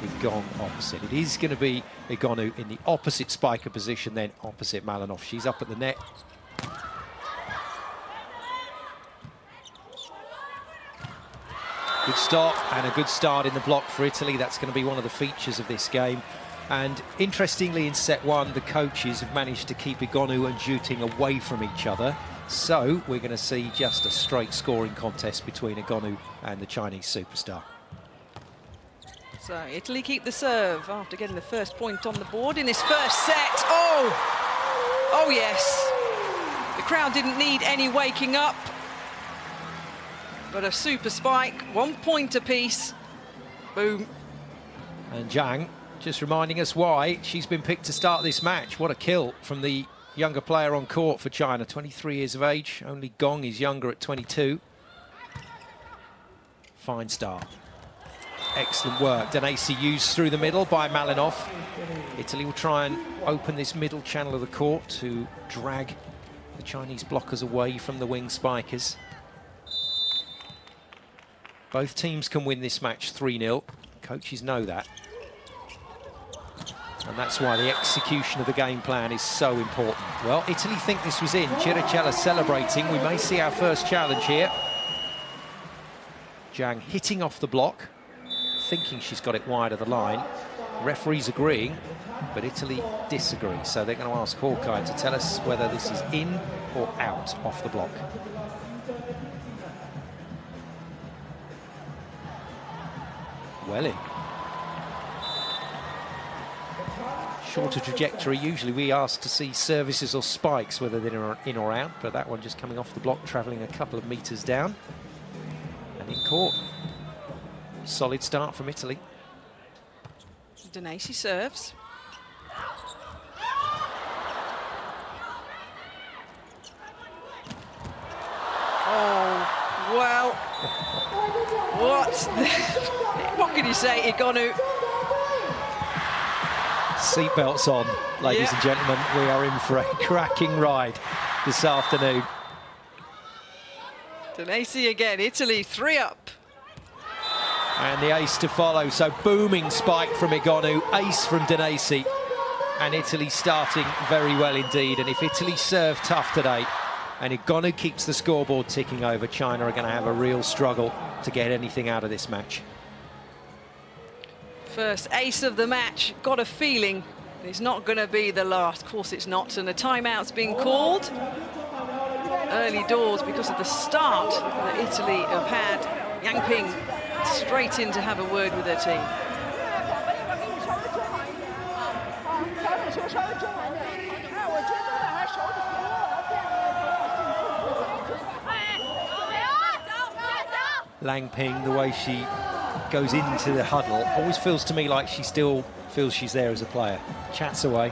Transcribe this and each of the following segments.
with Gong opposite. It is going to be Egonu in the opposite spiker position, then opposite Malinov. She's up at the net. Good stop and a good start in the block for Italy. That's going to be one of the features of this game. And interestingly, in set one, the coaches have managed to keep Egonu and Juting away from each other. So we're going to see just a straight scoring contest between Egonu and the Chinese superstar. So Italy keep the serve after getting the first point on the board in this first set. Oh yes. The crowd didn't need any waking up. But a super spike, 1 point apiece. Boom. And Zhang just reminding us why she's been picked to start this match. What a kill from the younger player on court for China, 23 years of age. Only Gong is younger at 22. Fine start. Excellent work. Danesi used through the middle by Malinov. Italy will try and open this middle channel of the court to drag the Chinese blockers away from the wing spikers. Both teams can win this match 3-0. Coaches know that. And that's why the execution of the game plan is so important. Well, Italy think this was in. Chiricella celebrating. We may see our first challenge here. Zhang hitting off the block, thinking she's got it wide of the line. Referees agreeing, but Italy disagree. So they're going to ask Hawkeye to tell us whether this is in or out off the block. Well in. Shorter trajectory. Usually we ask to see services or spikes, whether they're in or out, but that one just coming off the block, travelling a couple of metres down. And in court. Solid start from Italy. Danesi serves. Oh, well. What can you say, Egonu? Seatbelts on, ladies and gentlemen. We are in for a cracking ride this afternoon. Danesi again, Italy 3 up. And the ace to follow, so booming spike from Egonu, ace from Danesi. And Italy starting very well indeed. And if Italy serve tough today, and Egonu keeps the scoreboard ticking over, China are going to have a real struggle to get anything out of this match. First ace of the match, got a feeling it's not going to be the last. Of course it's not, and the timeout's been called. Early doors because of the start that Italy have had. Yang Ping straight in to have a word with their team. Lang Ping, the way she goes into the huddle, always feels to me like she still feels she's there as a player. Chats away,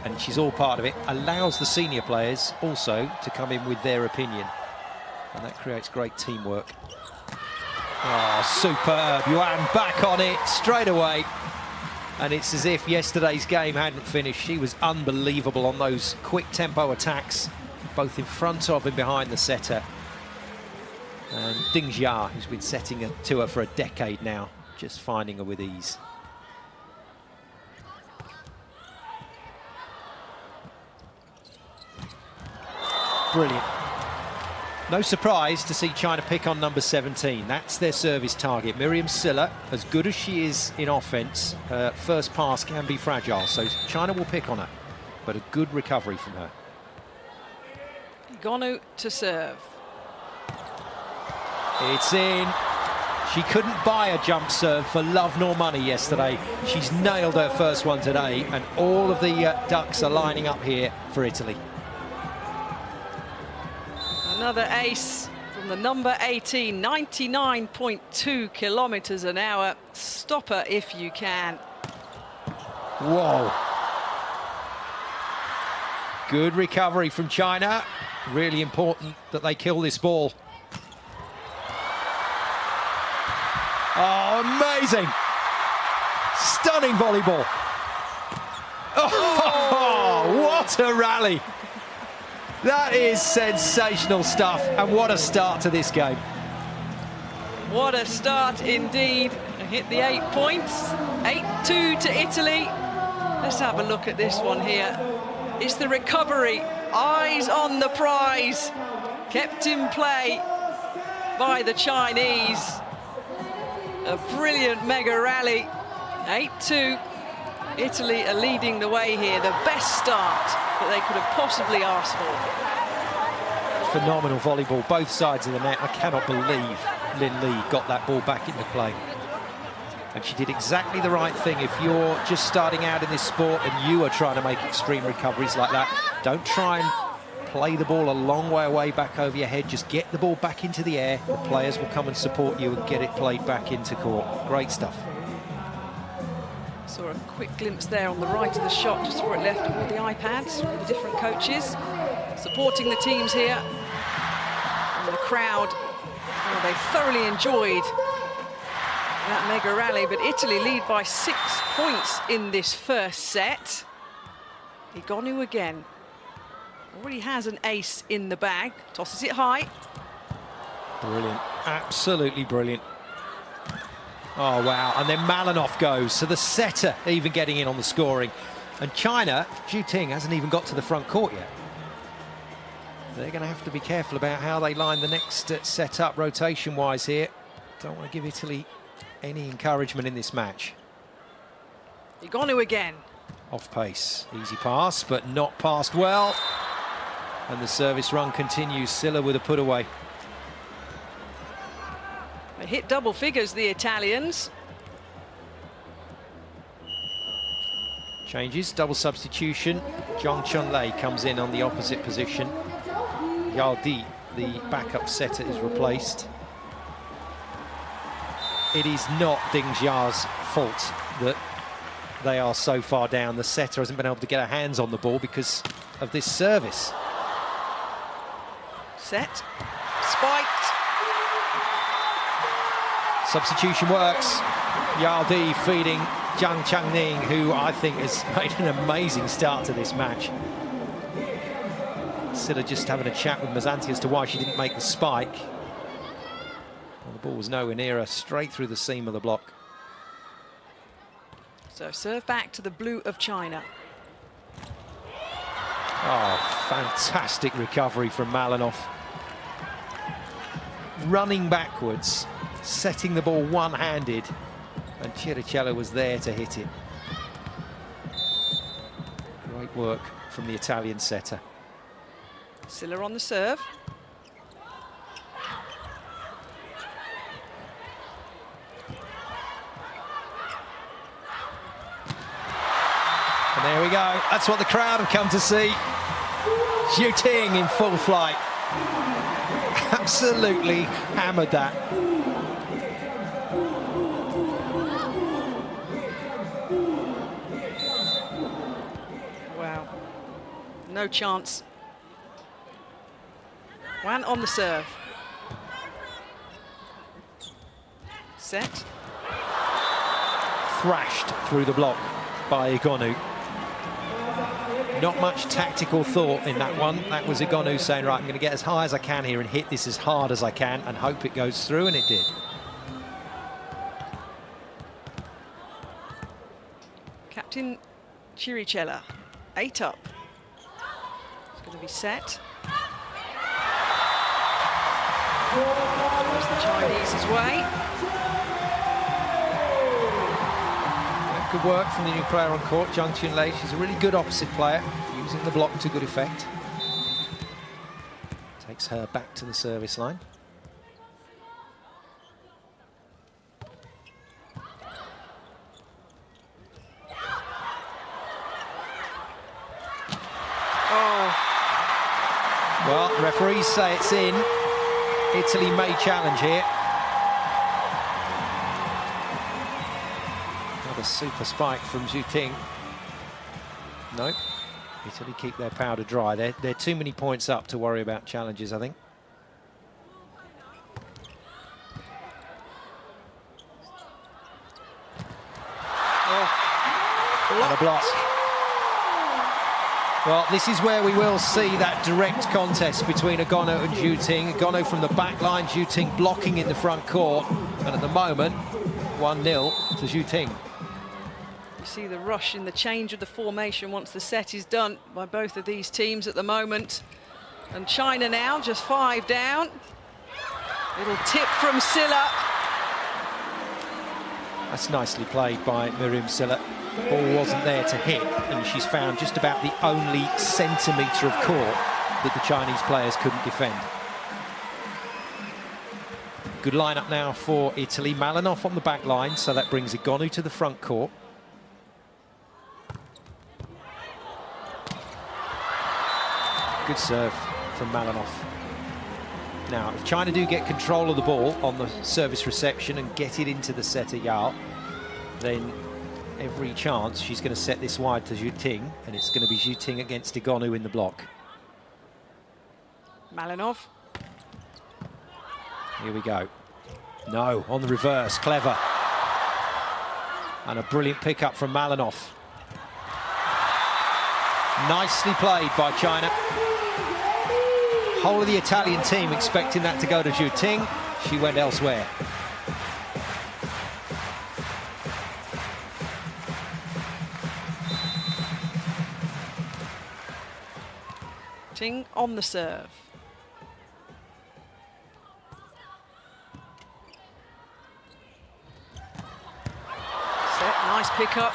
and she's all part of it. Allows the senior players also to come in with their opinion, and that creates great teamwork. Oh, superb. Yuan back on it straight away. And it's as if yesterday's game hadn't finished. She was unbelievable on those quick tempo attacks, both in front of and behind the setter. And Ding Jia, who's been setting it to her for a decade now, just finding her with ease. Brilliant. No surprise to see China pick on number 17. That's their service target. Miriam Silla, as good as she is in offense, her first pass can be fragile, so China will pick on her, but a good recovery from her. Egonu to serve. It's in. She couldn't buy a jump serve for love nor money yesterday. She's nailed her first one today, and all of the ducks are lining up here for Italy. Another ace from the number 18, 99.2 kilometers an hour. Stop her if you can. Whoa. Good recovery from China. Really important that they kill this ball. Oh, amazing. Stunning volleyball. Oh, what a rally. That is sensational stuff, and what a start to this game. What a start indeed. A hit the 8 points. 8-2 to Italy. Let's have a look at this one here. It's the recovery. Eyes on the prize. Kept in play by the Chinese. A brilliant mega rally. 8-2. Italy are leading the way here. The best start that they could have possibly asked for. Phenomenal volleyball, both sides of the net. I cannot believe Lin Li got that ball back into play. And she did exactly the right thing. If you're just starting out in this sport and you are trying to make extreme recoveries like that, don't try and play the ball a long way away back over your head. Just get the ball back into the air. The players will come and support you and get it played back into court. Great stuff. Saw a quick glimpse there on the right of the shot just before it left of all the iPads, all the different coaches supporting the teams here. And the crowd, oh, they thoroughly enjoyed that mega rally, but Italy lead by 6 points in this first set. Igonu again. Already has an ace in the bag, tosses it high. Brilliant, absolutely brilliant. Oh, wow, and then Malinov goes, so the setter even getting in on the scoring. And China, Zhu Ting hasn't even got to the front court yet. They're going to have to be careful about how they line the next set up rotation-wise here. Don't want to give Italy any encouragement in this match. Igonu again. Off pace, easy pass, but not passed well. And the service run continues, Silla with a put away. They hit double figures, the Italians. Changes, double substitution. Zhang Chunlei comes in on the opposite position. Yao Di, the backup setter, is replaced. It is not Ding Jia's fault that they are so far down. The setter hasn't been able to get her hands on the ball because of this service. Set, spiked. Substitution works. Yao Di feeding Zhang Changning, who I think has made an amazing start to this match. Silla just having a chat with Mazzanti as to why she didn't make the spike. Well, the ball was nowhere near her, straight through the seam of the block. So serve back to the blue of China. Oh, fantastic recovery from Malinov. Running backwards, setting the ball one-handed, and Chiricello was there to hit it. Great work from the Italian setter. Silla on the serve. And there we go. That's what the crowd have come to see. Zhu Ting in full flight. Absolutely hammered that. Wow. No chance. Wan on the serve. Set. Thrashed through the block by Igonu. Not much tactical thought in that one. That was Igonu saying, right, I'm going to get as high as I can here and hit this as hard as I can and hope it goes through, and it did. Captain Chiricello, 8 up. It's going to be set. There's the Chinese's way. Good work from the new player on court, Zhang Chunlei. She's a really good opposite player, using the block to good effect. Takes her back to the service line. Oh. Well, referees say it's in. Italy may challenge here. Another super spike from Zhu Ting. Nope. Italy keep their powder dry. They're too many points up to worry about challenges, I think. Oh. And a block. Well, this is where we will see that direct contest between Igonu and Zhu Ting. Igonu from the back line, Zhu Ting blocking in the front court. And at the moment, 1-0 to Zhu Ting. You see the rush in the change of the formation once the set is done by both of these teams at the moment. And China now just 5 down. Little tip from Silla. That's nicely played by Miriam Silla. The ball wasn't there to hit, and she's found just about the only centimetre of court that the Chinese players couldn't defend. Good lineup now for Italy. Malinov on the back line, so that brings Igonu to the front court. Good serve from Malinov. Now, if China do get control of the ball on the service reception and get it into the setter Yao, then every chance she's going to set this wide to Zhu Ting, and it's going to be Zhu Ting against Igonu in the block. Malinov. Here we go. No, on the reverse, clever. And a brilliant pickup from Malinov. Nicely played by China. Whole of the Italian team expecting that to go to Zhu Ting. She went elsewhere. Ting on the serve. Set, nice pickup.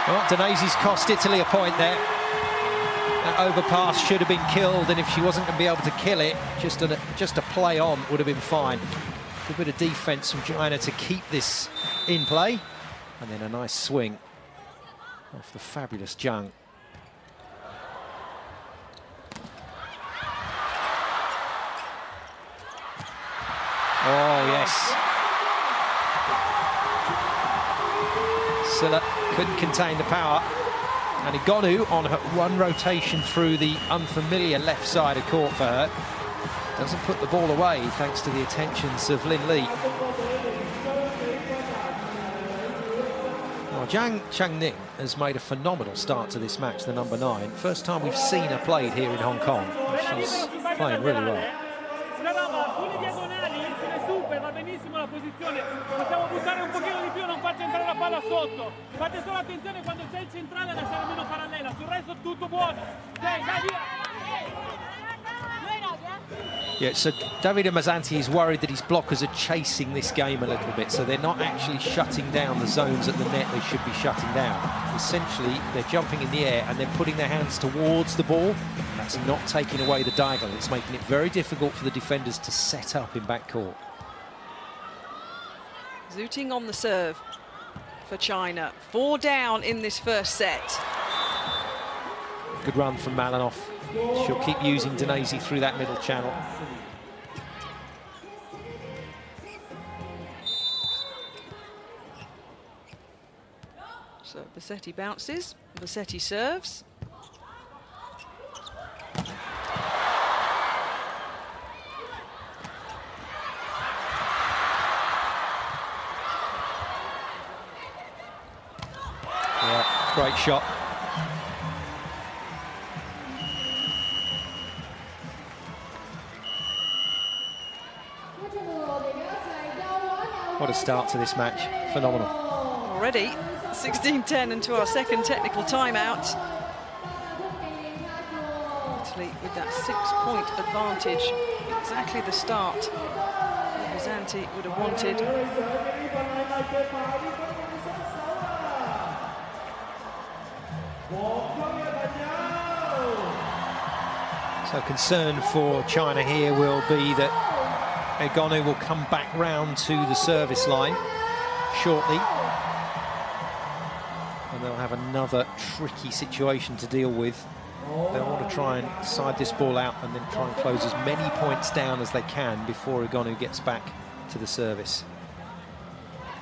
Well, Danesi's cost Italy a point there. That overpass should have been killed, and if she wasn't going to be able to kill it, just a play on would have been fine. Good bit of defence from China to keep this in play, and then a nice swing off the fabulous Zhang. Oh, yes. Silla couldn't contain the power. And Igonu on her one rotation through the unfamiliar left side of court for her. Doesn't put the ball away thanks to the attentions of Lin Li. Well, Zhang Changning has made a phenomenal start to this match, the number 9. First time we've seen her played here in Hong Kong. She's playing really well. Possiamo buttare un pochino di più, non farci entrare la palla sotto. Fate solo attenzione quando c'è il centrale a lasciare meno parallela, sul resto tutto buono. Dai, via! Yeah, so Davide Mazzanti is worried that his blockers are chasing this game a little bit, so they're not actually shutting down the zones at the net they should be shutting down. Essentially, they're jumping in the air and they're putting their hands towards the ball. That's not taking away the diagonal. It's making it very difficult for the defenders to set up in backcourt. Zhu Ting on the serve for China. 4 down in this first set. Good run from Malinov. She'll keep using Danesi through that middle channel. So Bassetti bounces, Bassetti serves. Great shot. What a start to this match. Phenomenal. Already 16-10 into our second technical timeout. Italy with that 6-point advantage. Exactly the start that Mazzanti would have wanted. So concern for China here will be that Igonu will come back round to the service line shortly. And they'll have another tricky situation to deal with. They'll want to try and side this ball out and then try and close as many points down as they can before Igonu gets back to the service.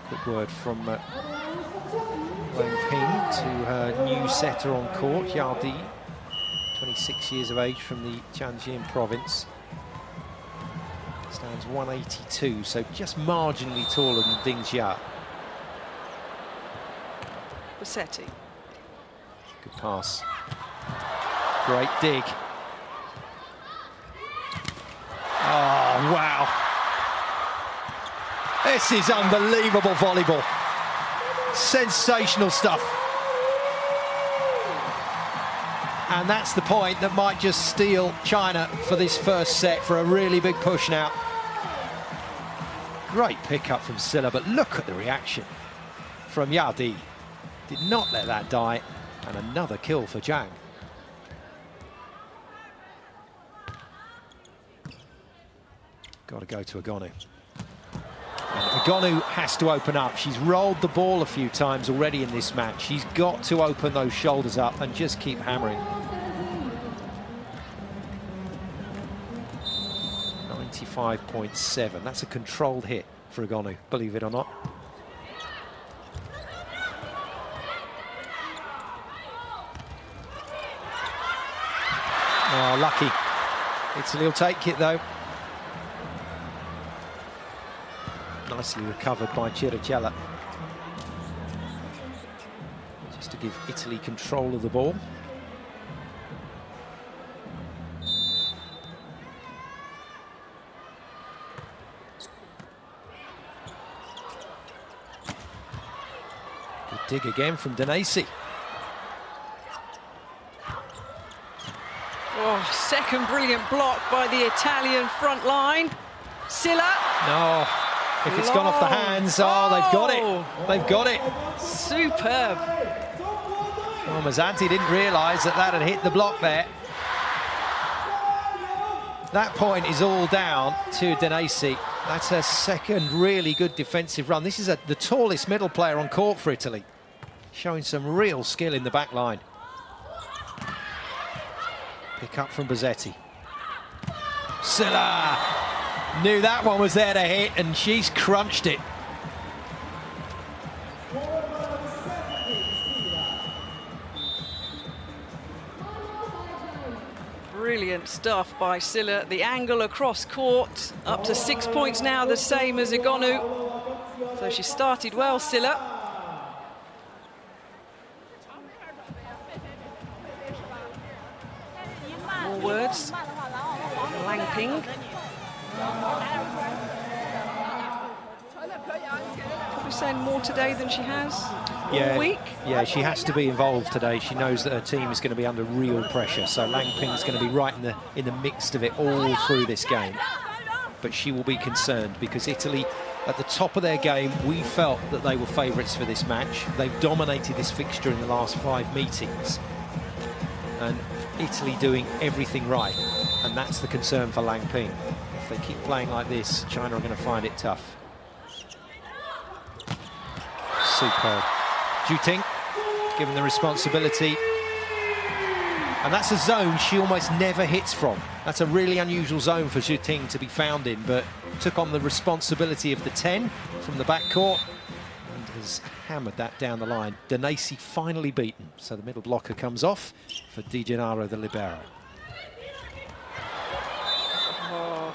Quick word from Wang Ping to her new setter on court, Yao Di, 26 years of age from the Tianjin province. Stands 182, so just marginally taller than Ding Jia. Bassetti. Good pass. Great dig. Oh, wow. This is unbelievable volleyball. Sensational stuff. And that's the point that might just steal China for this first set for a really big push now. Great pickup from Silla, but look at the reaction from Yadi. Did not let that die. And another kill for Zhang. Got to go to Agonu. And Agonu has to open up. She's rolled the ball a few times already in this match. She's got to open those shoulders up and just keep hammering. 95.7. That's a controlled hit for Agonu, believe it or not. Oh, lucky. Italy will take it, though. Nicely recovered by Chiricella. Just to give Italy control of the ball. Good dig again from Danesi. Oh, second brilliant block by the Italian front line. Silla. No. If it's gone off the hands, oh, they've got it. They've got it. Superb. Well, Mazzanti didn't realise that that had hit the block there. That point is all down to Danesi. That's her second really good defensive run. This is the tallest middle player on court for Italy, showing some real skill in the back line. Pick up from Bozzetti. Silla knew that one was there to hit, and she's crunched it. Brilliant stuff by Silla. The angle across court, up to 6 points now, the same as Agonu. So she started well, Silla. More words. Lang Ping. Probably saying more today than she has all week. Yeah, she has to be involved today. She knows that her team is going to be under real pressure. So Lang Ping's going to be right in the midst of it all through this game. But she will be concerned because Italy, at the top of their game, we felt that they were favourites for this match. They've dominated this fixture in the last 5 meetings. And Italy doing everything right. And that's the concern for Lang Ping. If they keep playing like this, China are going to find it tough. Superb. Zhu Ting given the responsibility. And that's a zone she almost never hits from. That's a really unusual zone for Zhu Ting to be found in, but took on the responsibility of the 10 from the backcourt and has hammered that down the line. Danesi finally beaten, so the middle blocker comes off for Di Gennaro, the libero. Oh.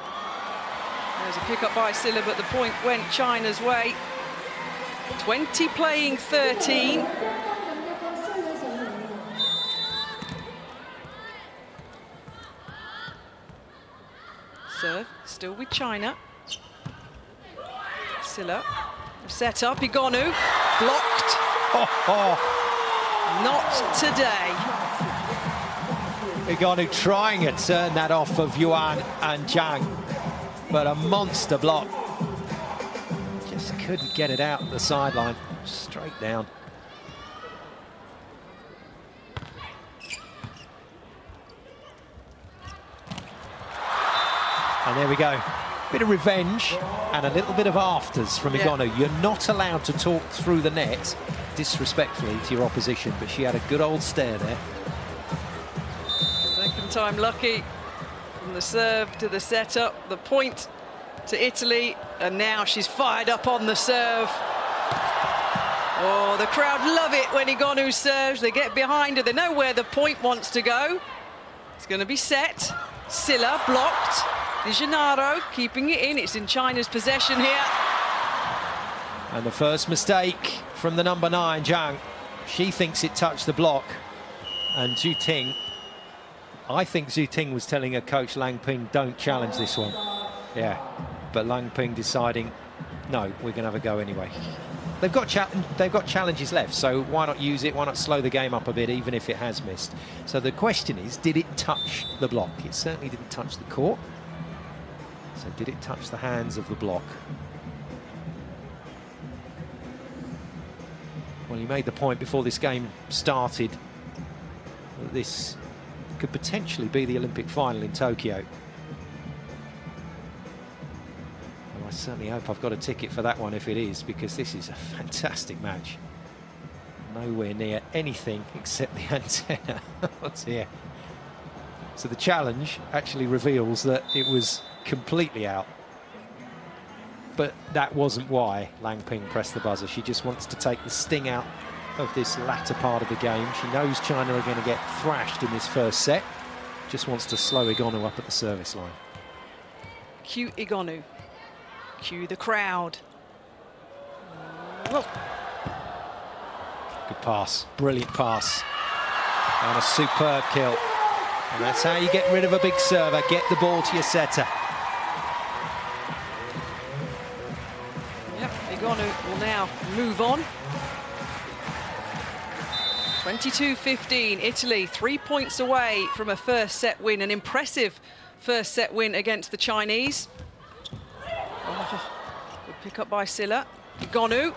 There's a pick-up by Silla, but the point went China's way. 20 playing 13. Serve still with China. Silla set up. Agonu blocked. Not today. Agonu trying to turn that off of Yuan and Zhang, but a monster block. Just couldn't get it out the sideline, straight down. And there we go. Bit of revenge and a little bit of afters from Agonu. You're not allowed to talk through the net disrespectfully to your opposition, but she had a good old stare there. Second time lucky from the serve to the setup, the point to Italy, and now she's fired up on the serve. Oh, the crowd love it when Agonu serves. They get behind her. They know where the point wants to go. It's going to be set. Silla blocked. Di Gennaro keeping it in. It's in China's possession here. And the first mistake from the number 9, Zhang. She thinks it touched the block. And Zhu Ting, I think Zhu Ting was telling her coach Lang Ping, don't challenge this one. Yeah, but Lang Ping deciding, no, we're going to have a go anyway. They've got challenges left, so why not use it? Why not slow the game up a bit, even if it has missed? So the question is, did it touch the block? It certainly didn't touch the court. So did it touch the hands of the block? Well, he made the point before this game started that this could potentially be the Olympic final in Tokyo. I certainly hope I've got a ticket for that one if it is, because this is a fantastic match. Nowhere near anything except the antenna. What's here? So the challenge actually reveals that it was completely out. But that wasn't why Lang Ping pressed the buzzer. She just wants to take the sting out of this latter part of the game. She knows China are going to get thrashed in this first set. Just wants to slow Igonu up at the service line. Cue Igonu. Cue the crowd. Whoa. Good pass, brilliant pass. And a superb kill. And that's how you get rid of a big server. Get the ball to your setter. Yep, Igonu will now move on. 22-15, Italy 3 points away from a first set win. An impressive first set win against the Chinese. Oh, good pick up by Silla. Igonu.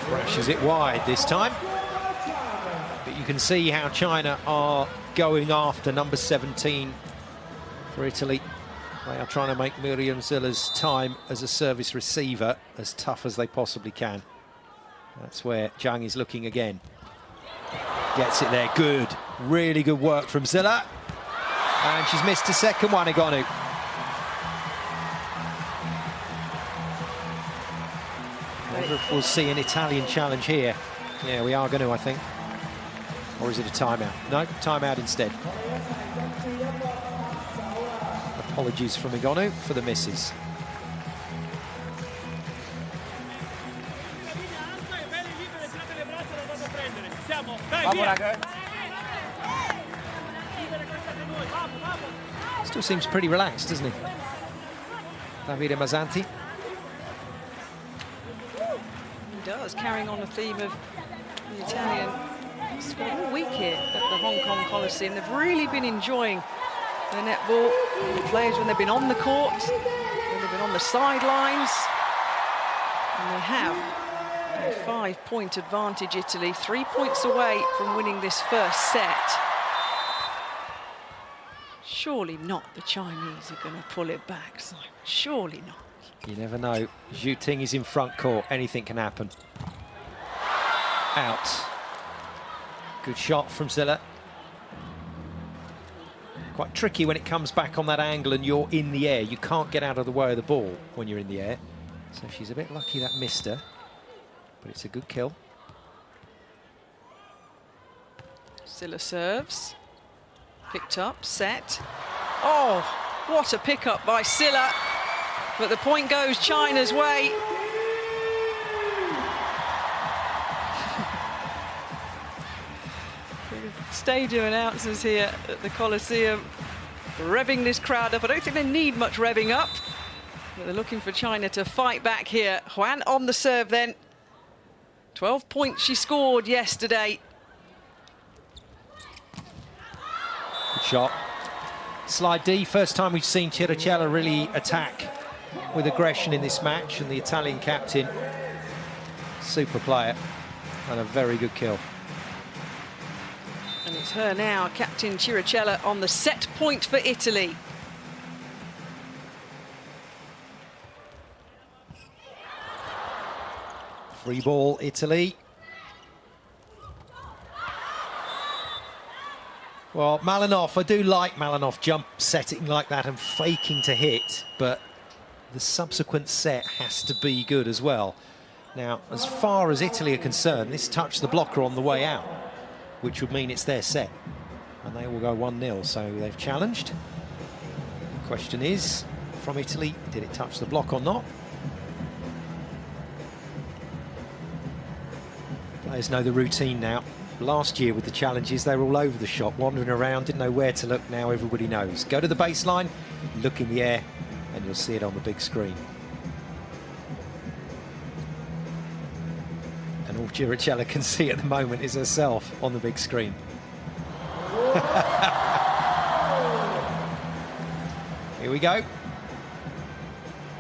Thrashes it wide this time. But you can see how China are going after number 17 for Italy. They are trying to make Miriam Zilla's time as a service receiver as tough as they possibly can. That's where Zhang is looking again. Gets it there, good. Really good work from Zilla. And she's missed a second one, Igonu. I wonder if we'll see an Italian challenge here. Yeah, we are going to, I think. Or is it a timeout? No, timeout instead. Apologies from Igonu for the misses. Still seems pretty relaxed, doesn't he? Davide Mazzanti. He does, carrying on the theme of the Italian squad all week here at the Hong Kong Coliseum. They've really been enjoying the netball. The players when they've been on the court, when they've been on the sidelines. And they have a 5-point advantage, Italy. 3 points away from winning this first set. Surely not the Chinese are going to pull it back, Simon. Surely not. You never know. Zhu Ting is in front court. Anything can happen. Out. Good shot from Zilla. Quite tricky when it comes back on that angle and you're in the air. You can't get out of the way of the ball when you're in the air. So she's a bit lucky that missed her. But it's a good kill. Zilla serves. Picked up, set. Oh, what a pickup by Silla. But the point goes China's way. Stadium announcers here at the Coliseum revving this crowd up. I don't think they need much revving up, but they're looking for China to fight back here. Huan on the serve then. 12 points she scored yesterday. Good shot. Slide D, first time we've seen Chiricella really attack with aggression in this match, and the Italian captain, super player, and a very good kill. And it's her now, Captain Chiricella, on the set point for Italy. Free ball, Italy. Well, Malinov, I do like Malinov jump setting like that and faking to hit, but the subsequent set has to be good as well. Now, as far as Italy are concerned, this touched the blocker on the way out, which would mean it's their set. And they will go 1-0, so they've challenged. The question is, from Italy, did it touch the block or not? Players know the routine now. Last year with the challenges, they were all over the shop, wandering around, didn't know where to look. Now everybody knows. Go to the baseline, look in the air and you'll see it on the big screen. And all Giricella can see at the moment is herself on the big screen. Here we go.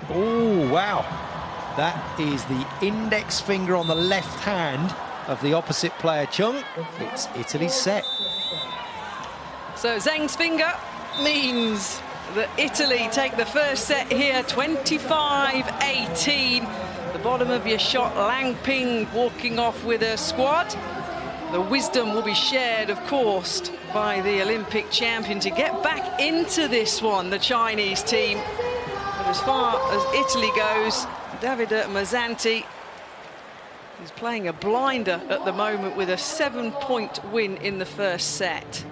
Oh, wow. That is the index finger on the left hand of the opposite player, Chung. It's Italy's set. So Zheng's finger means that Italy take the first set here, 25-18. The bottom of your shot, Lang Ping walking off with her squad. The wisdom will be shared, of course, by the Olympic champion to get back into this one, the Chinese team. But as far as Italy goes, Davide Mazzanti is playing a blinder at the moment with a 7-point win in the first set.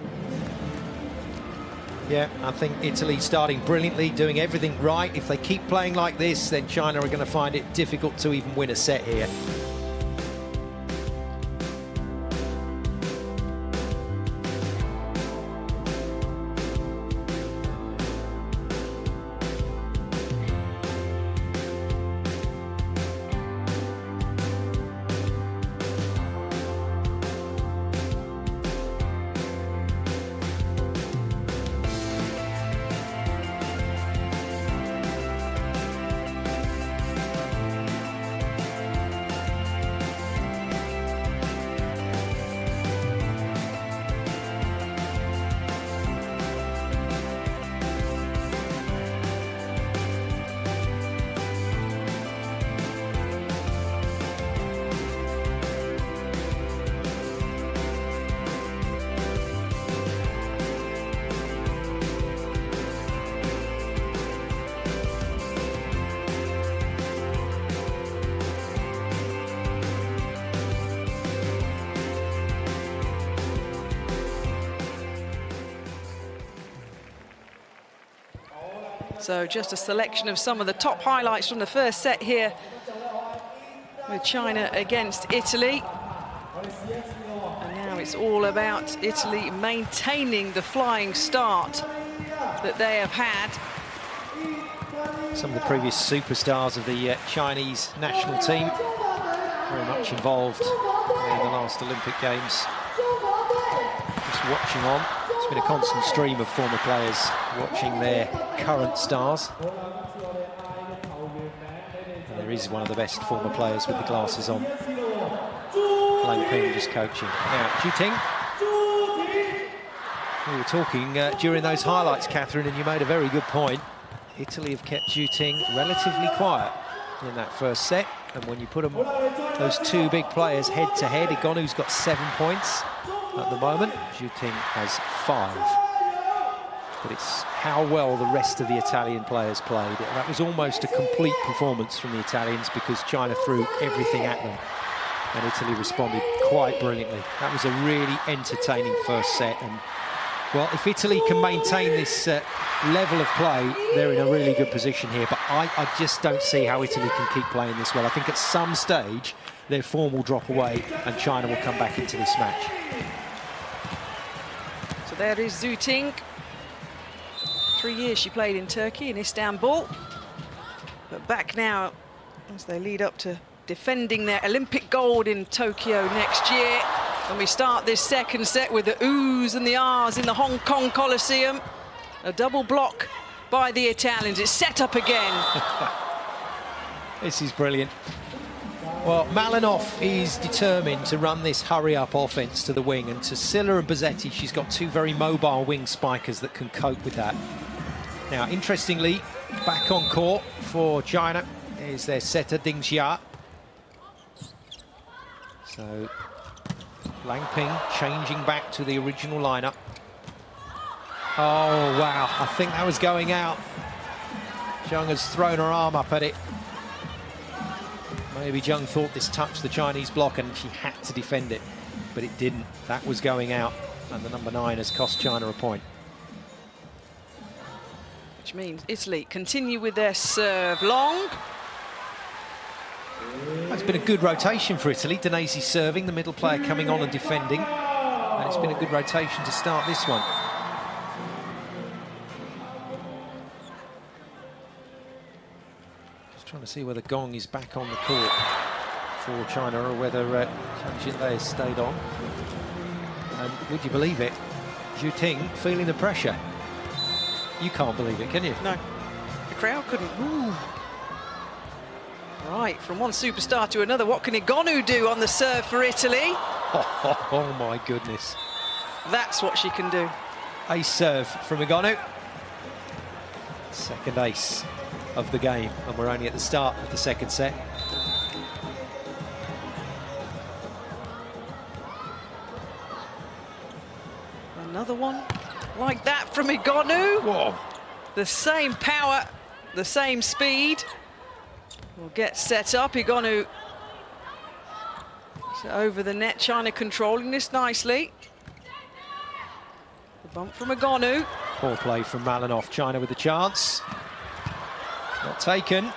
Yeah, I think Italy starting brilliantly, doing everything right. If they keep playing like this, then China are going to find it difficult to even win a set here. So just a selection of some of the top highlights from the first set here with China against Italy. And now it's all about Italy maintaining the flying start that they have had. Some of the previous superstars of the Chinese national team very much involved in the last Olympic Games. Just watching on. It's been a constant stream of former players watching their current stars. And there is one of the best former players with the glasses on. Lang Ping just coaching. Now, Zhu Ting. We were talking during those highlights, Catherine, and you made a very good point. Italy have kept Zhu Ting relatively quiet in that first set. And when you put them, those two big players head-to-head, Egonu's got 7 points at the moment. Zhu Ting has 5. But it's how well the rest of the Italian players played. That was almost a complete performance from the Italians because China threw everything at them. And Italy responded quite brilliantly. That was a really entertaining first set. And, well, if Italy can maintain this level of play, they're in a really good position here. But I just don't see how Italy can keep playing this well. I think at some stage, their form will drop away and China will come back into this match. So there is Zhu Ting. 3 years she played in Turkey, in Istanbul. But back now, as they lead up to defending their Olympic gold in Tokyo next year. And we start this second set with the oohs and the ahs in the Hong Kong Coliseum. A double block by the Italians. It's set up again. This is brilliant. Well, Malinov is determined to run this hurry-up offense to the wing, and to Silla and Bozzetti, she's got two very mobile wing spikers that can cope with that. Now, interestingly, back on court for China is their setter Ding Xia. So, Lang Ping changing back to the original lineup. Oh, wow, I think that was going out. Zheng has thrown her arm up at it. Maybe Zheng thought this touched the Chinese block and she had to defend it, but it didn't. That was going out, and the number 9 has cost China a point. Which means Italy continue with their serve long. It's been a good rotation for Italy. Danesi serving, the middle player coming on and defending. And it's been a good rotation to start this one. Trying to see whether Gong is back on the court for China or whether Zhang Jinlei has stayed on. And would you believe it, Zhu Ting feeling the pressure. You can't believe it, can you? No, the crowd couldn't. Ooh. Right, from one superstar to another, what can Igonu do on the serve for Italy? Oh my goodness. That's what she can do. Ace serve from Igonu. Second ace of the game, and we're only at the start of the second set. Another one like that from Igonu. Whoa. The same power, the same speed. Will get set up. Igonu over the net. China controlling this nicely. The bump from Igonu. Poor play from Malinov. China with the chance. Not taken.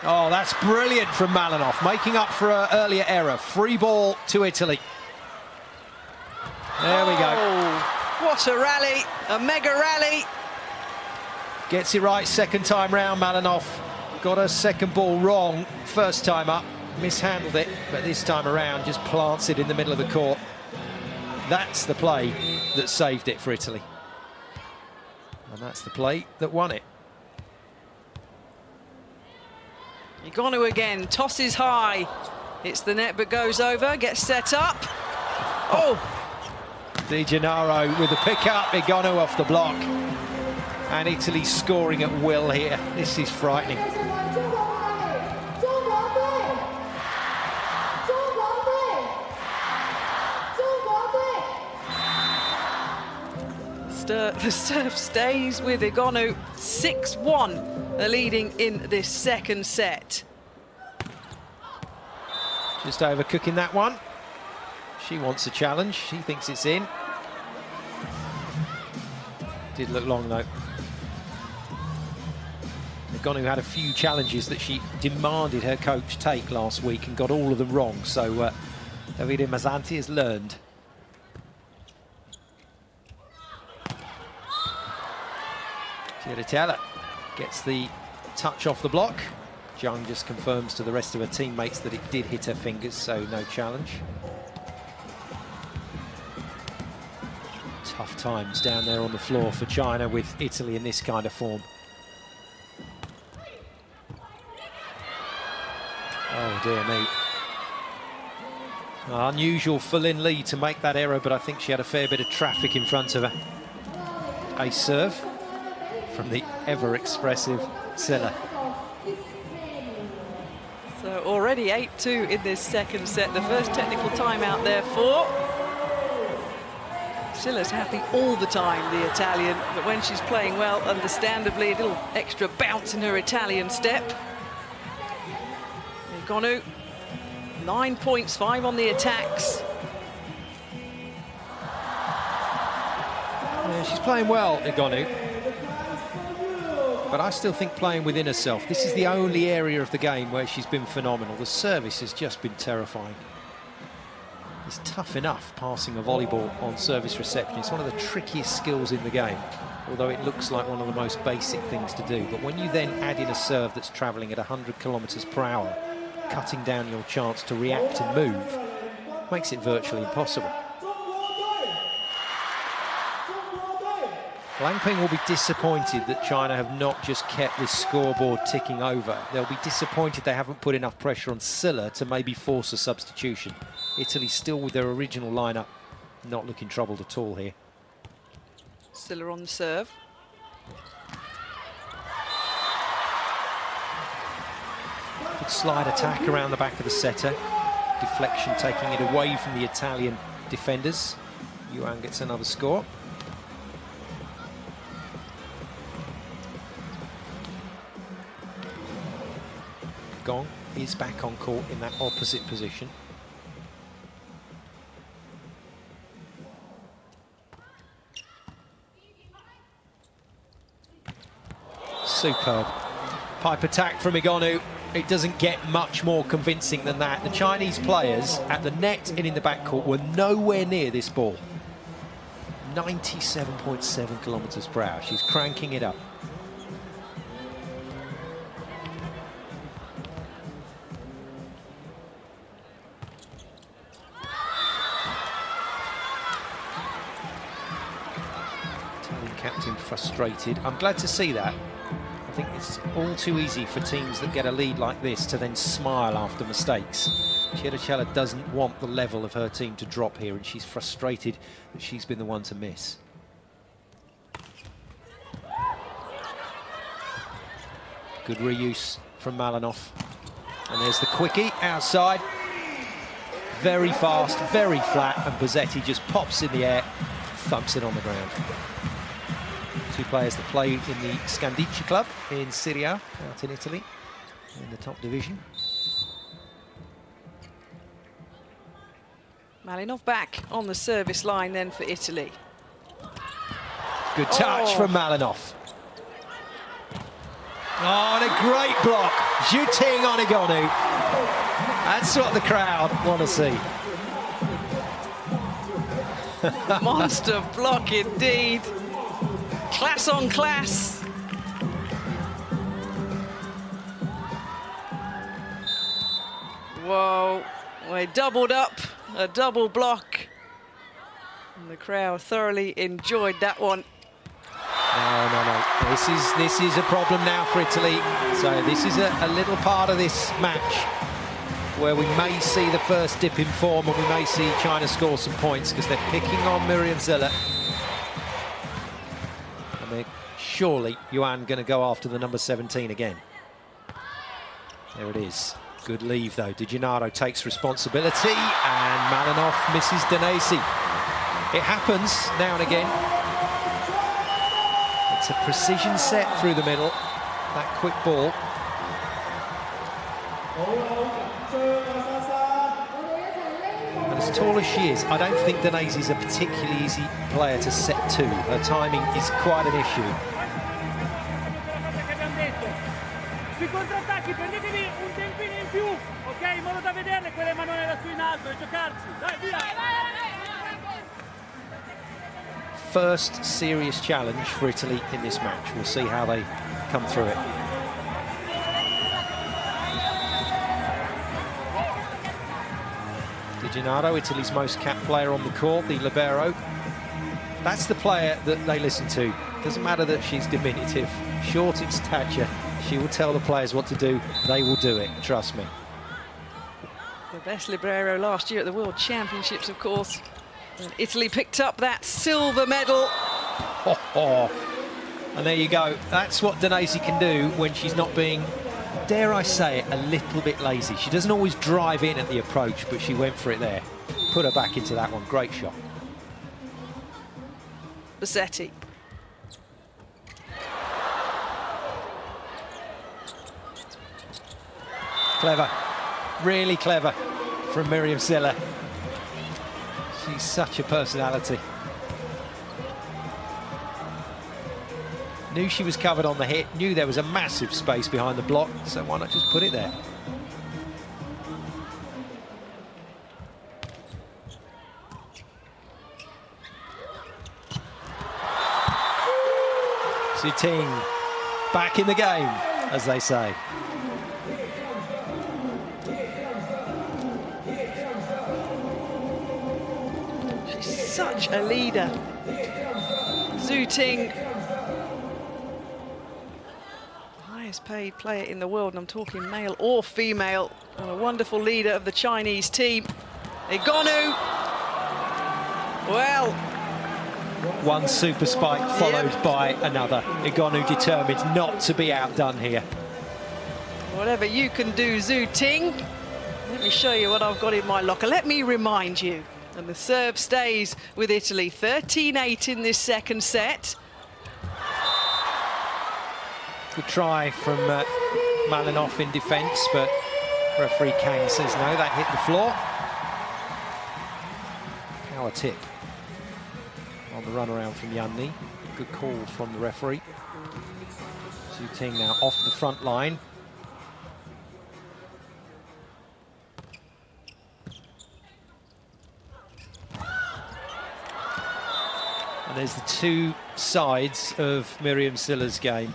Oh, that's brilliant from Malinov, making up for an earlier error. Free ball to Italy. There we go. What a rally, a mega rally. Gets it right second time round, Malinov. Got her second ball wrong first time up, mishandled it, but this time around just plants it in the middle of the court. That's the play that saved it for Italy. And that's the play that won it. Igonu again, tosses high. Hits the net but goes over, gets set up. Oh! Di Gennaro with the pick-up, Igonu off the block. And Italy scoring at will here. This is frightening. The serve stays with Igonu. 6-1, they're leading in this second set. Just overcooking that one. She wants a challenge. She thinks it's in. Did look long though. Igonu had a few challenges that she demanded her coach take last week and got all of them wrong. So Davide Mazzanti has learned. Chiaratella gets the touch off the block. Zhang just confirms to the rest of her teammates that it did hit her fingers, so no challenge. Tough times down there on the floor for China with Italy in this kind of form. Oh dear me. Unusual for Lin Li to make that error, but I think she had a fair bit of traffic in front of her. Ace serve from the ever-expressive Silla. So already 8-2 in this second set. The first technical timeout there for. Silla's happy all the time, the Italian, but when she's playing well, understandably, a little extra bounce in her Italian step. Igonu, 9 points, 5 on the attacks. Yeah, she's playing well, Igonu. But I still think playing within herself. This is the only area of the game where she's been phenomenal. The service has just been terrifying. It's tough enough passing a volleyball on service reception. It's one of the trickiest skills in the game, although it looks like one of the most basic things to do. But when you then add in a serve that's travelling at 100 kilometres per hour, cutting down your chance to react and move, makes it virtually impossible. Lang Ping will be disappointed that China have not just kept this scoreboard ticking over. They'll be disappointed they haven't put enough pressure on Silla to maybe force a substitution. Italy still with their original lineup, not looking troubled at all here. Silla on the serve. Good slide attack around the back of the setter. Deflection taking it away from the Italian defenders. Yuan gets another score. Gong is back on court in that opposite position. Superb. Pipe attack from Igonu. It doesn't get much more convincing than that. The Chinese players at the net and in the backcourt were nowhere near this ball. 97.7 kilometres per hour. She's cranking it up. captain frustrated. I'm glad to see that. I think it's all too easy for teams that get a lead like this to then smile after mistakes. Chiricella doesn't want the level of her team to drop here, and she's frustrated that she's been the one to miss. Good reuse from Malinoff. And there's the quickie outside. Very fast, very flat, and Bozzetti just pops in the air, thumps it on the ground. Two players that play in the Scandicci club in Serie A, out in Italy, in the top division. Malinoff back on the service line then for Italy. Good touch from Malinoff. Oh, and a great block. Zhuting on Igonu. That's what the crowd want to see. Monster block indeed. Class on class. Whoa, they doubled up, a double block. And the crowd thoroughly enjoyed that one. No. This is a problem now for Italy. So this is a little part of this match where we may see the first dip in form, and we may see China score some points because they're picking on Miriam Zeller. And they're surely Yuan going to go after the number 17 again. There it is. Good leave though. Di Gennaro takes responsibility, and Malinoff misses Danesi. It happens now and again. It's a precision set through the middle, that quick ball. And as tall as she is, I don't think Danesi's a particularly easy player to set to. Her timing is quite an issue. Sui contrattacchi prendetevi un tempino in più, ok? In modo da vederle quelle manone da su in alto e giocarci. Dai, via! First serious challenge for Italy in this match. We'll see how they come through it. Di Gennaro, Italy's most capped player on the court, the libero. That's the player that they listen to. Doesn't matter that she's diminutive, short in stature. She will tell the players what to do. They will do it, trust me. The best libero last year at the World Championships, of course. And Italy picked up that silver medal. And there you go. That's what Danesi can do when she's not being, dare I say it, a little bit lazy. She doesn't always drive in at the approach, but she went for it there. Put her back into that one. Great shot. Bozzetti. Clever. Really clever from Miriam Zeller. She's such a personality. Knew she was covered on the hit, knew there was a massive space behind the block, so why not just put it there? Zhuting back in the game, as they say. Such a leader. Zhuting, highest paid player in the world, and I'm talking male or female, and a wonderful leader of the Chinese team. Igonu, well. One super spike followed by another. Igonu determined not to be outdone here. Whatever you can do, Zhuting. Let me show you what I've got in my locker. Let me remind you. And the serve stays with Italy. 13-8 in this second set. Good try from Malinoff in defence, but referee Kang says no, that hit the floor. Power tip on the run around from Yanni. Good call from the referee. Zhuting now off the front line. And there's the two sides of Miriam Ziller's game.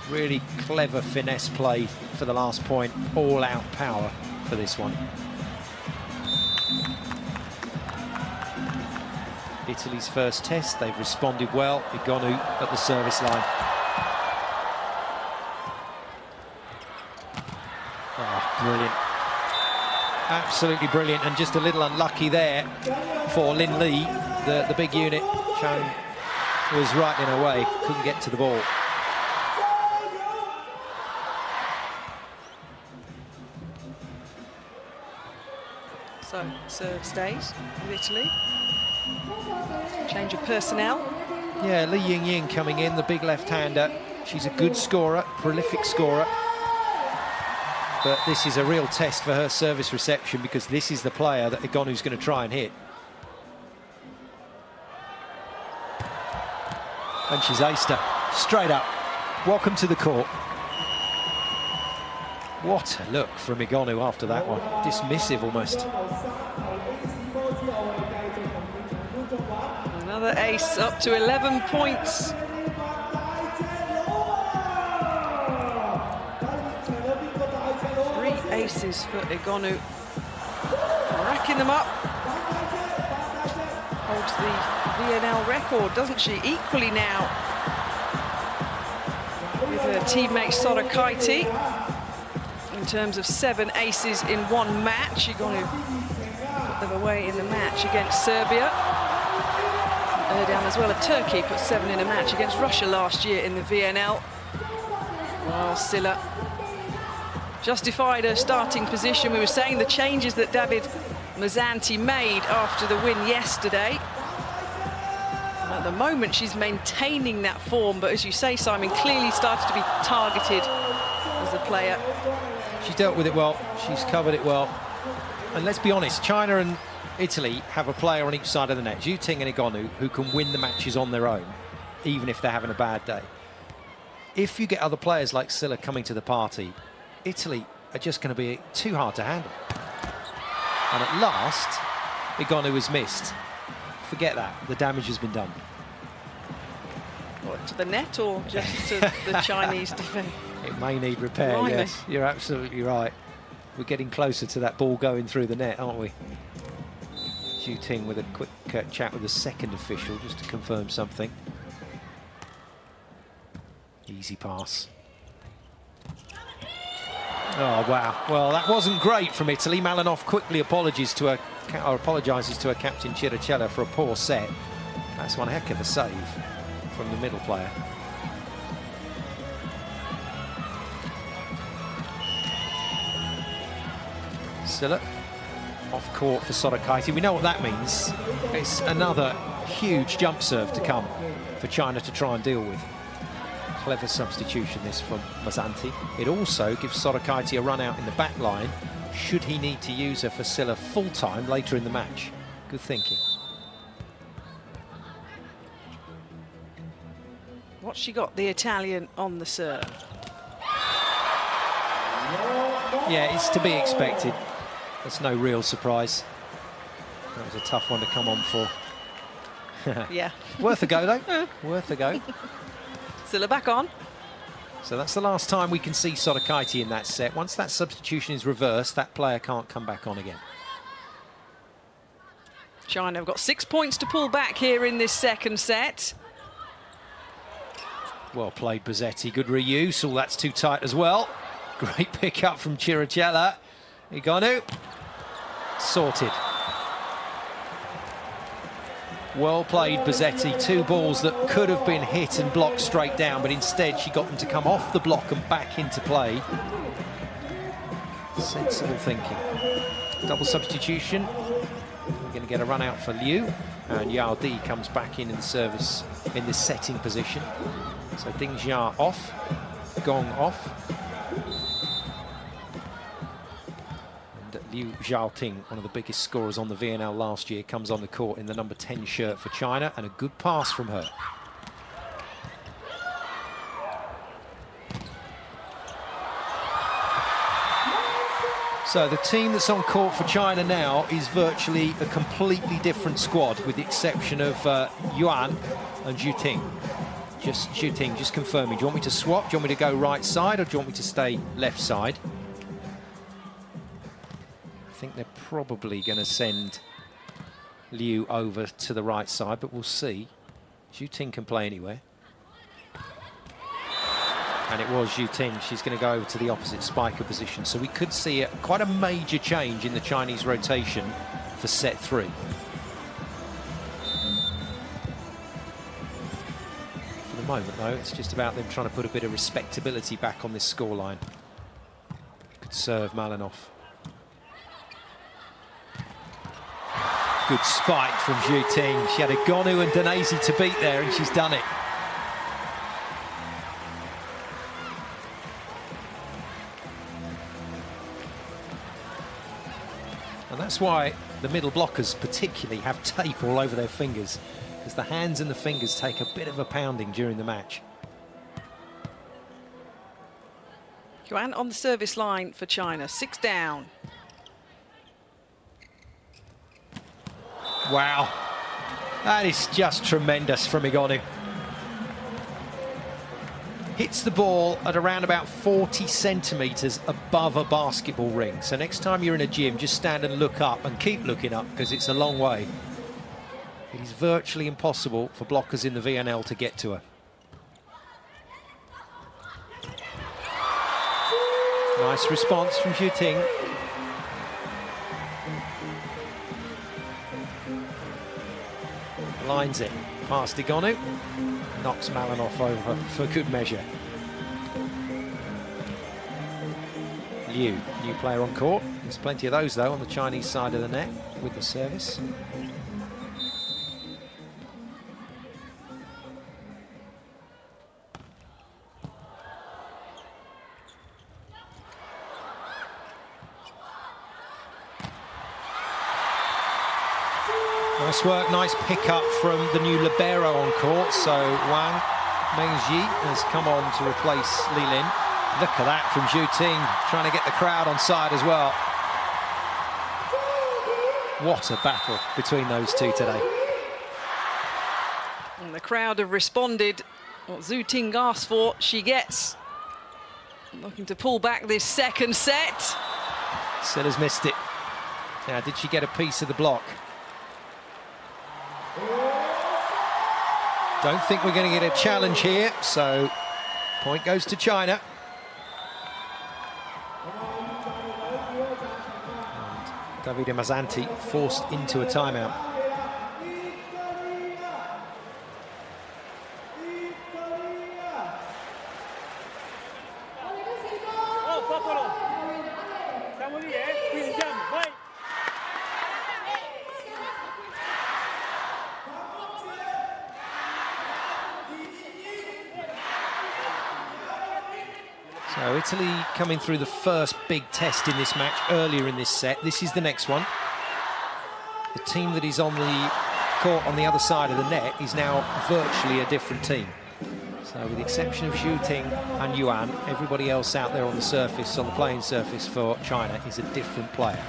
Really clever finesse play for the last point. All-out power for this one. Italy's first test. They've responded well. Igonu at the service line. Oh, brilliant. Absolutely brilliant, and just a little unlucky there for Lin Li, the big unit. Chang was right in her way, couldn't get to the ball. So, serve stays with Italy. Change of personnel. Yeah, Li Yingying coming in, the big left-hander. She's a good scorer, prolific scorer. But this is a real test for her service reception, because this is the player that Igonu's going to try and hit. And she's aced her, straight up. Welcome to the court. What a look from Igonu after that one. Dismissive almost. Another ace, up to 11 points. Aces for Igonu, racking them up. Holds the VNL record, doesn't she? Equally now with her teammate Sorakaiti in terms of 7 aces in one match. Igonu put them away in the match against Serbia. Erdem as well of Turkey put 7 in a match against Russia last year in the VNL. While Silla justified her starting position. We were saying the changes that David Mazzanti made after the win yesterday. And at the moment, she's maintaining that form, but as you say, Simon, clearly started to be targeted as a player. She's dealt with it well, she's covered it well. And let's be honest, China and Italy have a player on each side of the net, Zhu Ting and Igonu, who can win the matches on their own, even if they're having a bad day. If you get other players like Silla coming to the party, Italy are just going to be too hard to handle. And at last, Igonu was missed. Forget that, the damage has been done. What, to the net or just to the Chinese defence? It may need repair, Blimey. yes. You're absolutely right. We're getting closer to that ball going through the net, aren't we? Zhu Ting with a quick chat with the second official just to confirm something. Easy pass. Oh, wow. Well, that wasn't great from Italy. Malinov quickly apologises to her captain Chiricella for a poor set. That's one heck of a save from the middle player. Silla off court for Sorakaiti. We know what that means. It's another huge jump serve to come for China to try and deal with. Clever substitution this from Mazzanti. It also gives Sorakaiti a run out in the back line should he need to use her for Silla full time later in the match. Good thinking. What's she got, the Italian on the serve? Yeah, it's to be expected. That's no real surprise. That was a tough one to come on for. Yeah. Worth a go though. Worth a go. Silla back on. So that's the last time we can see Sorakaiti in that set. Once that substitution is reversed, that player can't come back on again. China have got 6 points to pull back here in this second set. Well played, Bozzetti. Good reuse. Oh, that's too tight as well. Great pick up from Chiricella. Igonu. Sorted. Well played, Bozzetti. 2 balls that could have been hit and blocked straight down, but instead she got them to come off the block and back into play. Sensible thinking. Double substitution. We're going to get a run out for Liu, and Yao Di comes back in the service in this setting position. So Ding Jia off, Gong off. Liu Zhaoting, one of the biggest scorers on the VNL last year, comes on the court in the number 10 shirt for China, and a good pass from her. So the team that's on court for China now is virtually a completely different squad, with the exception of Yuan and Zhu Ting. Just Zhu Ting, just confirming. Do you want me to swap? Do you want me to go right side, or do you want me to stay left side? I think they're probably going to send Liu over to the right side, but we'll see. Zhu Ting can play anywhere. And it was Zhu Ting. She's going to go over to the opposite spiker position. So we could see quite a major change in the Chinese rotation for set 3. For the moment, though, it's just about them trying to put a bit of respectability back on this scoreline. Good serve, Malinov. Good spike from Zhu Ting. She had a Gonu and Danesi to beat there, and she's done it. And that's why the middle blockers particularly have tape all over their fingers, because the hands and the fingers take a bit of a pounding during the match. Yuan on the service line for China, 6 down. Wow, that is just tremendous from Igonu. Hits the ball at around about 40 centimetres above a basketball ring. So next time you're in a gym, just stand and look up, and keep looking up, because it's a long way. It is virtually impossible for blockers in the VNL to get to her. Nice response from Zhu Ting. Lines it past Igonu. Knocks Malinov over for good measure. Liu, new player on court. There's plenty of those, though, on the Chinese side of the net with the service. Nice work, nice pick-up from the new libero on court. So Wang Mengji has come on to replace Li Lin. Look at that from Zhu Ting, trying to get the crowd on side as well. What a battle between those two today. And the crowd have responded. What Zhu Ting asked for, she gets. Looking to pull back this second set. Silla's missed it. Now, did she get a piece of the block? Don't think we're going to get a challenge here, so point goes to China. And Davide Mazzanti forced into a timeout. Oh, popolo! Siamo lì, quindi siamo, vai! So Italy coming through the first big test in this match earlier in this set. This is the next one. The team that is on the court on the other side of the net is now virtually a different team. So with the exception of Zhu Ting and Yuan, everybody else out there on the surface, on the playing surface for China, is a different player.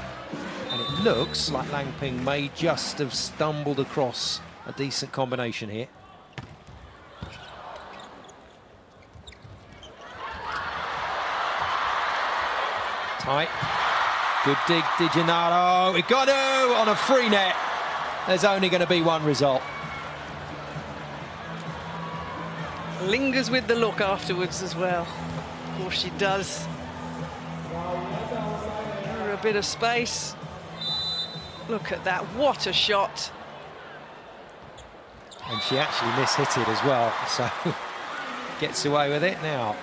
And it looks like Lang Ping may just have stumbled across a decent combination here. Tight. Good dig, Di Gennaro. Igonu on a free net. There's only going to be one result. Lingers with the look afterwards as well. Of course she does. Give her a bit of space. Look at that, what a shot. And she actually mishit it as well, so gets away with it now.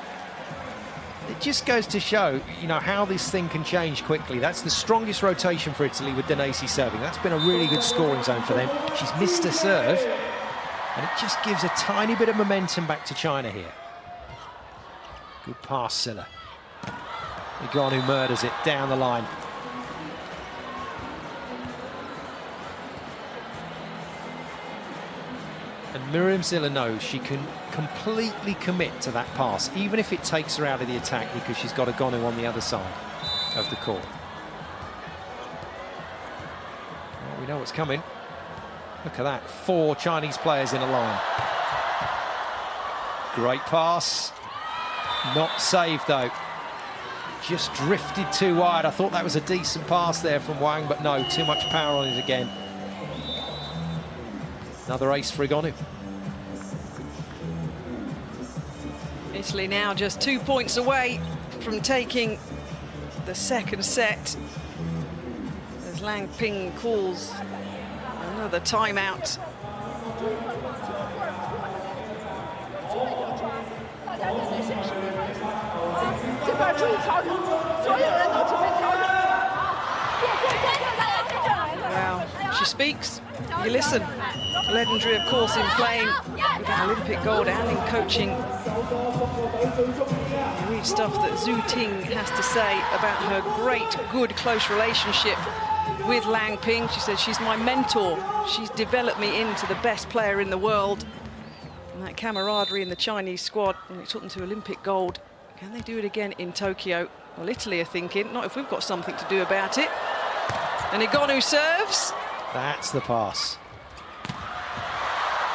It just goes to show, you know, how this thing can change quickly. That's the strongest rotation for Italy with Danesi serving. That's been a really good scoring zone for them. She's missed a serve, and it just gives a tiny bit of momentum back to China here. Good pass, Silla. Igonu murders it down the line. And Miriam Zilla knows she can completely commit to that pass, even if it takes her out of the attack, because she's got a Gonu on the other side of the court. Well, we know what's coming. Look at that, 4 Chinese players in a line. Great pass. Not saved, though. Just drifted too wide. I thought that was a decent pass there from Wang, but no, too much power on it again. Another ace for Igonu. Italy now just 2 points away from taking the second set. As Lang Ping calls another timeout. Wow, she speaks, you listen. Legendary, of course, in playing with an Olympic gold and in coaching. You read stuff that Zhu Ting has to say about her great, good, close relationship with Lang Ping. She says, she's my mentor. She's developed me into the best player in the world. And that camaraderie in the Chinese squad, and it took them to Olympic gold. Can they do it again in Tokyo? Well, Italy are thinking, not if we've got something to do about it. And Igonu serves. That's the pass.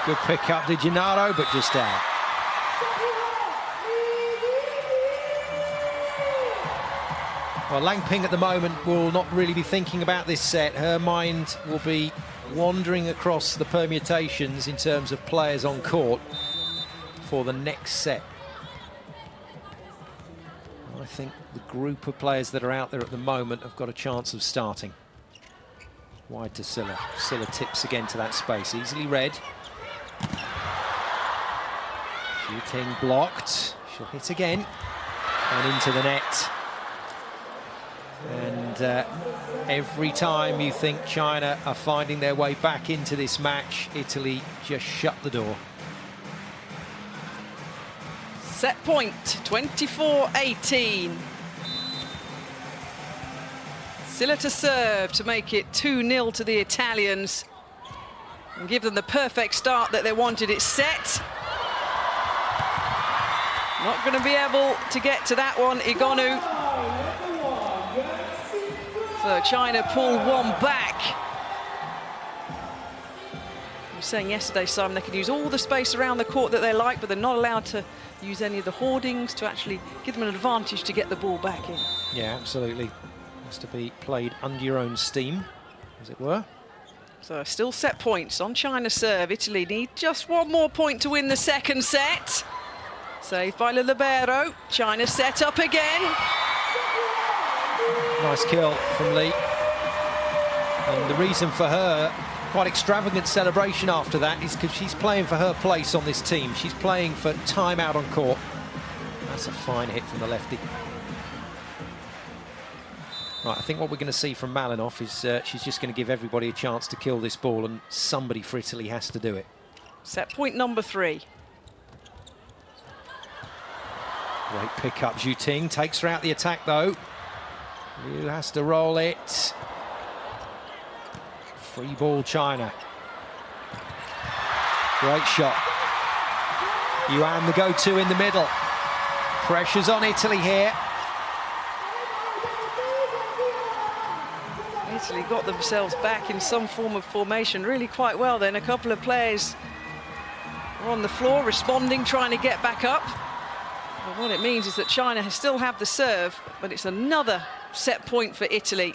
Good pick up, De Gennaro, but just out. Well, Lang Ping at the moment will not really be thinking about this set. Her mind will be wandering across the permutations in terms of players on court for the next set. I think the group of players that are out there at the moment have got a chance of starting. Wide to Silla. Silla tips again to that space, easily read. Shooting blocked. She'll hit again. And into the net. And every time you think China are finding their way back into this match, Italy just shut the door. Set point, 24-18. Silla to serve to make it 2-0 to the Italians and give them the perfect start that they wanted. It's set. Not going to be able to get to that one, Igonu. So China pull one back. I was saying yesterday, Simon, they can use all the space around the court that they like, but they're not allowed to use any of the hoardings to actually give them an advantage to get the ball back in. Yeah, absolutely. Has to be played under your own steam, as it were. So still set points on China's serve. Italy need just one more point to win the second set. Saved by Le Libero. China set up again. Nice kill from Lee. And the reason for her quite extravagant celebration after that is because she's playing for her place on this team. She's playing for time out on court. That's a fine hit from the lefty. Right, I think what we're going to see from Malinov is she's just going to give everybody a chance to kill this ball, and somebody for Italy has to do it. Set point number 3. Great pick up, Zhu Ting. Takes her out the attack, though. Liu has to roll it. Free ball, China. Great shot. Yuan the go-to in the middle. Pressure's on Italy here. Italy got themselves back in some form of formation really quite well then. A couple of players are on the floor responding, trying to get back up. But what it means is that China still have the serve, but it's another set point for Italy.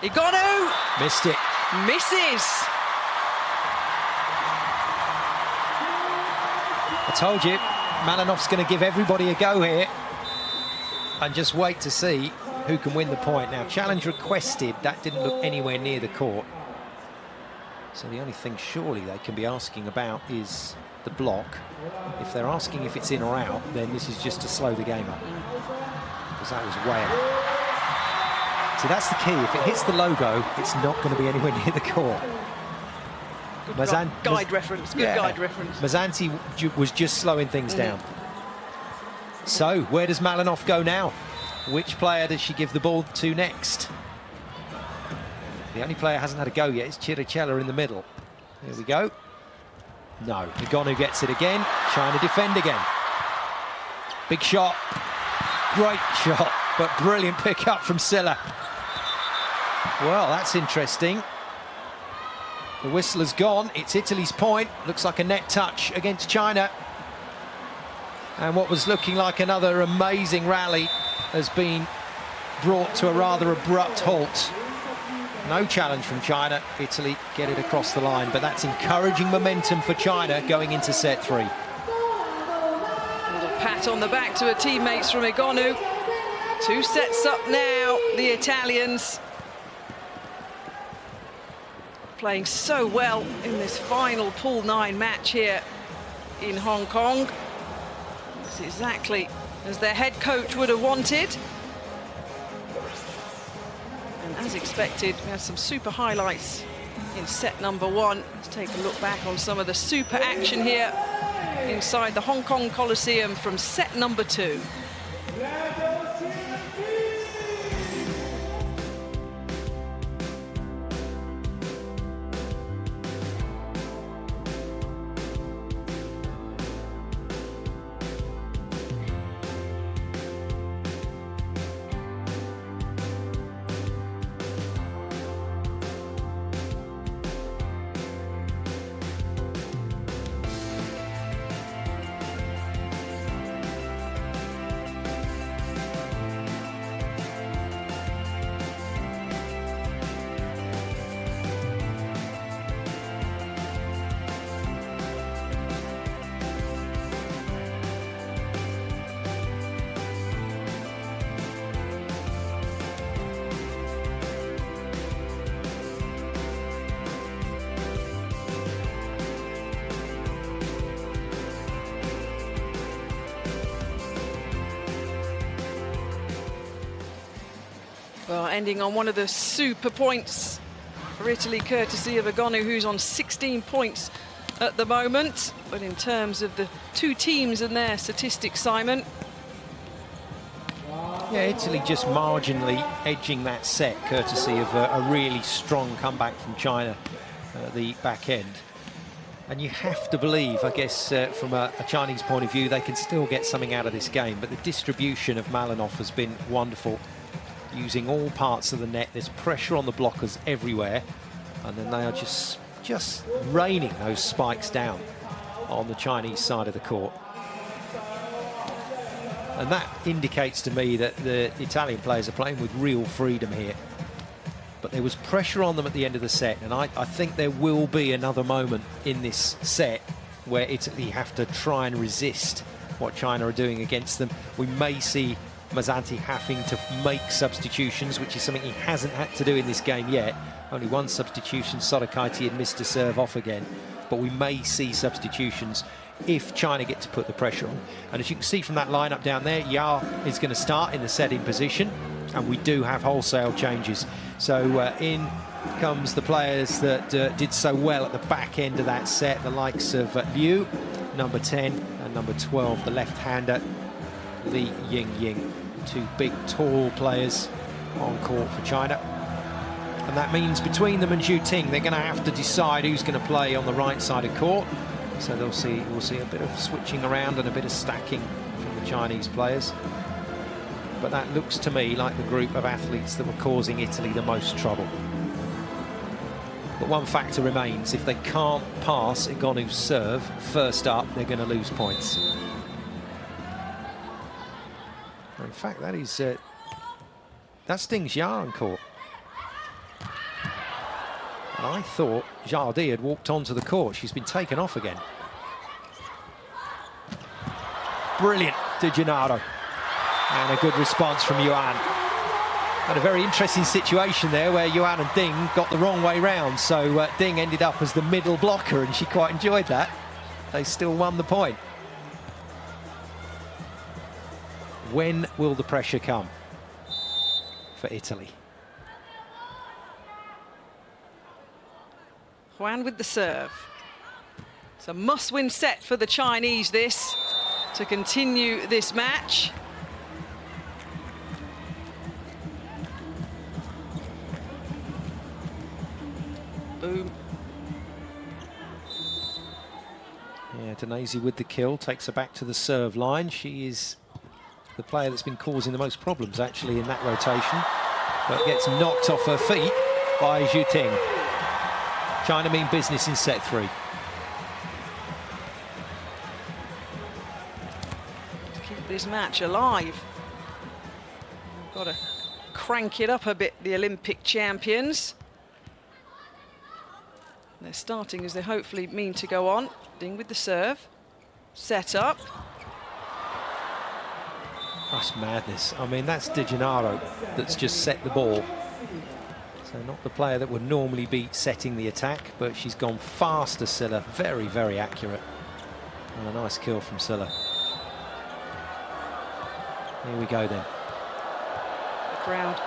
Igonu! Missed it. Misses! I told you, Malinov's going to give everybody a go here. And just wait to see who can win the point. Now, challenge requested, that didn't look anywhere near the court. So the only thing surely they can be asking about is the block. If they're asking if it's in or out, then this is just to slow the game up. Because that was way out. So that's the key. If it hits the logo, it's not going to be anywhere near the court. Good guide reference, good guide reference. Mazzanti was just slowing things down. So, where does Malinov go now? Which player does she give the ball to next? The only player who hasn't had a go yet is Chiricella in the middle. Here we go. No, Igonu gets it again. China defend again. Big shot. Great shot, but brilliant pick up from Silla. Well, that's interesting. The whistle has gone. It's Italy's point. Looks like a net touch against China. And what was looking like another amazing rally has been brought to a rather abrupt halt. No challenge from China. Italy get it across the line, but that's encouraging momentum for China going into set 3. Little pat on the back to her teammates from Egonu. 2 sets up now, the Italians. Playing so well in this final Pool 9 match here in Hong Kong. It's exactly as their head coach would have wanted. And as expected, we had some super highlights in set number 1. Let's take a look back on some of the super action here inside the Hong Kong Coliseum from set number 2. Well, ending on one of the super points for Italy, courtesy of Egonu, who's on 16 points at the moment. But in terms of the 2 teams and their statistics, Simon. Yeah, Italy just marginally edging that set, courtesy of a really strong comeback from China at the back end. And you have to believe, I guess, from a Chinese point of view, they can still get something out of this game. But the distribution of Malinov has been wonderful, using all parts of the net. There's pressure on the blockers everywhere, and then they are just raining those spikes down on the Chinese side of the court. And that indicates to me that the Italian players are playing with real freedom here. But there was pressure on them at the end of the set, and I think there will be another moment in this set where Italy have to try and resist what China are doing against them. We may see Mazzanti having to make substitutions, which is something he hasn't had to do in this game yet. Only 1 substitution. Sotokaiti had missed a serve off again. But we may see substitutions if China get to put the pressure on. And as you can see from that lineup down there, Ya is going to start in the setting position, and we do have wholesale changes. So in comes the players that did so well at the back end of that set, the likes of Liu, number 10, and number 12, the left-hander, Li Yingying. 2 big, tall players on court for China. And that means between them and Zhu Ting, they're going to have to decide who's going to play on the right side of court. So we'll see a bit of switching around and a bit of stacking from the Chinese players. But that looks to me like the group of athletes that were causing Italy the most trouble. But one factor remains: if they can't pass Egonu's serve first up, they're going to lose points. In fact, that is that stings Ya on court. And I thought Jardy had walked onto the court. She's been taken off again. Brilliant, De Gennaro. And a good response from Yuan. Had a very interesting situation there where Yuan and Ding got the wrong way round. So Ding ended up as the middle blocker, and she quite enjoyed that. They still won the point. When will the pressure come for Italy? Huan with the serve. It's a must-win set for the Chinese, this, to continue this match. Boom. Yeah, Danese with the kill, takes her back to the serve line. She is the player that's been causing the most problems, actually, in that rotation. But gets knocked off her feet by Zhu Ting. China mean business in set 3. To keep this match alive. Got to crank it up a bit, the Olympic champions. They're starting as they hopefully mean to go on. Ding with the serve. Set up. That's madness. I mean, that's De Gennaro that's just set the ball. So not the player that would normally be setting the attack, but she's gone fast to Silla. Very, very accurate. And a nice kill from Silla. Here we go then. The crowd.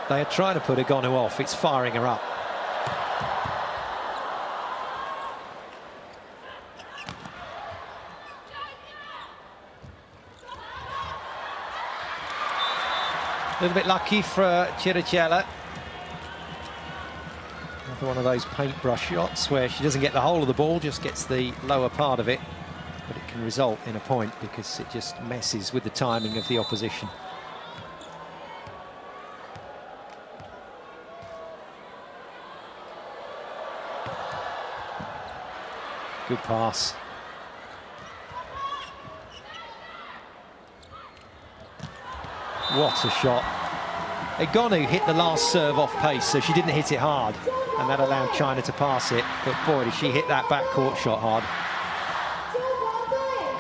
They are trying to put Egonu off. It's firing her up. A little bit lucky for Chiricella. Another one of those paintbrush shots where she doesn't get the whole of the ball, just gets the lower part of it. But it can result in a point because it just messes with the timing of the opposition. Good pass. What a shot. Egonu hit the last serve off pace, so she didn't hit it hard, and that allowed China to pass it. But boy, did she hit that backcourt shot hard.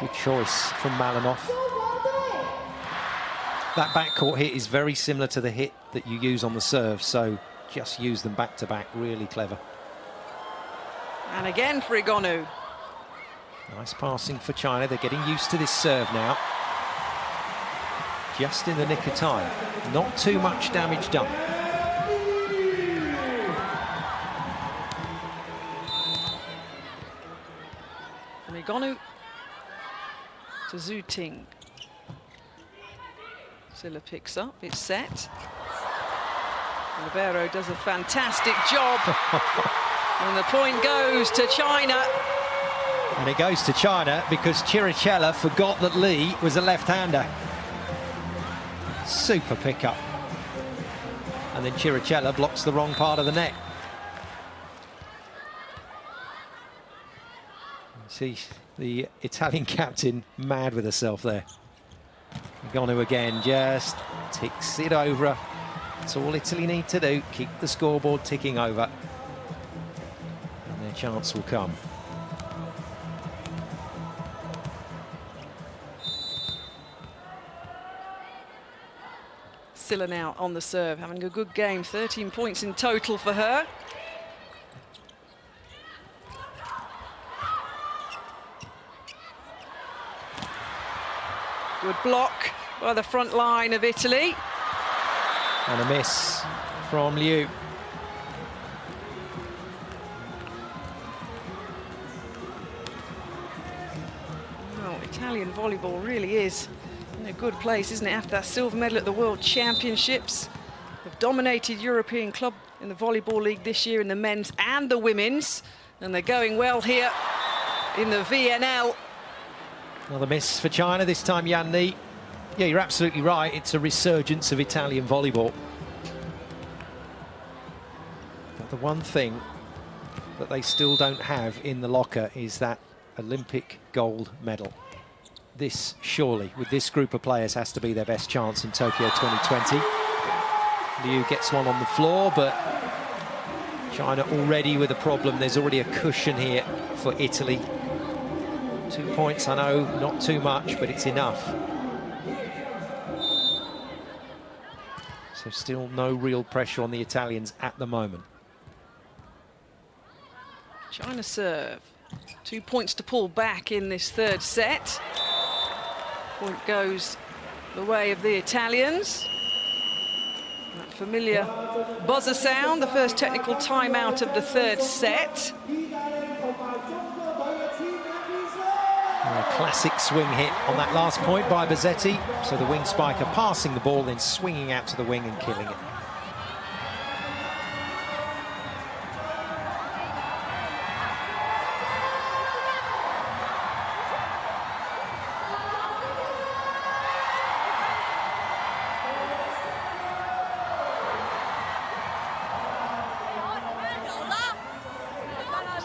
Good choice from Malinoff. That backcourt hit is very similar to the hit that you use on the serve, so just use them back to back. Really clever. And again for Egonu. Nice passing for China. They're getting used to this serve now. Just in the nick of time. Not too much damage done. From Egonu to Zhu Ting. Silla picks up, it's set. Libero does a fantastic job. And the point goes to China. And it goes to China because Chiricella forgot that Lee was a left-hander. Super pickup. And then Chiricella blocks the wrong part of the net. See the Italian captain mad with herself there. Egonu again, just ticks it over. That's all Italy need to do. Keep the scoreboard ticking over. And their chance will come. Silla now on the serve, having a good game. 13 points in total for her. Good block by the front line of Italy. And a miss from Liu. Oh, Italian volleyball really is in a good place, isn't it, after that silver medal at the World Championships? They've dominated European club in the Volleyball League this year in the men's and the women's, and they're going well here in the VNL. Another miss for China, this time Yan Ni. Yeah, you're absolutely right, it's a resurgence of Italian volleyball. But the one thing that they still don't have in the locker is that Olympic gold medal. This, surely, with this group of players, has to be their best chance in Tokyo 2020. Liu gets one on the floor, but China already with a problem. There's already a cushion here for Italy. 2 points, I know, not too much, but it's enough. So still no real pressure on the Italians at the moment. China serve. 2 points to pull back in this third set. Point goes the way of the Italians. That familiar buzzer sound, the first technical timeout of the third set. A classic swing hit on that last point by Bozzetti. So the wing spiker passing the ball, then swinging out to the wing and killing it.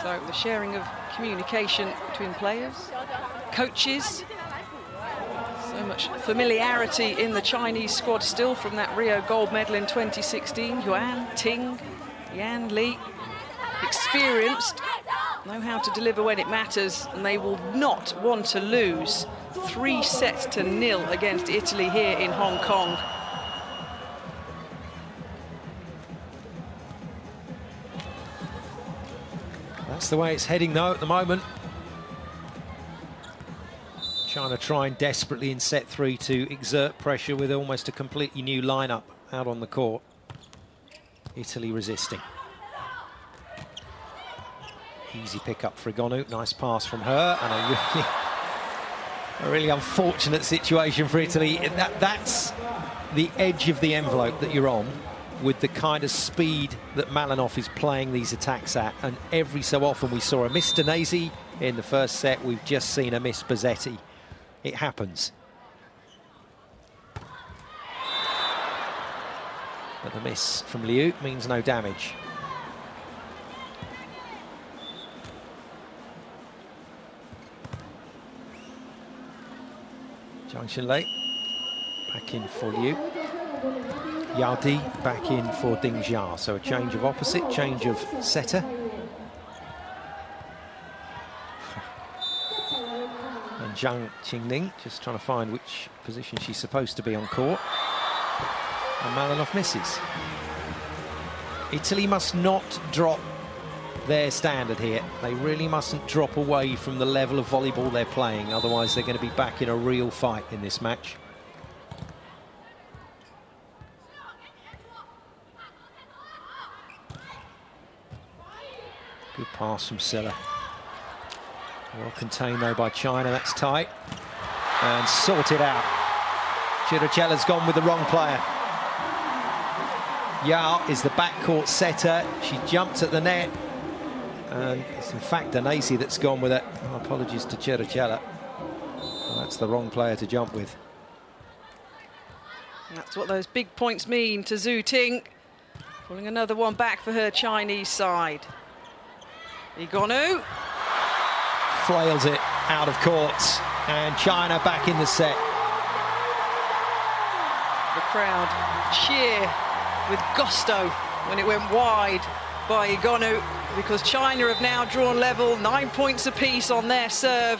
So the sharing of communication between players, coaches. So much familiarity in the Chinese squad still from that Rio gold medal in 2016. Yuan, Ting, Yan Li. experienced, know how to deliver when it matters, and they will not want to lose 3-0 against Italy here in Hong Kong. That's the way it's heading, though, at the moment. China trying desperately in set 3 to exert pressure with almost a completely new lineup out on the court. Italy resisting. Easy pick up for Igonu. Nice pass from her, and a really unfortunate situation for Italy. That's the edge of the envelope that you're on with the kind of speed that Malinov is playing these attacks at, and every so often we saw a miss Danesi in the first set. We've just seen a miss Bozzetti. It happens. But the miss from Liu means no damage. Zhang Xinlei back in for Liu. Yao Di back in for Ding Jia. So a change of opposite, change of setter. And Zhang Qingning just trying to find which position she's supposed to be on court. And Malinov misses. Italy must not drop their standard here. They really mustn't drop away from the level of volleyball they're playing, otherwise they're going to be back in a real fight in this match. Good pass from Silla. Well contained though by China, that's tight. And sorted out. Chirichella's gone with the wrong player. Yao is the backcourt setter. She jumped at the net. And it's in fact Danesi that's gone with it. Oh, apologies to Chirichella. Well, that's the wrong player to jump with. That's what those big points mean to Zhu Ting. Pulling another one back for her Chinese side. Igonu. Flails it out of court. And China back in the set. The crowd cheer with gusto when it went wide by Igonu, because China have now drawn level, 9 points apiece on their serve.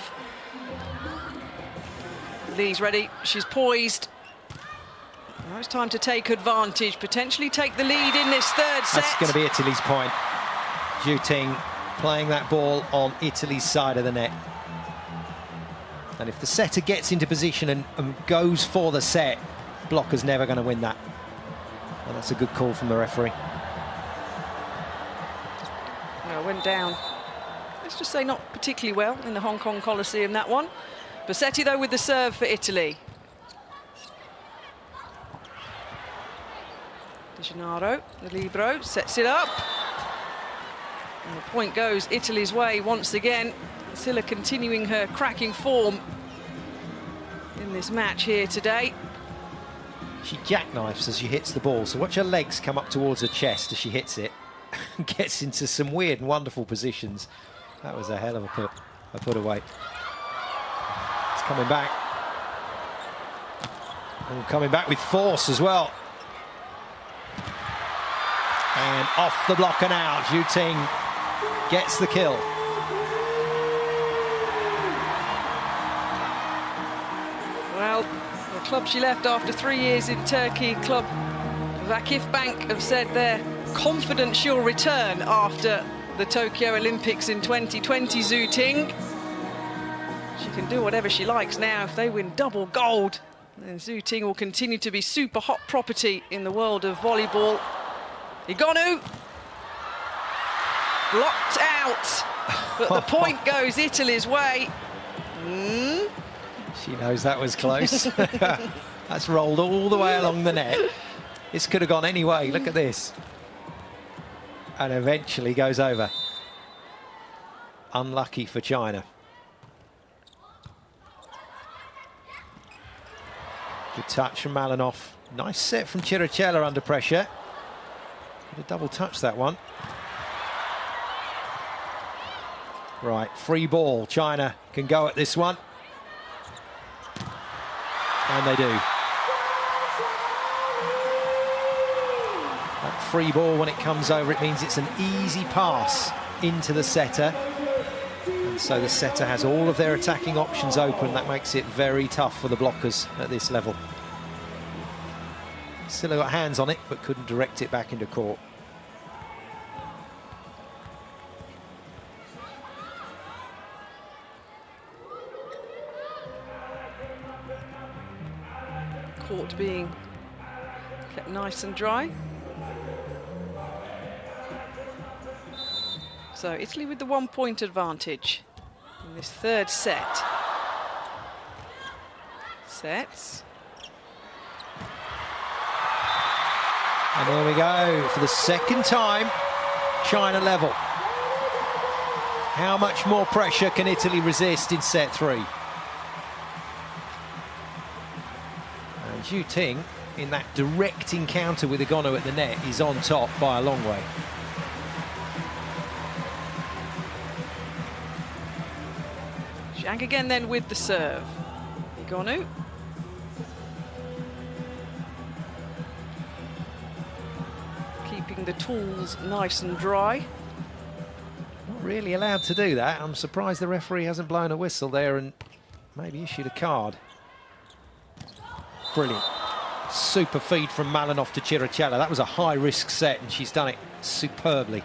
Lee's ready, she's poised. Now it's time to take advantage, potentially take the lead in this third set. That's going to be Italy's point. Zhu Ting playing that ball on Italy's side of the net. And if the setter gets into position and goes for the set, blocker's never going to win that. And that's a good call from the referee. Went down, let's just say not particularly well in the Hong Kong Coliseum, that one. Bozzetti though with the serve for Italy. De Gennaro, the libero, sets it up. And the point goes Italy's way once again. Silla continuing her cracking form in this match here today. She jackknifes as she hits the ball, so watch her legs come up towards her chest as she hits it. Gets into some weird and wonderful positions. That was a hell of a put away. It's coming back. And coming back with force as well. And off the block and out. Zhu Ting gets the kill. Well, the club she left after 3 years in Turkey, club Vakif Bank, have said they're confident she'll return after the Tokyo Olympics in 2020, Zhu Ting. She can do whatever she likes now if they win double gold. And Zhu Ting will continue to be super hot property in the world of volleyball. Igonu. Blocked out. But the point goes Italy's way. She knows that was close. That's rolled all the way along the net. This could have gone any way. Look at this. And eventually goes over. Unlucky for China. Good touch from Malinov. Nice set from Chirichella under pressure. Could have double touched that one. Right, free ball. China can go at this one. And they do. That free ball, when it comes over, it means it's an easy pass into the setter. And so the setter has all of their attacking options open. That makes it very tough for the blockers at this level. Still got hands on it, but couldn't direct it back into court. Court being kept nice and dry. So Italy with the 1-point advantage in this third set. Sets. And there we go, for the second time, China level. How much more pressure can Italy resist in set 3? And Zhu Ting, in that direct encounter with Egonu at the net, is on top by a long way. Zhang again then with the serve. Egonu. Keeping the tools nice and dry. Not really allowed to do that. I'm surprised the referee hasn't blown a whistle there and maybe issued a card. Brilliant. Super feed from Malinov to Chiricella. That was a high-risk set and she's done it superbly.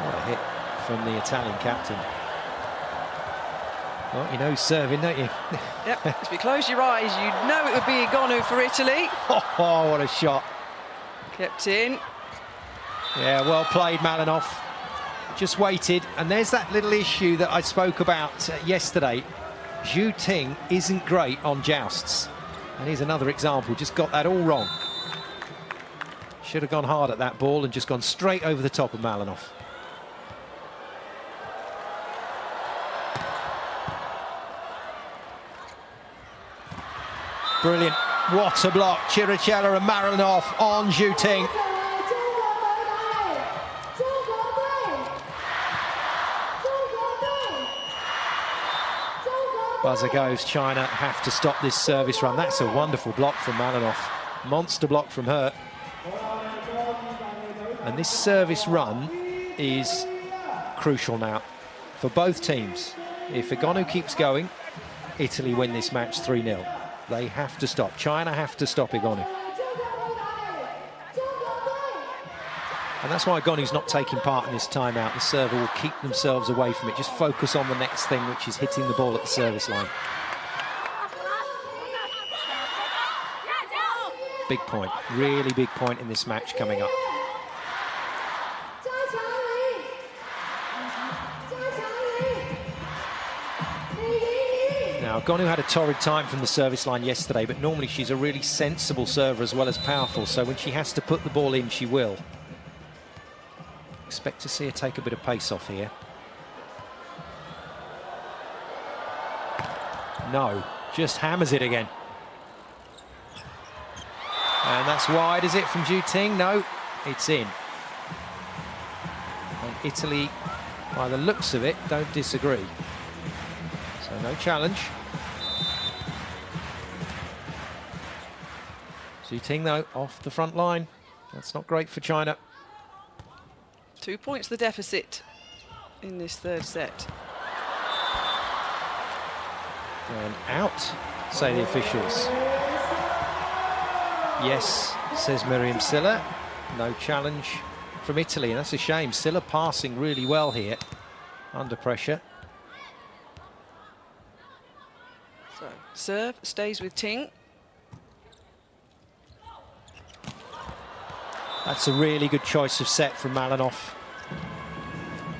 What a hit from the Italian captain. Well, you know who's serving, don't you? Yep, if you close your eyes, you'd know it would be Egonu for Italy. Oh, what a shot. Kept in. Yeah, well played, Malinov. Just waited, and there's that little issue that I spoke about yesterday. Zhu Ting isn't great on jousts. And here's another example, just got that all wrong. Should have gone hard at that ball and just gone straight over the top of Malinov. Brilliant. What a block. Chiricella and Malinov on Zhu Ting. Buzzer goes. China have to stop this service run. That's a wonderful block from Malinov. Monster block from her. And this service run is crucial now for both teams. If Egonu keeps going, Italy win this match 3-0. They have to stop. China have to stop Egonu. And that's why Egonu's not taking part in this timeout. The server will keep themselves away from it. Just focus on the next thing, which is hitting the ball at the service line. Big point. Really big point in this match coming up. Now, Egonu had a torrid time from the service line yesterday, but normally she's a really sensible server as well as powerful, so when she has to put the ball in, she will. Expect to see her take a bit of pace off here. No, just hammers it again. And that's wide, is it, from Zhu Ting? No, it's in. And Italy, by the looks of it, don't disagree. So no challenge. Zhu Ting, though, off the front line. That's not great for China. 2 points the deficit in this third set. And out, say the officials. Yes, says Miriam Silla. No challenge from Italy, and that's a shame. Silla passing really well here, under pressure. So, serve stays with Ting. That's a really good choice of set from Malinov.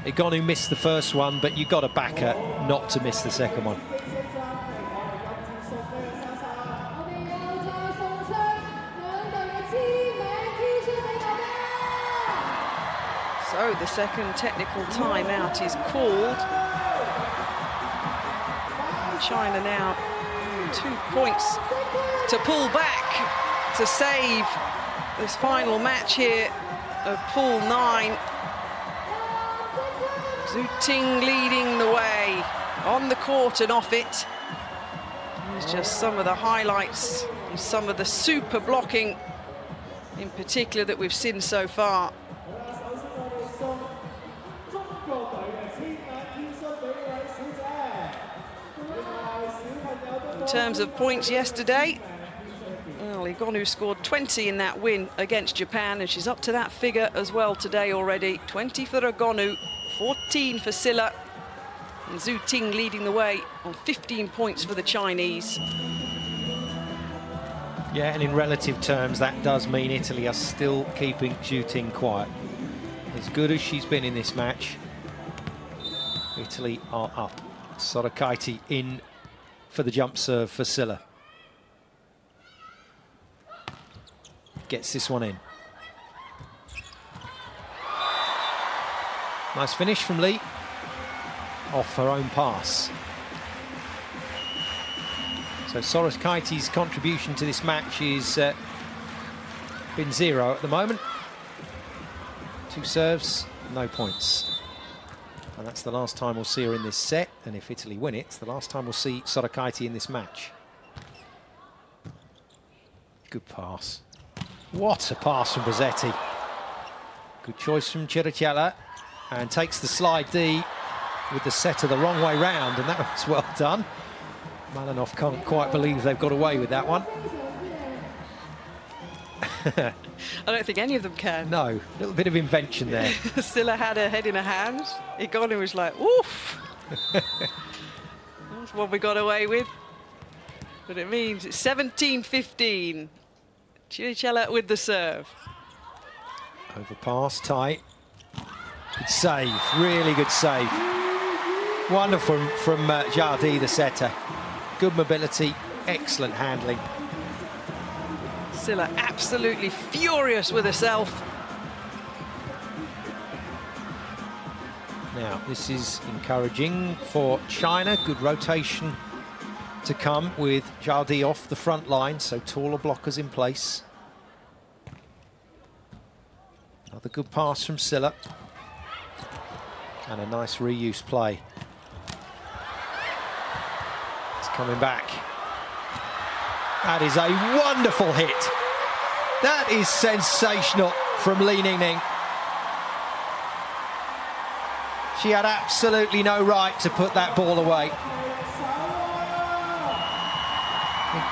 Egonu missed the first one, but you've got to back her not to miss the second one. So the second technical timeout is called. China now 2 points to pull back to save this final match here of Pool 9. Zhu Ting leading the way on the court and off it. Here's just some of the highlights and some of the super blocking in particular that we've seen so far. In terms of points yesterday, well, Igonu scored 20 in that win against Japan, and she's up to that figure as well today already. 20 for Igonu, 14 for Silla, and Zhu Ting leading the way on 15 points for the Chinese. Yeah, and in relative terms, that does mean Italy are still keeping Zhu Ting quiet. As good as she's been in this match, Italy are up. Sorakaiti in for the jump serve for Silla. Gets this one in. Nice finish from Lee. Off her own pass. So Sorakaiti's contribution to this match is been 0 at the moment. 2 serves, no points. And that's the last time we'll see her in this set. And if Italy win it, it's the last time we'll see Sorakaiti in this match. Good pass. What a pass from Bozzetti. Good choice from Chiricella. And takes the slide D with the setter the wrong way round. And that was well done. Malinov can't quite believe they've got away with that one. I don't think any of them can. No, a little bit of invention there. Silla had her head in her hands. Igonu was like, oof. That's what we got away with. But it means it's 17-15. Chiricella with the serve. Overpass, tight. Good save, really good save. Wonderful from Jardy, the setter. Good mobility, excellent handling. Silla absolutely furious with herself. Now, this is encouraging for China. Good rotation to come with Jardy off the front line, so taller blockers in place. Another good pass from Silla. And a nice reuse play. It's coming back. That is a wonderful hit. That is sensational from Li Ningning. She had absolutely no right to put that ball away.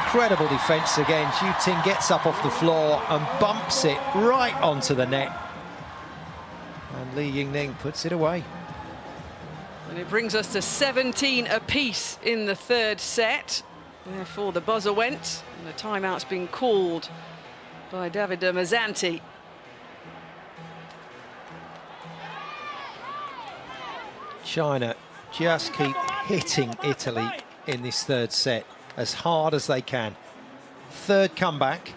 Incredible defence again. Zhu Ting gets up off the floor and bumps it right onto the net. And Li Yingning puts it away. And it brings us to 17 apiece in the third set. Therefore, the buzzer went, and the timeout's been called by Davide Mazzanti. China just keep hitting Italy in this third set as hard as they can. Third comeback.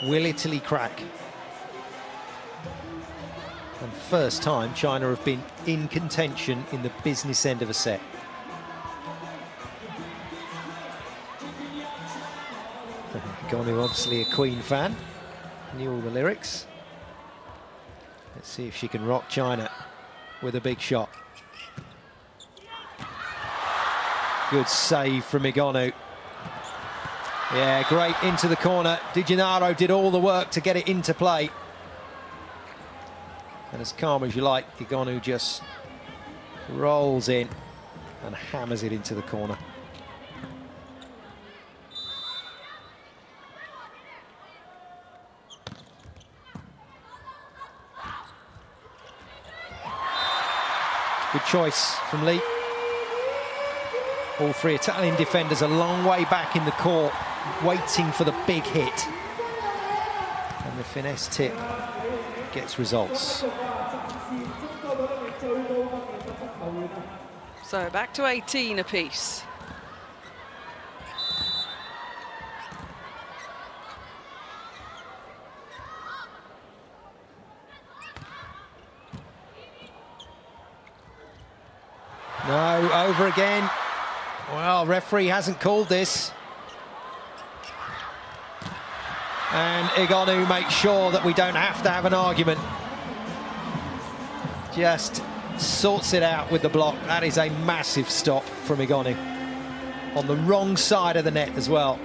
Will Italy crack? And first time China have been in contention in the business end of a set. Gonu, obviously a Queen fan, knew all the lyrics. Let's see if she can rock China with a big shot. Good save from Igonu. Yeah, great into the corner. Di Gennaro did all the work to get it into play. And as calm as you like, Igonu just rolls in and hammers it into the corner. Good choice from Lee. All three Italian defenders a long way back in the court, waiting for the big hit. And the finesse tip gets results. So back to 18 apiece. No, over again. Well, referee hasn't called this. And Igonu makes sure that we don't have to have an argument. Just sorts it out with the block. That is a massive stop from Igonu on the wrong side of the net as well.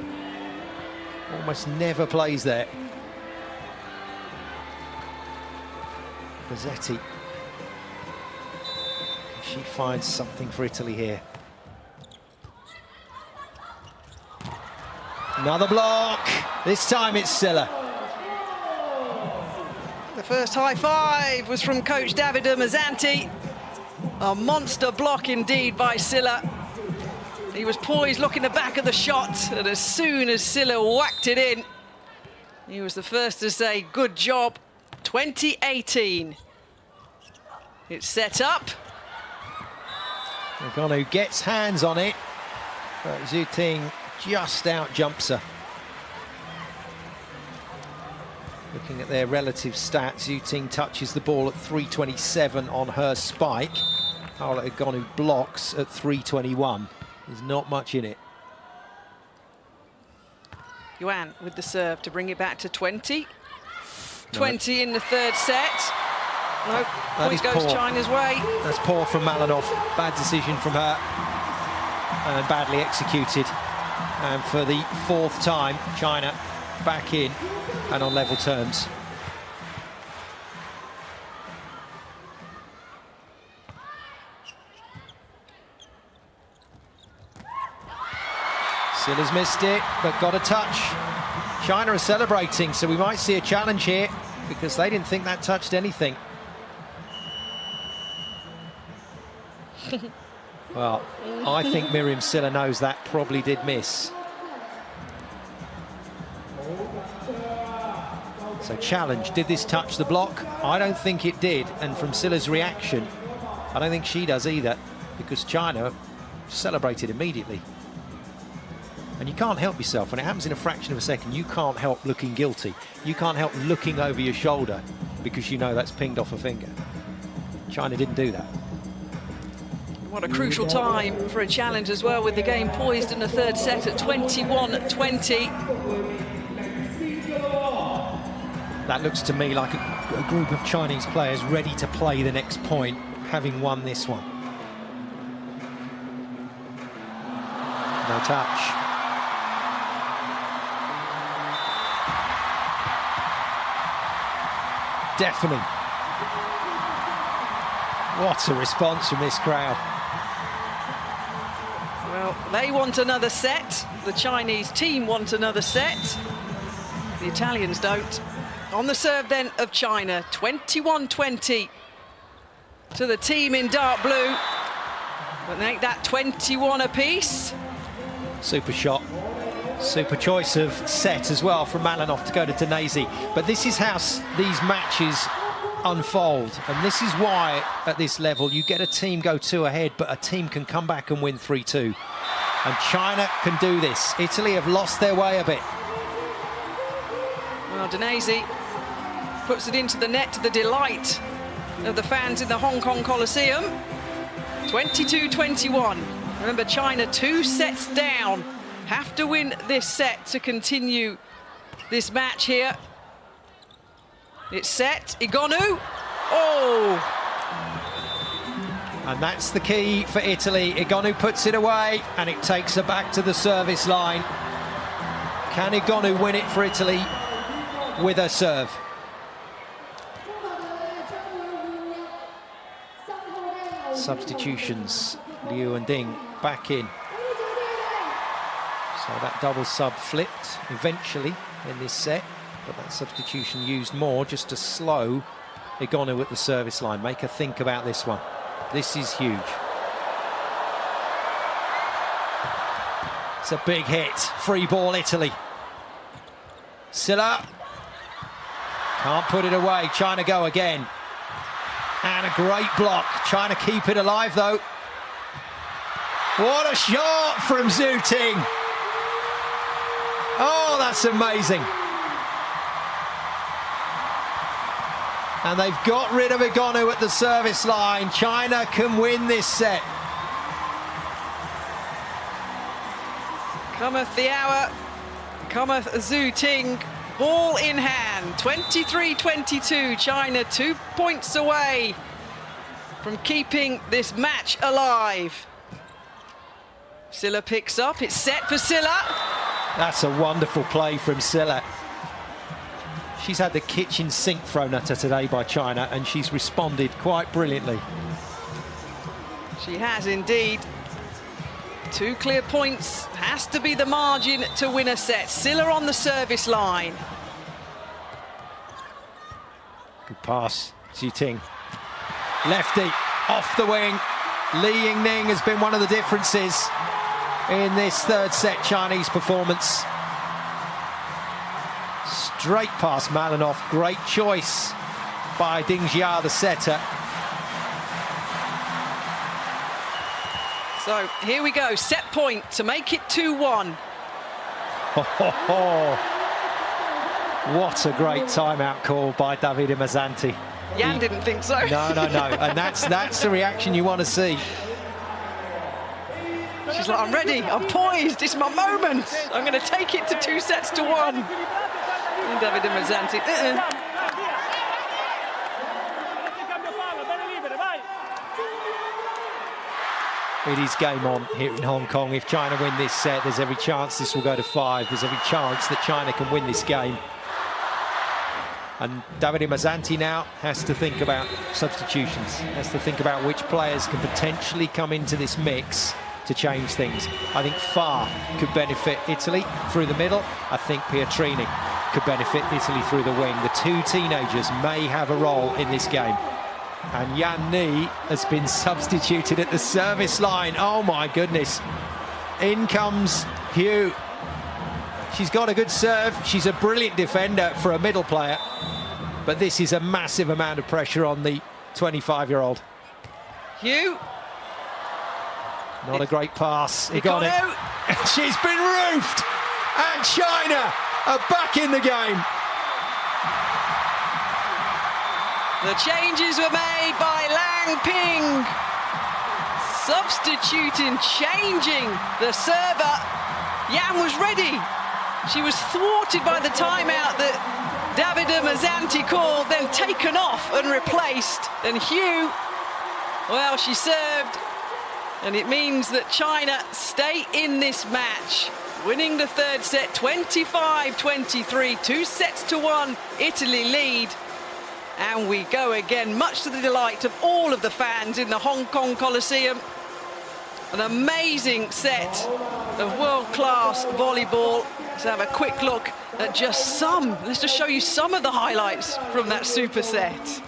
Almost never plays there. Bozzetti. Can she find something for Italy here? Another block. This time it's Silla. The first high five was from coach Davide Mazzanti. A monster block indeed by Silla. He was poised looking the back of the shot, and as soon as Silla whacked it in, he was the first to say, good job. 2018. It's set up. Egonu gets hands on it, but Zhu Ting just out jumps her. Looking at their relative stats, Zhu Ting touches the ball at 327 on her spike. Paola Egonu blocks at 321. There's not much in it. Yuan with the serve to bring it back to 20. 20 in the third set. No, point goes China's way. That's poor from Malinov. Bad decision from her. And badly executed. And for the fourth time, China back in and on level terms. Silla's missed it, but got a touch. China are celebrating, so we might see a challenge here because they didn't think that touched anything. Well, I think Miriam Silla knows that probably did miss. So challenge, did this touch the block? I don't think it did, and from Silla's reaction, I don't think she does either, because China celebrated immediately. And you can't help yourself. When it happens in a fraction of a second, you can't help looking guilty. You can't help looking over your shoulder because you know that's pinged off a finger. China didn't do that. What a crucial time for a challenge as well, with the game poised in the third set at 21-20. That looks to me like a group of Chinese players ready to play the next point, having won this one. No touch. Deafening. What a response from this crowd. Well, they want another set. The Chinese team want another set. The Italians don't. On the serve then of China, 21-20 to the team in dark blue. But make that 21 apiece. Super shot. Super choice of set as well from Malinov to go to Danesi. But this is how these matches unfold. And this is why, at this level, you get a team go 2 ahead, but a team can come back and win 3-2. And China can do this. Italy have lost their way a bit. Well, Danesi puts it into the net to the delight of the fans in the Hong Kong Coliseum. 22-21. Remember, China 2 sets down. Have to win this set to continue this match here. It's set. Egonu. Oh! And that's the key for Italy. Egonu puts it away, and it takes her back to the service line. Can Egonu win it for Italy with her serve? Substitutions. Liu and Ding back in. So that double sub flipped eventually in this set, but that substitution used more just to slow Egonu at the service line, make her think about this one. This is huge. It's a big hit. Free ball, Italy. Silla. Can't put it away. China go again. And a great block. China keep it alive, though. What a shot from Zhu Ting. Oh, that's amazing. And they've got rid of Egonu at the service line. China can win this set. Cometh the hour, cometh Zhu Ting, ball in hand. 23-22, China 2 points away from keeping this match alive. Silla picks up, it's set for Silla. That's a wonderful play from Silla. She's had the kitchen sink thrown at her today by China, and she's responded quite brilliantly. She has indeed. 2 clear points has to be the margin to win a set. Silla on the service line. Good pass, Xu Ting. Lefty, off the wing. Li Yingning has been one of the differences in this third set Chinese performance. Straight past Malinoff, great choice by Ding Jia, the setter. So here we go, set point to make it 2-1. What a great timeout call by Davide Mazzanti. Yan didn't think so. No, and that's the reaction you want to see. She's like, I'm ready, I'm poised, it's my moment. I'm going to take it to 2-1. And Davide Mazzanti, It is game on here in Hong Kong. If China win this set, there's every chance this will go to 5. There's every chance that China can win this game. And Davide Mazzanti now has to think about substitutions, has to think about which players can potentially come into this mix to change things. I think Fa could benefit Italy through the middle. I think Pietrini could benefit Italy through the wing. The 2 teenagers may have a role in this game. And Yan Ni has been substituted at the service line. Oh my goodness. In comes Hugh. She's got a good serve. She's a brilliant defender for a middle player. But this is a massive amount of pressure on the 25-year-old. Hugh. Not a great pass. He got it. She's been roofed. And China are back in the game. The changes were made by Lang Ping. Substituting, changing the server. Yan was ready. She was thwarted by the timeout that Davide Mazzanti called, then taken off and replaced. And Hugh, well, she served. And it means that China stay in this match, winning the third set 25-23, 2-1, Italy lead. And we go again, much to the delight of all of the fans in the Hong Kong Coliseum. An amazing set of world-class volleyball. Let's have a quick look at just some. Let's just show you some of the highlights from that super set.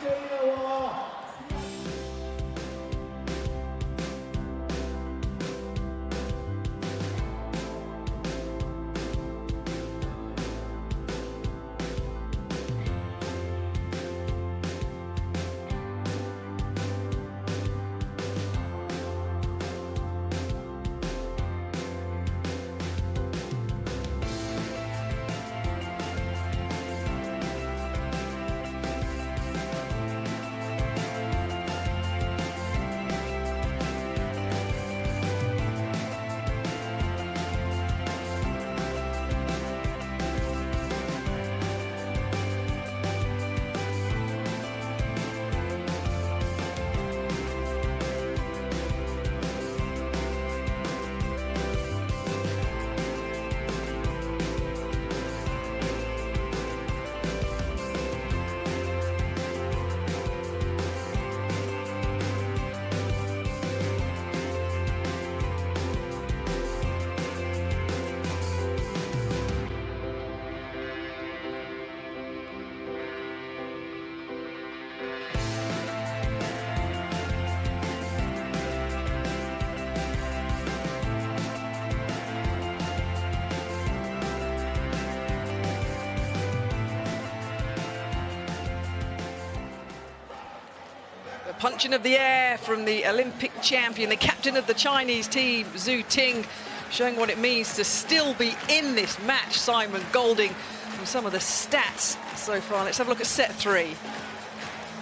Punching of the air from the Olympic champion, the captain of the Chinese team, Xu Ting, showing what it means to still be in this match. Simon Golding, and some of the stats so far. Let's have a look at set 3.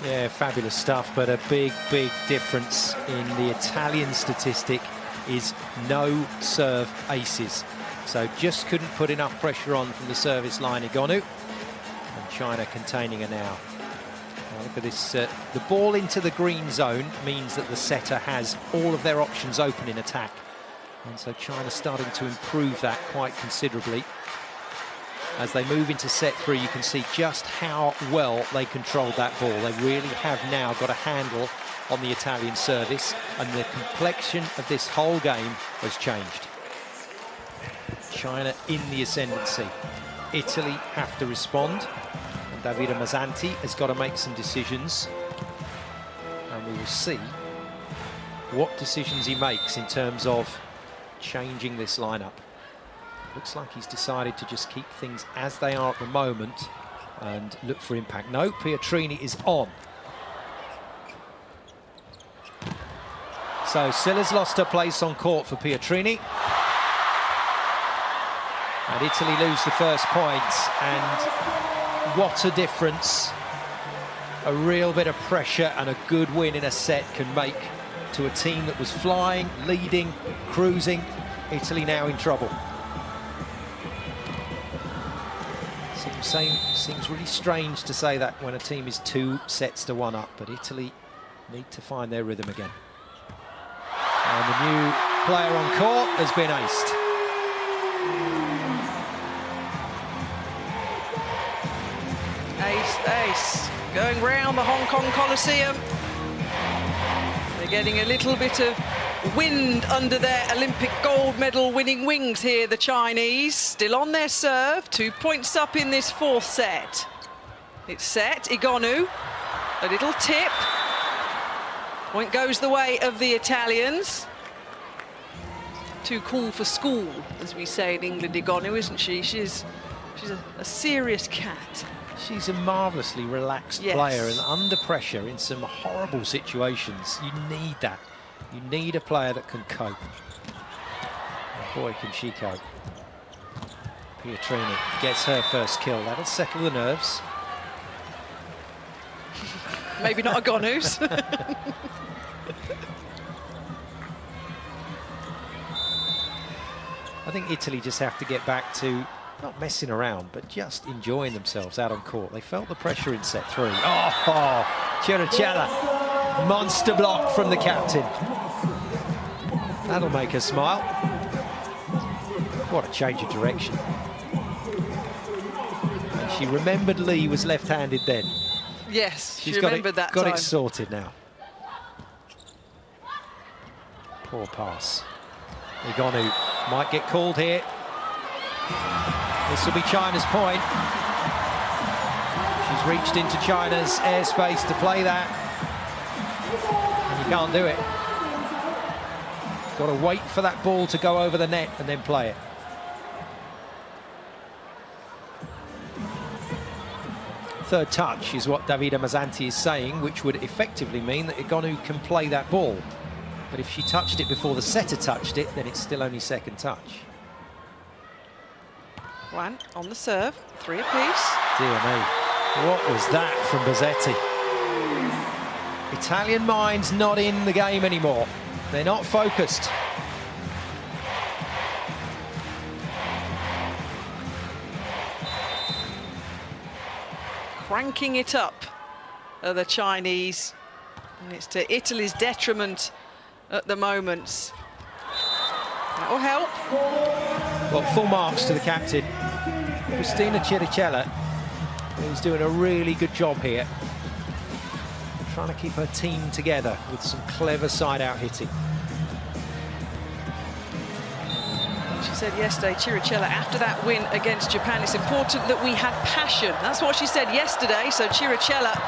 Yeah, fabulous stuff, but a big, big difference in the Italian statistic is no serve aces. So just couldn't put enough pressure on from the service line, Igonu. And China containing her now. Look at this, the ball into the green zone means that the setter has all of their options open in attack. And so China starting to improve that quite considerably. As they move into set 3, you can see just how well they controlled that ball. They really have now got a handle on the Italian service, and the complexion of this whole game has changed. China in the ascendancy. Italy have to respond, and Davide Mazzanti has got to make some decisions, and we will see what decisions he makes in terms of changing this lineup. Looks like he's decided to just keep things as they are at the moment and look for impact. No, Pietrini is on. So Scilla's lost her place on court for Pietrini. And Italy lose the first points. And what a difference a real bit of pressure and a good win in a set can make to a team that was flying, leading, cruising. Italy now in trouble. Seems really strange to say that when a team is 2 sets to 1 up, but Italy need to find their rhythm again. And the new player on court has been aced. Ace, going round the Hong Kong Coliseum. They're getting a little bit of wind under their Olympic gold medal winning wings here, the Chinese. Still on their serve, 2 points up in this 4th set. It's set, Igonu, a little tip. Point goes the way of the Italians. Too cool for school, as we say in England, Igonu, isn't she? She's a serious cat. She's a marvellously relaxed player, and under pressure in some horrible situations, you need that. You need a player that can cope. And boy, can she cope. Pietrini gets her first kill. That'll settle the nerves. Maybe not Igonu's. I think Italy just have to get back to not messing around, but just enjoying themselves out on court. They felt the pressure in set 3. Oh, Chiricella. Monster block from the captain. That'll make her smile. What a change of direction. And she remembered Lee was left-handed then. Yes, She's she remembered that time. Got it sorted now. Poor pass. Igonu might get called here. This will be China's point. She's reached into China's airspace to play that. And you can't do it. Got to wait for that ball to go over the net and then play it. Third touch is what Davide Mazzanti is saying, which would effectively mean that Igonu can play that ball. But if she touched it before the setter touched it, then it's still only second touch. One on the serve, 3 apiece. Dear me, what was that from Bozzetti? Italian minds not in the game anymore. They're not focused. Cranking it up are the Chinese. And it's to Italy's detriment at the moment. That will help. Well, full marks to the captain, Cristina Chiricella, who's doing a really good job here, trying to keep her team together with some clever side-out hitting. She said yesterday, Chiricella, after that win against Japan, it's important that we had passion. That's what she said yesterday, so Chiricella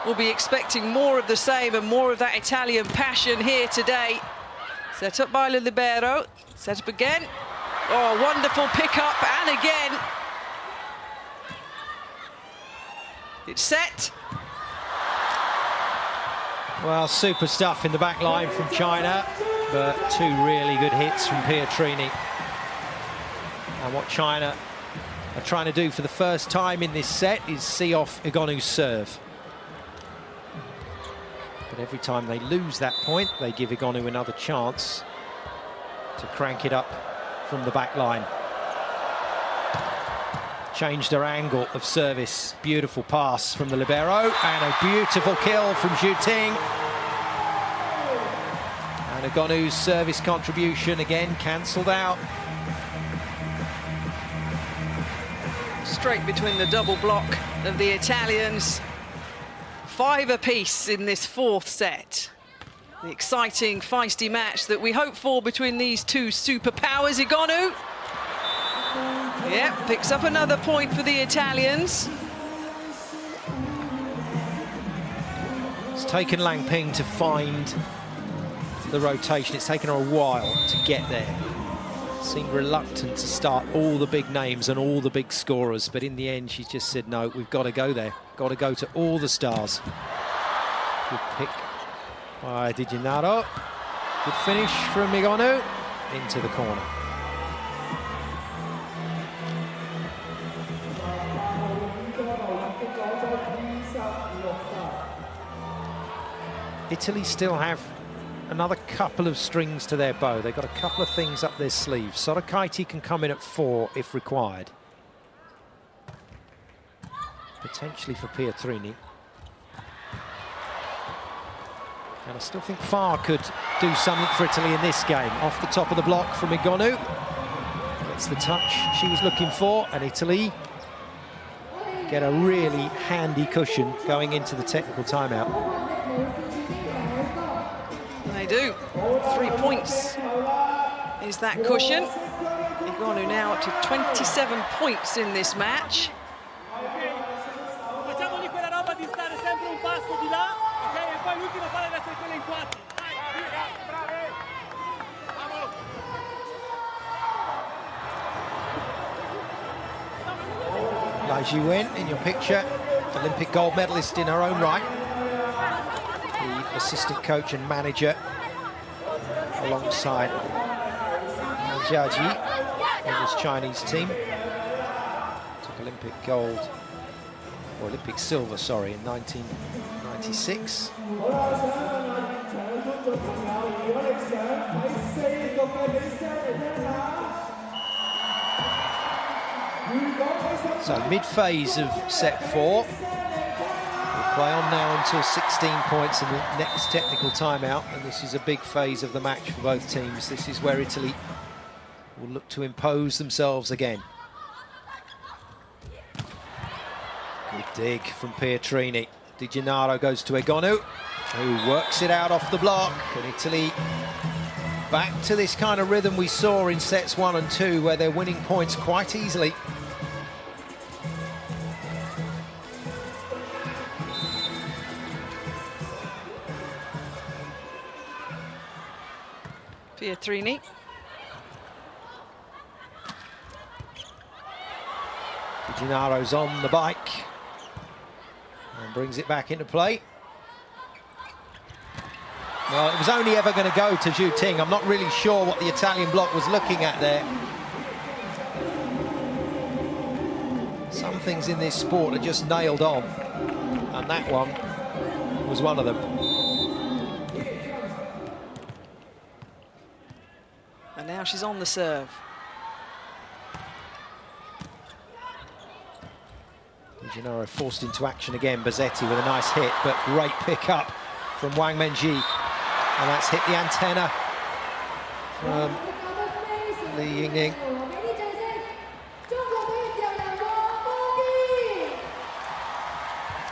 will be expecting more of the same and more of that Italian passion here today. Set up by the libero, set up again. Oh, wonderful pick-up, and again. It's set. Well, super stuff in the back line from China, but 2 really good hits from Pietrini. And what China are trying to do for the first time in this set is see off Igonu's serve. But every time they lose that point, they give Igonu another chance to crank it up from the back line. Changed her angle of service. Beautiful pass from the libero, and a beautiful kill from Zhu Ting. And Agonu's service contribution again cancelled out. Straight between the double block of the Italians. 5 apiece in this 4th set. The exciting, feisty match that we hope for between these two superpowers. Egonu, yeah, picks up another point for the Italians. It's taken Lang Ping to find the rotation. It's taken her a while to get there. Seemed reluctant to start all the big names and all the big scorers, but in the end she just said, no, we've got to go there. Got to go to all the stars. Good pick by Di Gennaro. Good finish from Egonu into the corner. Italy still have another couple of strings to their bow. They've got a couple of things up their sleeve. Sorokaite can come in at 4 if required. Potentially for Pietrini. And I still think Farr could do something for Italy in this game. Off the top of the block from Egonu. Gets the touch she was looking for, and Italy get a really handy cushion going into the technical timeout. They do. 3 points is that cushion. Egonu now up to 27 points in this match. Facciamogli quella roba di stare sempre un passo di là, ok? E poi l'ultima palla deve essere quella in 4. Lai Ji-wen in your picture, Olympic gold medalist in her own right. The assistant coach and manager alongside Jiaji in this Chinese team. Took Olympic gold, or Olympic silver, sorry, in 1996. So mid-phase of set 4. We'll play on now until 16 points in the next technical timeout, and this is a big phase of the match for both teams. This is where Italy will look to impose themselves again. Good dig from Pietrini. Di Gennaro goes to Egonu, who works it out off the block, and Italy back to this kind of rhythm we saw in sets 1 and 2, where they're winning points quite easily. Pietrini. Di Gennaro's on the bike and brings it back into play. Well, it was only ever going to go to Zhu Ting. I'm not really sure what the Italian block was looking at there. Some things in this sport are just nailed on, and that one was one of them. And now she's on the serve. Di Gennaro forced into action again. Bazzetti with a nice hit, but great pick up from Wang Menji. And that's hit the antenna from Li Yingning.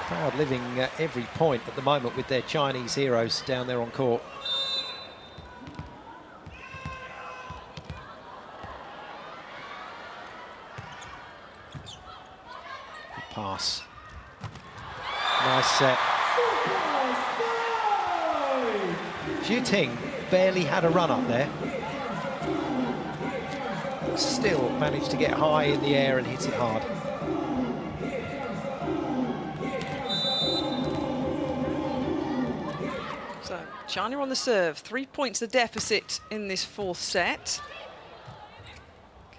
Crowd living every point at the moment with their Chinese heroes down there on court. Good pass. Nice set. Zhu Ting barely had a run up there. Still managed to get high in the air and hit it hard. So China on the serve. 3 points the deficit in this 4th set.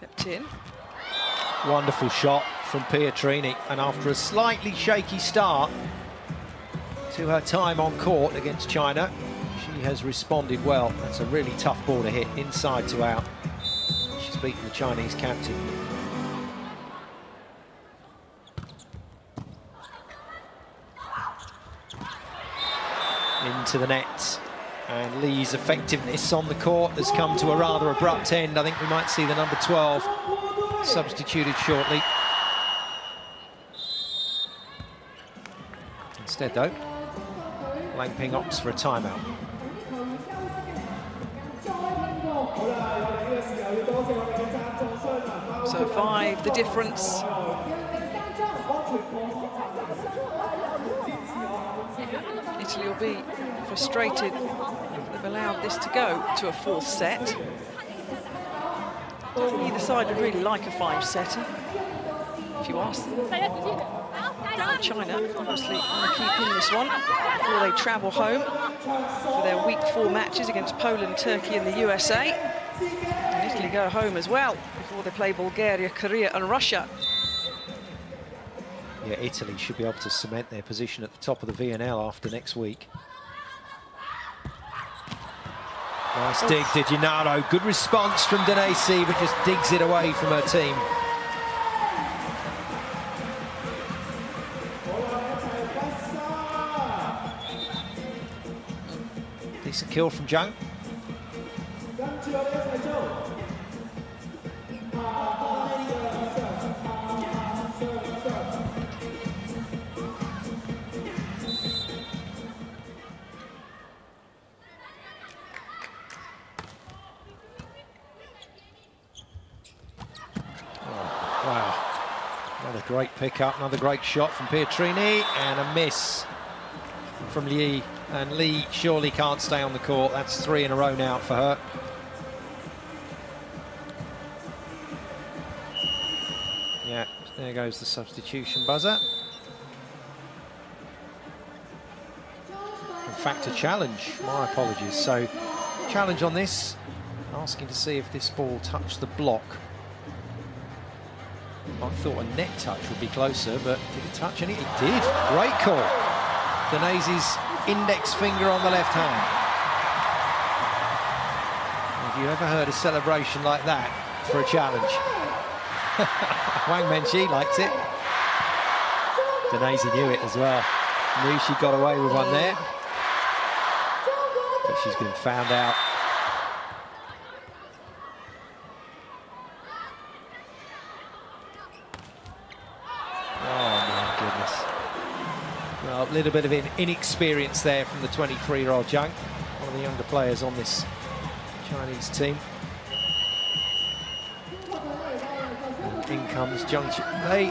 Kept in. Wonderful shot from Pietrini, and after a slightly shaky start to her time on court against China, she has responded well. That's a really tough ball to hit, inside to out. She's beaten the Chinese captain. Into the net. And Lee's effectiveness on the court has come to a rather abrupt end. I think we might see the number 12 substituted shortly. Instead, though, Lang Ping opts for a timeout. So 5, the difference. Italy will be frustrated. They've allowed this to go to a 4th set. I think either side would really like a 5-setter, if you ask them. China obviously want to keep in this one before they travel home for their week 4 matches against Poland, Turkey and the USA. And Italy go home as well before they play Bulgaria, Korea and Russia. Yeah, Italy should be able to cement their position at the top of the VNL after next week. Nice dig, De Gennaro. Good response from Denesi, but just digs it away from her team. Decent kill from Zhang. Wow, another great pickup, another great shot from Pietrini, and a miss from Lee. And Lee surely can't stay on the court. That's 3 in a row now for her. Yeah, there goes the substitution buzzer. In fact, a challenge. My apologies. So, challenge on this, asking to see if this ball touched the block. I thought a net touch would be closer, but did it touch any? It did. Great call. Denese's index finger on the left hand. Have you ever heard a celebration like that for a challenge? Wang Menchi likes it. Denese knew it as well. Knew she got away with one there. But she's been found out. A little bit of inexperience there from the 23-year-old Zhang, one of the younger players on this Chinese team. And in comes Zhang Lei.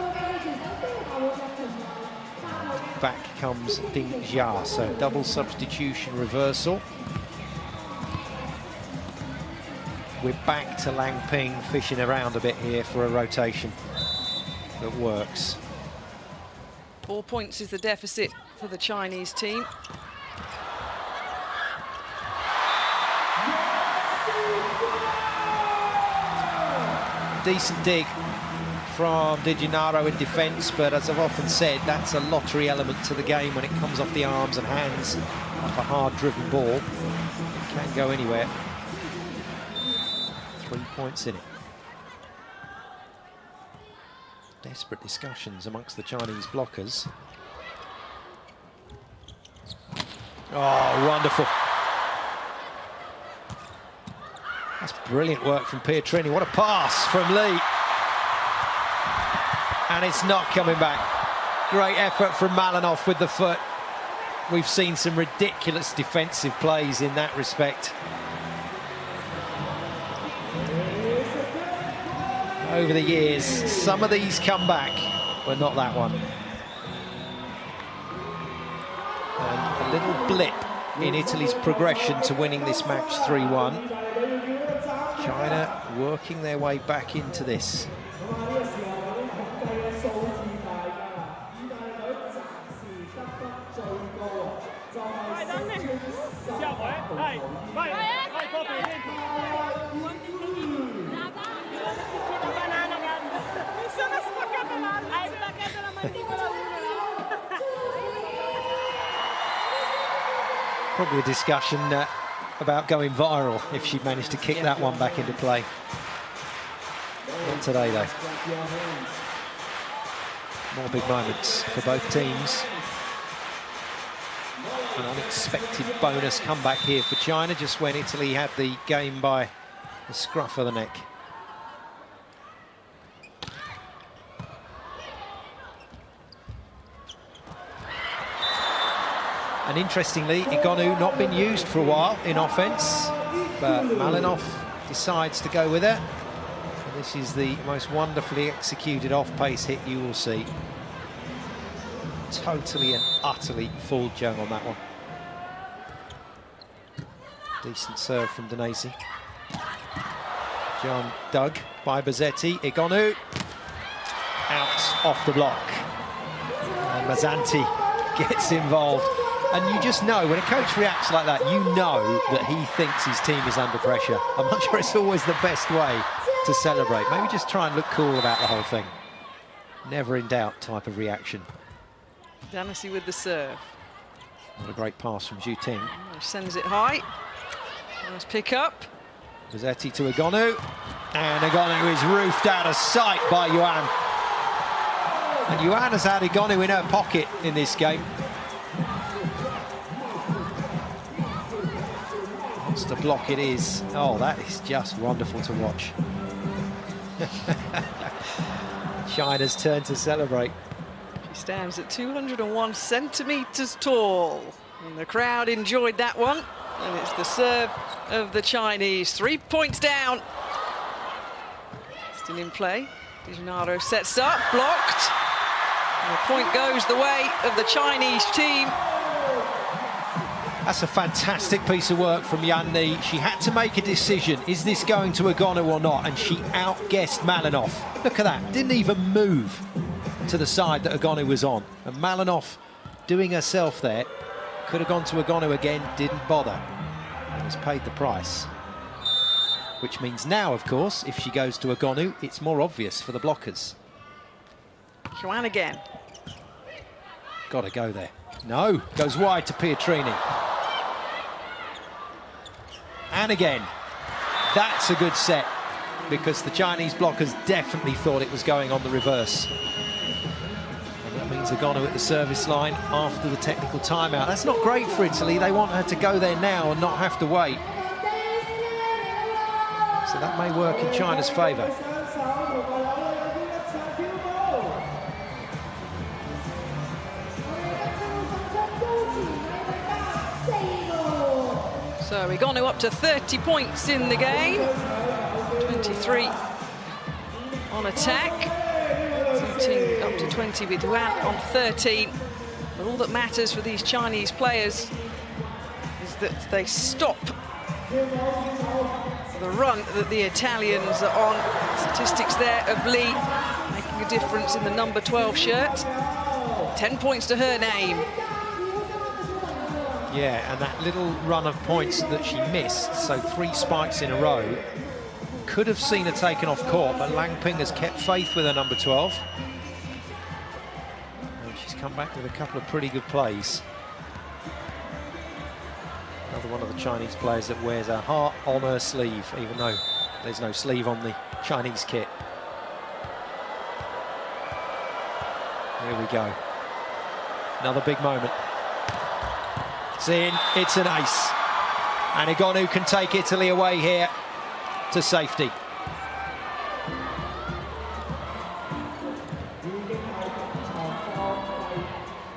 Back comes Ding Jia, so double substitution reversal. We're back to Lang Ping fishing around a bit here for a rotation that works. 4 points is the deficit for the Chinese team. Decent dig from De Gennaro in defence, but as I've often said, that's a lottery element to the game when it comes off the arms and hands off a hard-driven ball. It can go anywhere. 3 points in it. Desperate discussions amongst the Chinese blockers. Oh, wonderful. That's brilliant work from Pietrini. What a pass from Lee. And it's not coming back. Great effort from Malinov with the foot. We've seen some ridiculous defensive plays in that respect. Over the years, some of these come back, but not that one. And a little blip in Italy's progression to winning this match 3-1. China working their way back into this. Probably a discussion about going viral if she'd managed to kick that one back into play. Not today, though. More big moments for both teams. An unexpected bonus comeback here for China, just when Italy had the game by the scruff of the neck. And interestingly, Igonu not been used for a while in offence, but Malinov decides to go with it. And this is the most wonderfully executed off-pace hit you will see. Totally and utterly fooled Jung on that one. Decent serve from Danesi. John dug by Bozzetti. Igonu out off the block. And Mazzanti gets involved. And you just know, when a coach reacts like that, you know that he thinks his team is under pressure. I'm not sure it's always the best way to celebrate. Maybe just try and look cool about the whole thing. Never in doubt type of reaction. Danesi with the serve. What a great pass from Zhu Ting. Sends it high. Nice pick up. Bozzetti to Igonu. And Igonu is roofed out of sight by Yuan. And Yuan has had Igonu in her pocket in this game. Monster block it is. Oh, that is just wonderful to watch. China's turn to celebrate. She stands at 201 centimetres tall. And the crowd enjoyed that one. And it's the serve of the Chinese. 3 points down. Still in play. Di Gennaro sets up, blocked. And the point goes the way of the Chinese team. That's a fantastic piece of work from Yan Ni. She had to make a decision. Is this going to Igonu or not? And she outguessed Malinov. Look at that. Didn't even move to the side that Igonu was on. And Malinov doing herself there. Could have gone to Igonu again, didn't bother. And has paid the price. Which means now, of course, if she goes to Igonu, it's more obvious for the blockers. Yuan again. Got to go there. No, goes wide to Pietrini. And again, that's a good set, because the Chinese blockers definitely thought it was going on the reverse. And that means Igonu at the service line after the technical timeout. That's not great for Italy. They want her to go there now and not have to wait. So that may work in China's favour. So Igonu up to 30 points in the game. 23 on attack. Zhu Ting up to 20 with Yuan on 13. But all that matters for these Chinese players is that they stop the run that the Italians are on. Statistics there of Li making a difference in the number 12 shirt. 10 points to her name. Yeah, and that little run of points that she missed, so 3 spikes in a row, could have seen her taken off court, but Lang Ping has kept faith with her number 12. And she's come back with a couple of pretty good plays. Another one of the Chinese players that wears her heart on her sleeve, even though there's no sleeve on the Chinese kit. Here we go. Another big moment. It's in, it's an ace. And Igonu can take Italy away here to safety.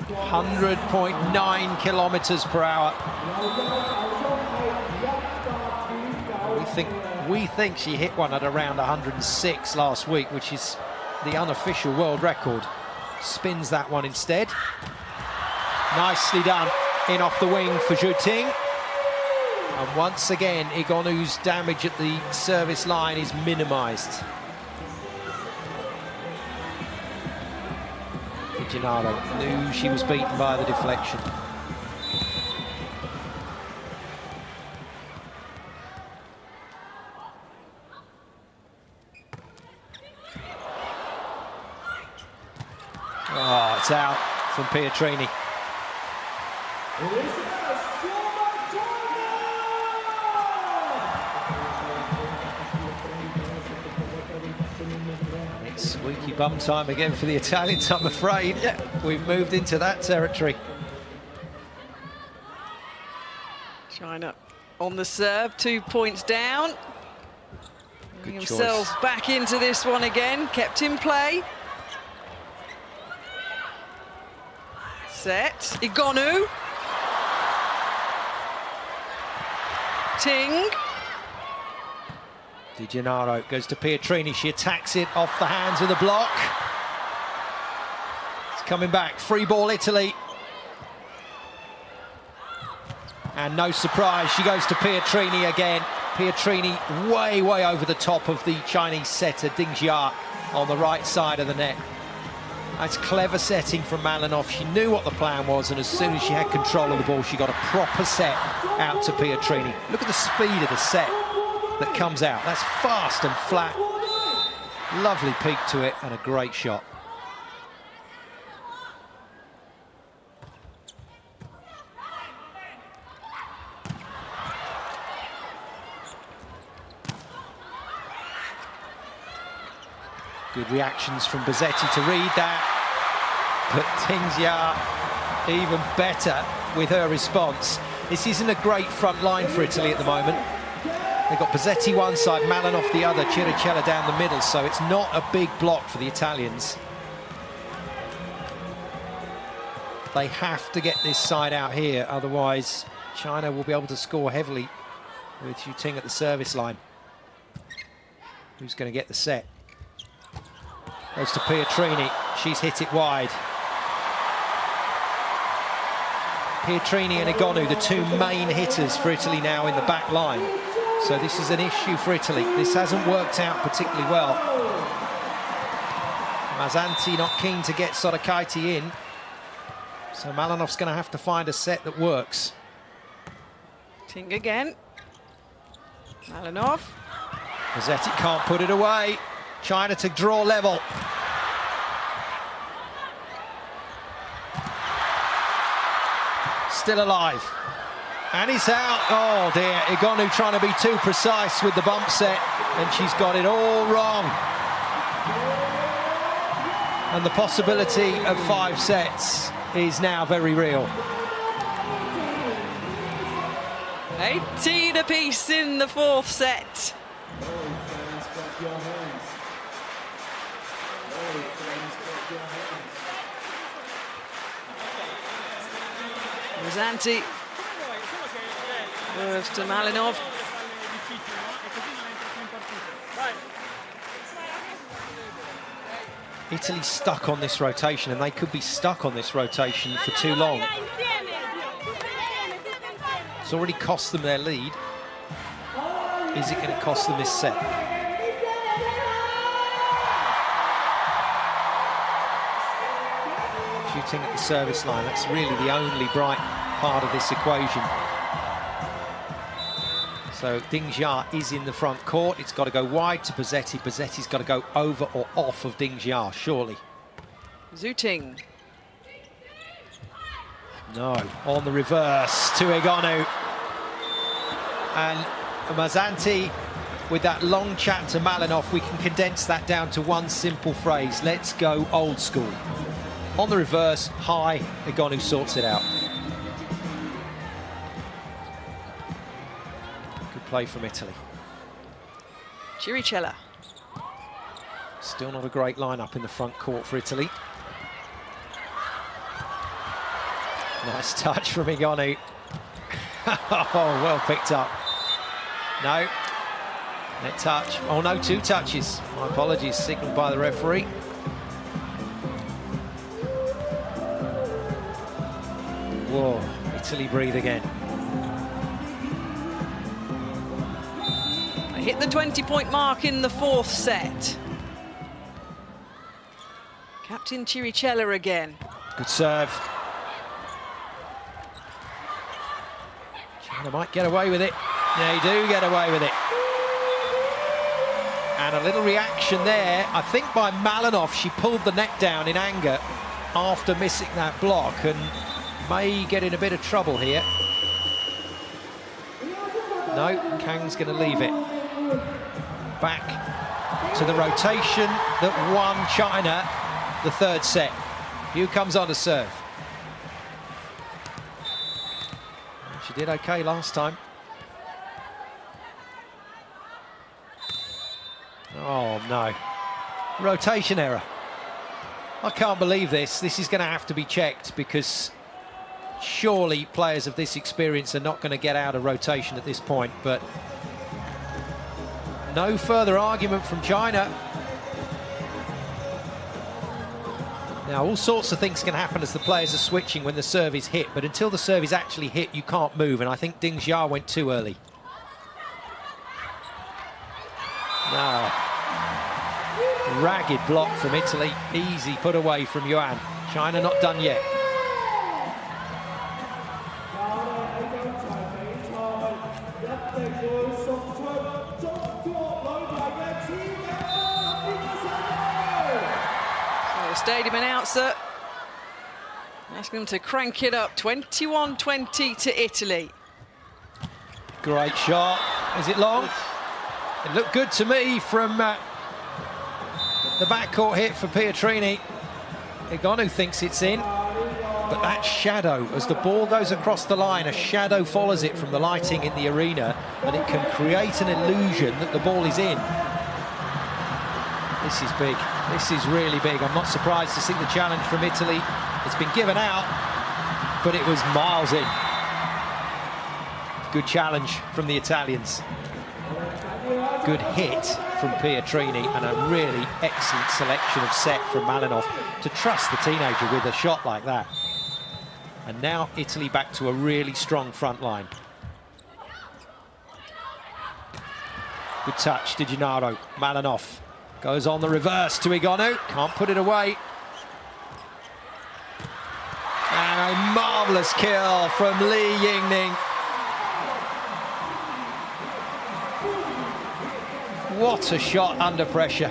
100.9 kilometers per hour. We think she hit one at around 106 last week, which is the unofficial world record. Spins that one instead. Nicely done. In off the wing for Zhu Ting. And once again, Igonu's damage at the service line is minimised. Di Gennaro knew she was beaten by the deflection. Oh, it's out from Pietrini. It's squeaky bum time again for the Italians, I'm afraid. Yeah, we've moved into that territory. on the serve, 2 points down. Getting Good themselves choice. back into this one again, kept in play. Set, Igonu. Ting. Di Gennaro goes to Pietrini. She attacks it off the hands of the block. It's coming back. Free ball, Italy. And no surprise, she goes to Pietrini again. Pietrini way, way over the top of the Chinese setter, Ding Jia, on the right side of the net. That's clever setting from Malinov. She knew what the plan was, and as soon as she had control of the ball, she got a proper set out to Pietrini. Look at the speed of the set that comes out. That's fast and flat. Lovely peek to it and a great shot. Good reactions from Bozzetti to read that. But Ding Jia even better with her response. This isn't a great front line for Italy at the moment. They've got Bozzetti one side, Malinov the other, Chiricella down the middle, so it's not a big block for the Italians. They have to get this side out here, otherwise China will be able to score heavily with Xu Ting at the service line. Who's going to get the set? Goes to Pietrini. She's hit it wide. Pietrini and Igonu, the two main hitters for Italy now in the back line. So this is an issue for Italy. This hasn't worked out particularly well. Mazzanti not keen to get Sotakaiti in. So Malinov's going to have to find a set that works. Ting again. Malinov. Bozzetti can't put it away. China to draw level. Still alive. And he's out. Oh dear, Igonu trying to be too precise with the bump set, and she's got it all wrong. And the possibility of 5 sets is now very real. 18 apiece in the 4th set. Mazzanti serves to Malinov. Italy's stuck on this rotation, and they could be stuck on this rotation for too long. It's already cost them their lead. Is it going to cost them this set? Shooting at the service line, that's really the only bright part of this equation. So Ding Jia is in the front court. It's got to go wide to Bozzetti. Bozzetti's got to go over or off of Ding Jia, surely. Xu Ting. No, on the reverse to Igonu. And Mazzanti, with that long chat to Malinov, we can condense that down to one simple phrase. Let's go old school. On the reverse, high, Igonu sorts it out. Good play from Italy. Chiricella. Still not a great lineup in the front court for Italy. Nice touch from Igonu. Oh, well picked up. No. Net touch. Oh no, 2 touches. My apologies, signalled by the referee. Whoa, Italy breathe again. They hit the 20-point mark in the 4th set. Captain Chiricella again. Good serve. China might get away with it. They do get away with it. And a little reaction there, I think by Malinov. She pulled the net down in anger after missing that block and may get in a bit of trouble here. No, Kang's going to leave it. Back to the rotation that won China the 3rd set. Yu comes on to serve. She did okay last time. Oh, no. Rotation error. I can't believe this. This is going to have to be checked, because surely players of this experience are not going to get out of rotation at this point, but no further argument from China. Now, all sorts of things can happen as the players are switching when the serve is hit, but until the serve is actually hit, you can't move, and I think Ding Jia went too early. Now, ragged block from Italy, easy put away from Yuan. China not done yet. Stadium announcer asking them to crank it up. 21-20 to Italy. Great shot. Is it long? It looked good to me from the backcourt hit for Pietrini. Igonu thinks it's in, but that shadow, as the ball goes across the line, a shadow follows it from the lighting in the arena, and it can create an illusion that the ball is in. This is big. This is really big. I'm not surprised to see the challenge from Italy. It's been given out, but it was miles in. Good challenge from the Italians. Good hit from Pietrini, and a really excellent selection of set from Malinov to trust the teenager with a shot like that. And now Italy back to a really strong front line. Good touch, Di Gennaro. Malinov goes on the reverse to Igonu. Can't put it away. And a marvellous kill from Li Yingning. What a shot under pressure.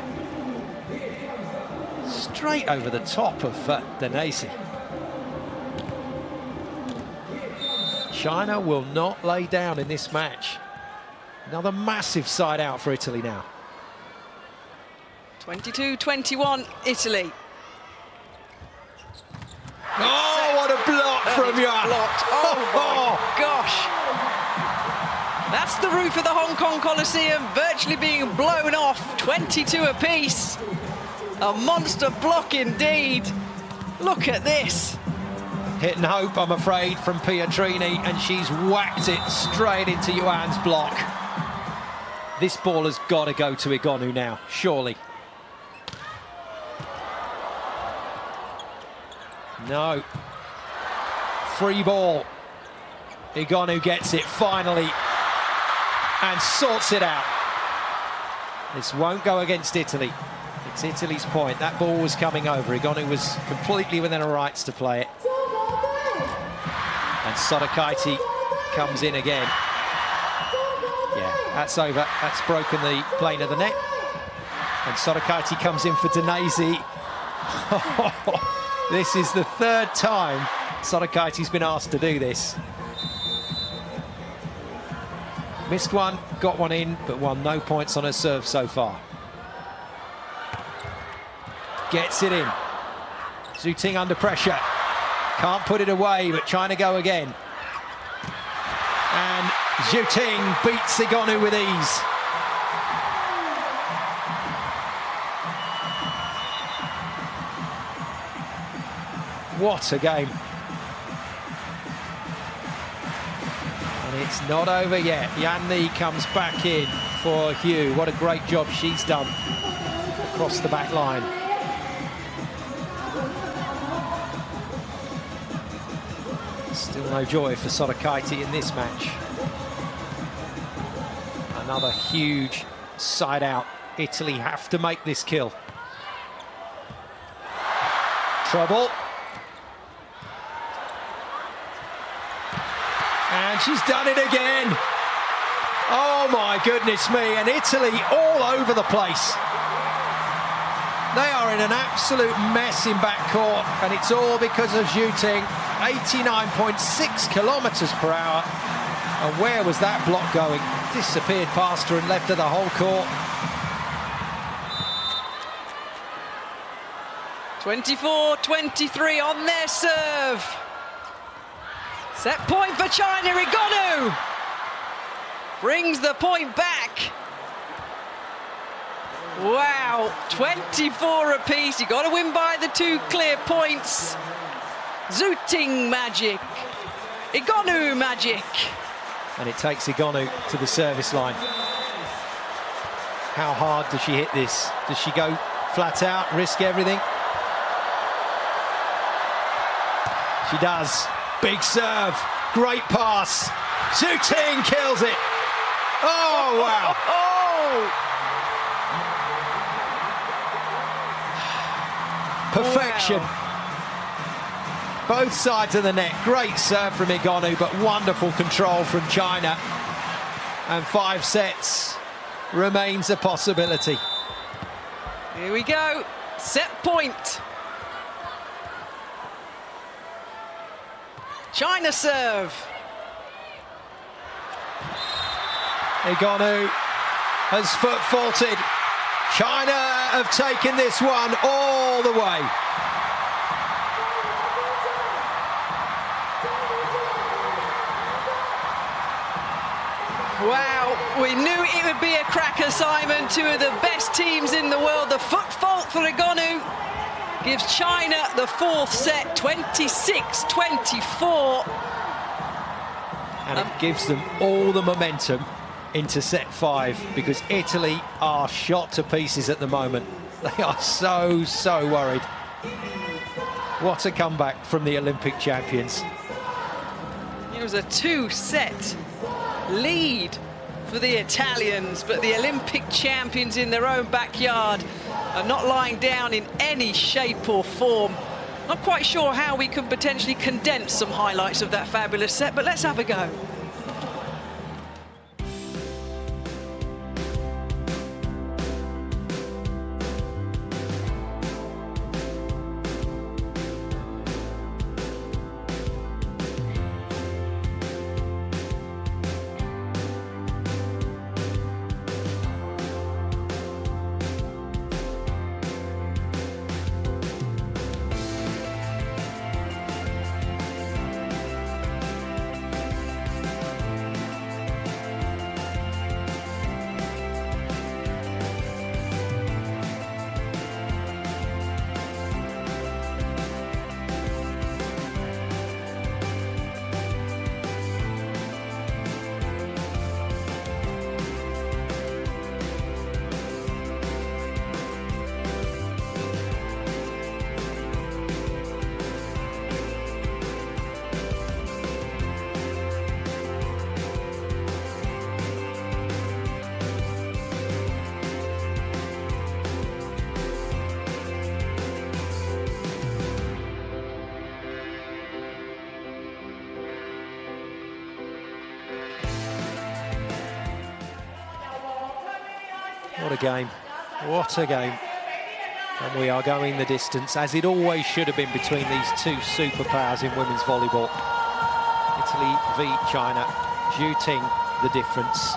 Straight over the top of Danesi. China will not lay down in this match. Another massive side out for Italy now. 22-21, Italy. Oh, what a block from Yuan! Oh my gosh! That's the roof of the Hong Kong Coliseum virtually being blown off. 22 apiece. A monster block indeed. Look at this. Hit and hope, I'm afraid, from Pietrini, and she's whacked it straight into Yuan's block. This ball has got to go to Igonu now, surely. No. Free ball. Igonu gets it finally and sorts it out. This won't go against Italy. It's Italy's point. That ball was coming over. Igonu was completely within her rights to play it. And Sotakaiti comes in again. Yeah, that's over. That's broken the plane of the net. And Sotakaiti comes in for Danesi. This is the third time Sotakaiti's been asked to do this. Missed one, got one in, but won no points on her serve so far. Gets it in. Zhu Ting under pressure. Can't put it away, but China go again. And Zhu Ting beats Igonu with ease. What a game. And it's not over yet. Yan Li comes back in for Hugh. What a great job she's done across the back line. Still no joy for Sotakaiti in this match. Another huge side out. Italy have to make this kill. Trouble. And she's done it again. Oh my goodness me, and Italy all over the place. They are in an absolute mess in backcourt, and it's all because of Zhu Ting. 89.6 kilometers per hour. And where was that block going? Disappeared past her and left her the whole court. 24-23 on their serve. Set point for China. Igonu brings the point back. Wow, 24 apiece. You got to win by the 2 clear points. Zooting magic. Igonu magic. And it takes Igonu to the service line. How hard does she hit this? Does she go flat out, risk everything? She does. Big serve, great pass. Zooting kills it. Oh, wow. Perfection. Wow. Both sides of the net. Great serve from Igonu, but wonderful control from China. And 5 sets remains a possibility. Here we go. Set point. China serve. Igonu has foot faulted. China have taken this one all the way. Wow, we knew it would be a cracker, Simon. 2 of the best teams in the world. The foot fault for Igonu gives China the 4th set, 26-24. And it gives them all the momentum into set 5, because Italy are shot to pieces at the moment. They are so worried. What a comeback from the Olympic champions. It was a 2-set lead for the Italians, but the Olympic champions in their own backyard are not lying down in any shape or form. Not quite sure how we can potentially condense some highlights of that fabulous set, but let's have a go. What a game. What a game. And we are going the distance, as it always should have been, between these 2 superpowers in women's volleyball. Italy v China, Zooting the difference.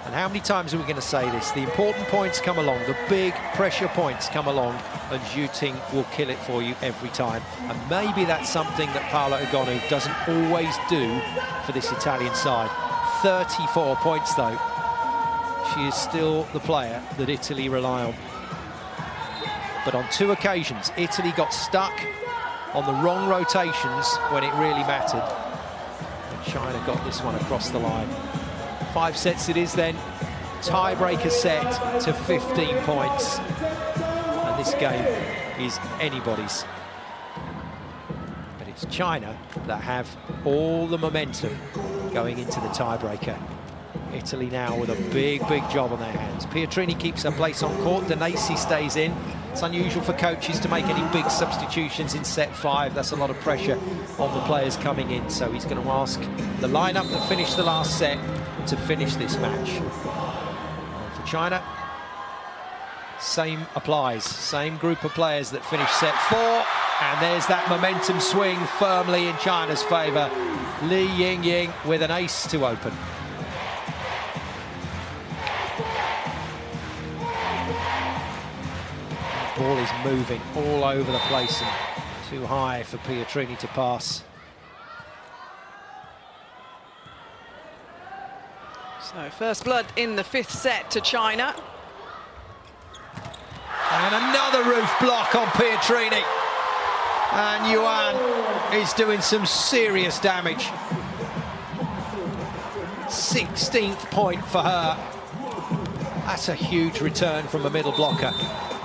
And how many times are we going to say this? The important points come along, the big pressure points come along, and Zooting will kill it for you every time. And maybe that's something that Paola Igonu doesn't always do for this Italian side. 34 points though. She is still the player that Italy rely on. But on 2 occasions, Italy got stuck on the wrong rotations when it really mattered. And China got this one across the line. 5 sets it is then. Tiebreaker set to 15 points. And this game is anybody's. But it's China that have all the momentum going into the tiebreaker. Italy now with a big job on their hands. Pietrini keeps her place on court. Danesi stays in. It's unusual for coaches to make any big substitutions in set 5. That's a lot of pressure on the players coming in. So he's going to ask the lineup that finished the last set to finish this match. And for China, same applies. Same group of players that finished set 4. And there's that momentum swing firmly in China's favour. Li Yingying with an ace to open. Ball is moving all over the place and too high for Pietrini to pass. So first blood in the 5th set to China. And another roof block on Pietrini. And Yuan is doing some serious damage. 16th point for her. That's a huge return from a middle blocker.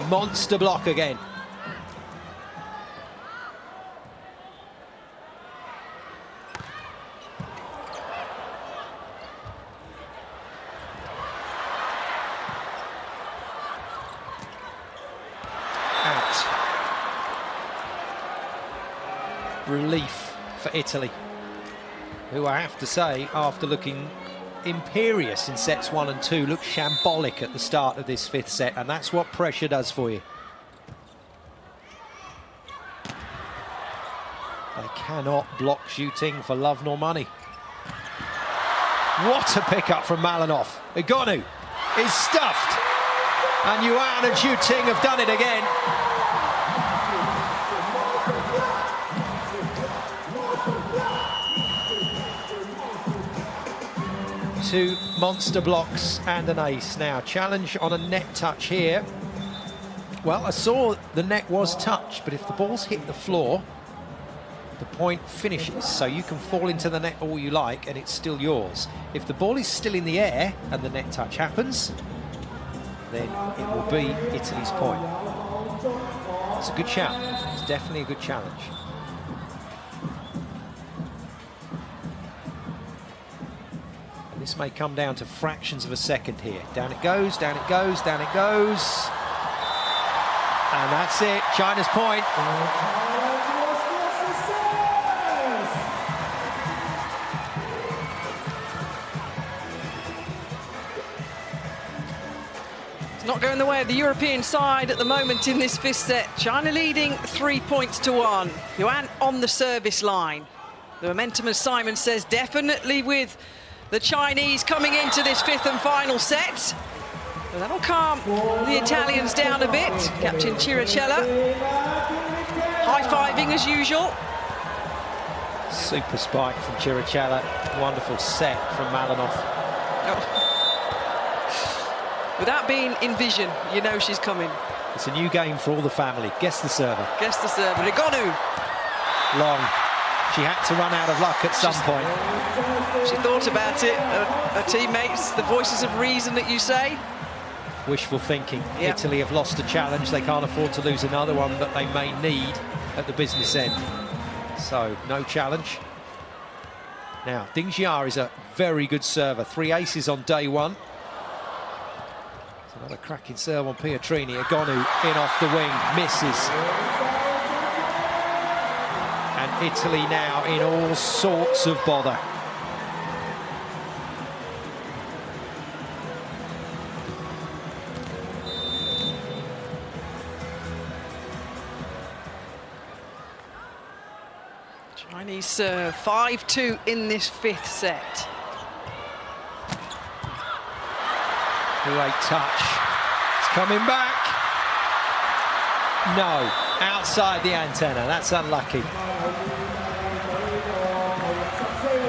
Monster block again. Out. Relief for Italy, who I have to say, after looking imperious in sets 1 and 2, looked shambolic at the start of this 5th set, and that's what pressure does for you. They cannot block shooting for love nor money. What a pickup from Malinov. Egonu is stuffed, and Yuan and Zhu Ting have done it again. Two monster blocks and an ace. Now, challenge on a net touch here. Well, I saw the net was touched, but if the ball's hit the floor, the point finishes. So you can fall into the net all you like and it's still yours. If the ball is still in the air and the net touch happens, then it will be Italy's point. It's a good challenge. It's definitely a good challenge. This may come down to fractions of a second here. Down it goes, down it goes, down it goes. And that's it, China's point. It's not going the way of the European side at the moment in this 5th set. China leading 3-1. Yuan on the service line. The momentum, as Simon says, definitely with the Chinese coming into this 5th and final set. Well, that'll calm the Italians down a bit. Captain Chiricella high-fiving as usual. Super spike from Chiricella. Wonderful set from Malinov. Oh. Without being in vision, you know she's coming. It's a new game for all the family. Guess the server. Guess the server. Egonu. Long. She had to run out of luck at some point. She thought about it. Her teammates, the voices of reason that you say. Wishful thinking. Yep. Italy have lost a challenge. They can't afford to lose another one that they may need at the business end. So, no challenge. Now, Ding Jia is a very good server. 3 aces on day 1. It's another cracking serve on Pietrini. Egonu in off the wing. Misses. And Italy now in all sorts of bother. Chinese serve 5-2 in this 5th set. Great touch. It's coming back. No, outside the antenna. That's unlucky.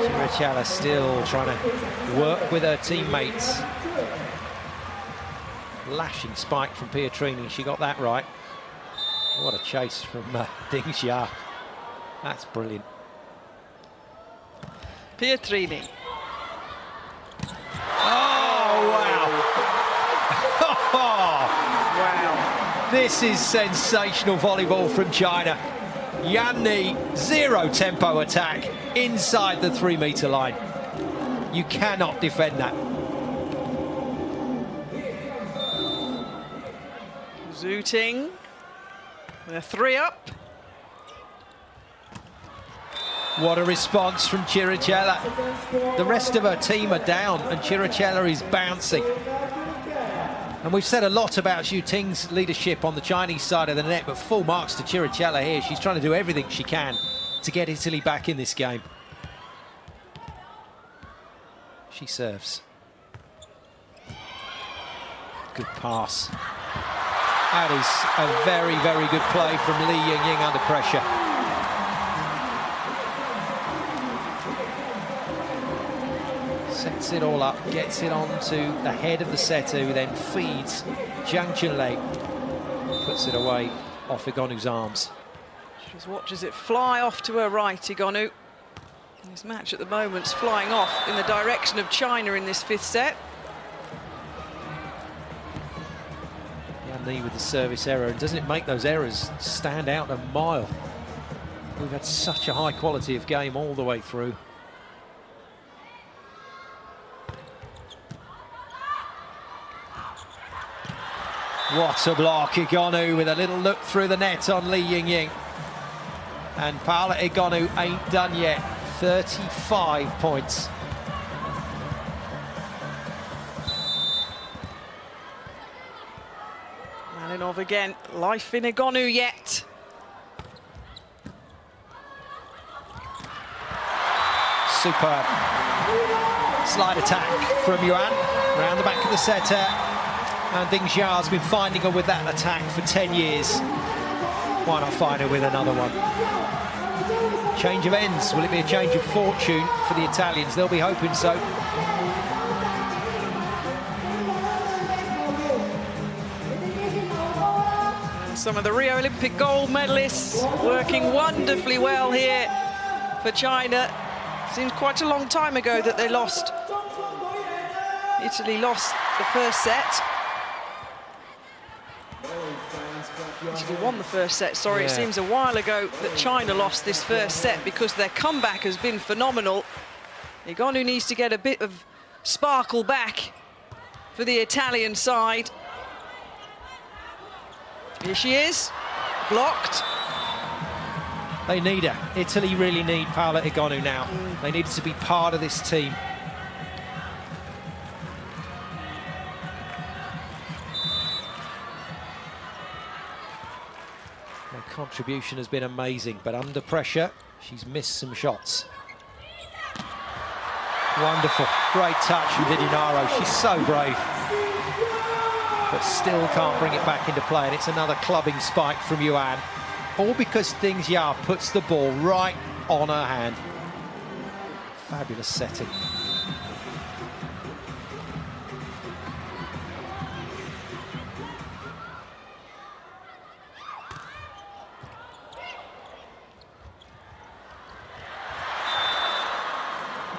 Chiricella still trying to work with her teammates. Lashing spike from Pietrini. She got that right. What a chase from Ding Jia. That's brilliant. Pietrini. Oh, wow. Wow. This is sensational volleyball from China. Yan Ni, 0 tempo attack inside the 3-meter line. You cannot defend that. Zhu Ting with a 3-up. What a response from Chiricella. The rest of her team are down and Chiricella is bouncing. And we've said a lot about Zhu Ting's leadership on the Chinese side of the net, but full marks to Chiricella here. She's trying to do everything she can to get Italy back in this game. She serves. Good pass. That is a very, very good play from Li Yingying under pressure. Sets it all up, gets it onto the head of the setter, who then feeds Zhang Junlei. puts it away off Egonu's arms. She just watches it fly off to her right, Egonu. His match at the moment's flying off in the direction of China in this 5th set. Yan Li with the service error, and doesn't it make those errors stand out a mile? We've had such a high quality of game all the way through. What a block, Egonu with a little look through the net on Li Yingying. And Paola Egonu ain't done yet. 35 points. Malinov again, life in Egonu yet. Superb. Slide attack from Yuan, round the back of the setter. And Ding Xiao's been finding her with that attack for 10 years. Why not find her with another one? Change of ends. Will it be a change of fortune for the Italians? They'll be hoping so. Some of the Rio Olympic gold medalists working wonderfully well here for China. Seems quite a long time ago that they lost. Italy lost the 1st set. Italy won the 1st set, sorry. Yeah. It seems a while ago that China lost this 1st set because their comeback has been phenomenal. Egonu needs to get a bit of sparkle back for the Italian side. Here she is, blocked. They need her. Italy really need Paola Egonu now. They need to be part of this team. Her contribution has been amazing, but under pressure, she's missed some shots. Wonderful. Great touch from Vidinaro. She's so brave. But still can't bring it back into play, and it's another clubbing spike from Yuan. All because Ding Xiao puts the ball right on her hand. Fabulous setting.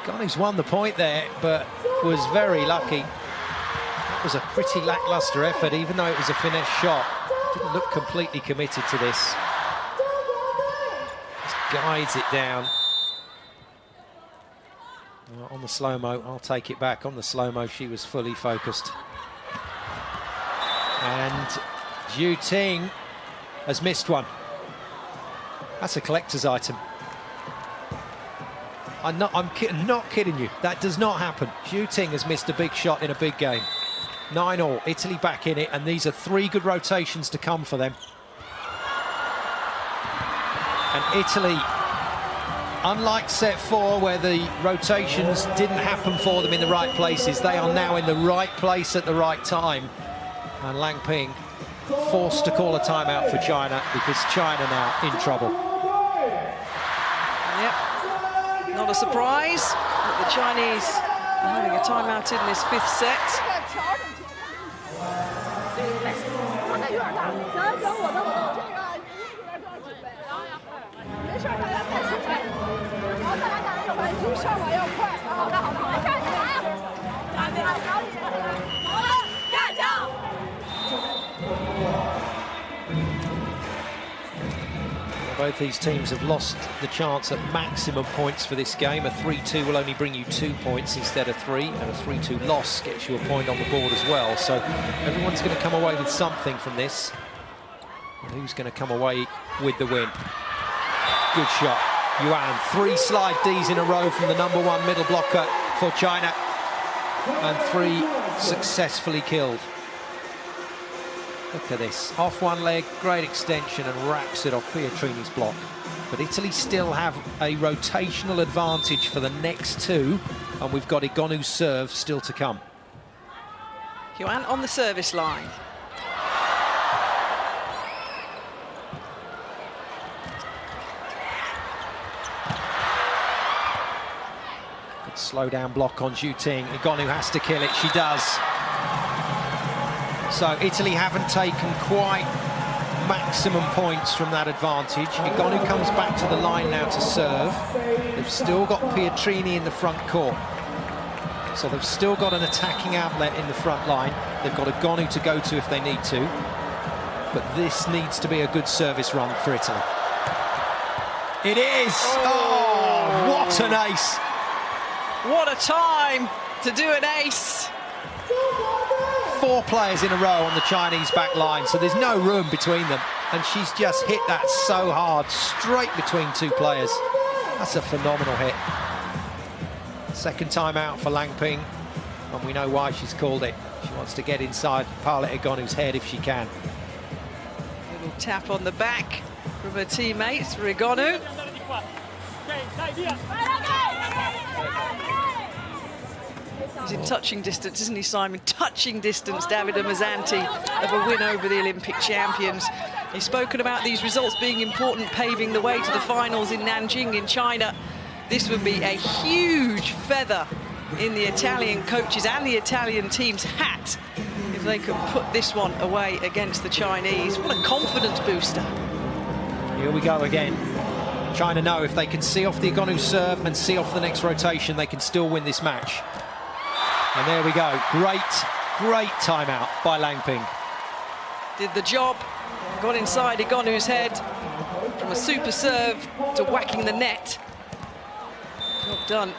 Egonu's won the point there, but was very lucky. That was a pretty lacklustre effort, even though it was a finesse shot. Didn't look completely committed to this. Just guides it down. Well, on the slow-mo, I'll take it back. On the slow-mo, she was fully focused. And Zhu Ting has missed one. That's a collector's item. I'm not kidding you. That does not happen. Zhu Ting has missed a big shot in a big game. 9-all, Italy back in it, and these are 3 good rotations to come for them. And Italy, unlike set 4, where the rotations didn't happen for them in the right places, they are now in the right place at the right time. And Lang Ping forced to call a timeout for China, because China now in trouble. Yep, not a surprise that the Chinese are having a timeout in this 5th set. Both these teams have lost the chance at maximum points for this game. A 3-2 will only bring you 2 points instead of 3, and a 3-2 loss gets you a point on the board as well. So everyone's going to come away with something from this. And who's going to come away with the win? Good shot. Yuan, 3 slide Ds in a row from the #1 middle blocker for China, and 3 successfully killed. Look at this, off one leg, great extension, and wraps it off Pietrini's block. But Italy still have a rotational advantage for the next 2, and we've got Egonu's serve still to come. Yuan on the service line. Good slow down block on Zhu Ting. Egonu has to kill it, she does. So Italy haven't taken quite maximum points from that advantage. Igonu comes back to the line now to serve. They've still got Pietrini in the front court. So they've still got an attacking outlet in the front line. They've got Igonu to go to if they need to. But this needs to be a good service run for Italy. It is! Oh, what an ace! What a time to do an ace. 4 players in a row on the Chinese back line, so there's no room between them. And she's just hit that so hard, straight between 2 players. That's a phenomenal hit. Second time out for Lang Ping, and we know why she's called it. She wants to get inside Paola Egonu's head if she can. Little tap on the back from her teammates, Egonu. He's in touching distance, isn't he, Simon? Touching distance, Davide Mazzanti, of a win over the Olympic champions. He's spoken about these results being important, paving the way to the finals in Nanjing in China. This would be a huge feather in the Italian coaches and the Italian team's hat if they could put this one away against the Chinese. What a confidence booster. Here we go again. China know if they can see off the Egonu serve and see off the next rotation, they can still win this match. And there we go. Great timeout by Lang Ping. Did the job, got inside Egonu's head, from a super serve to whacking the net. Job done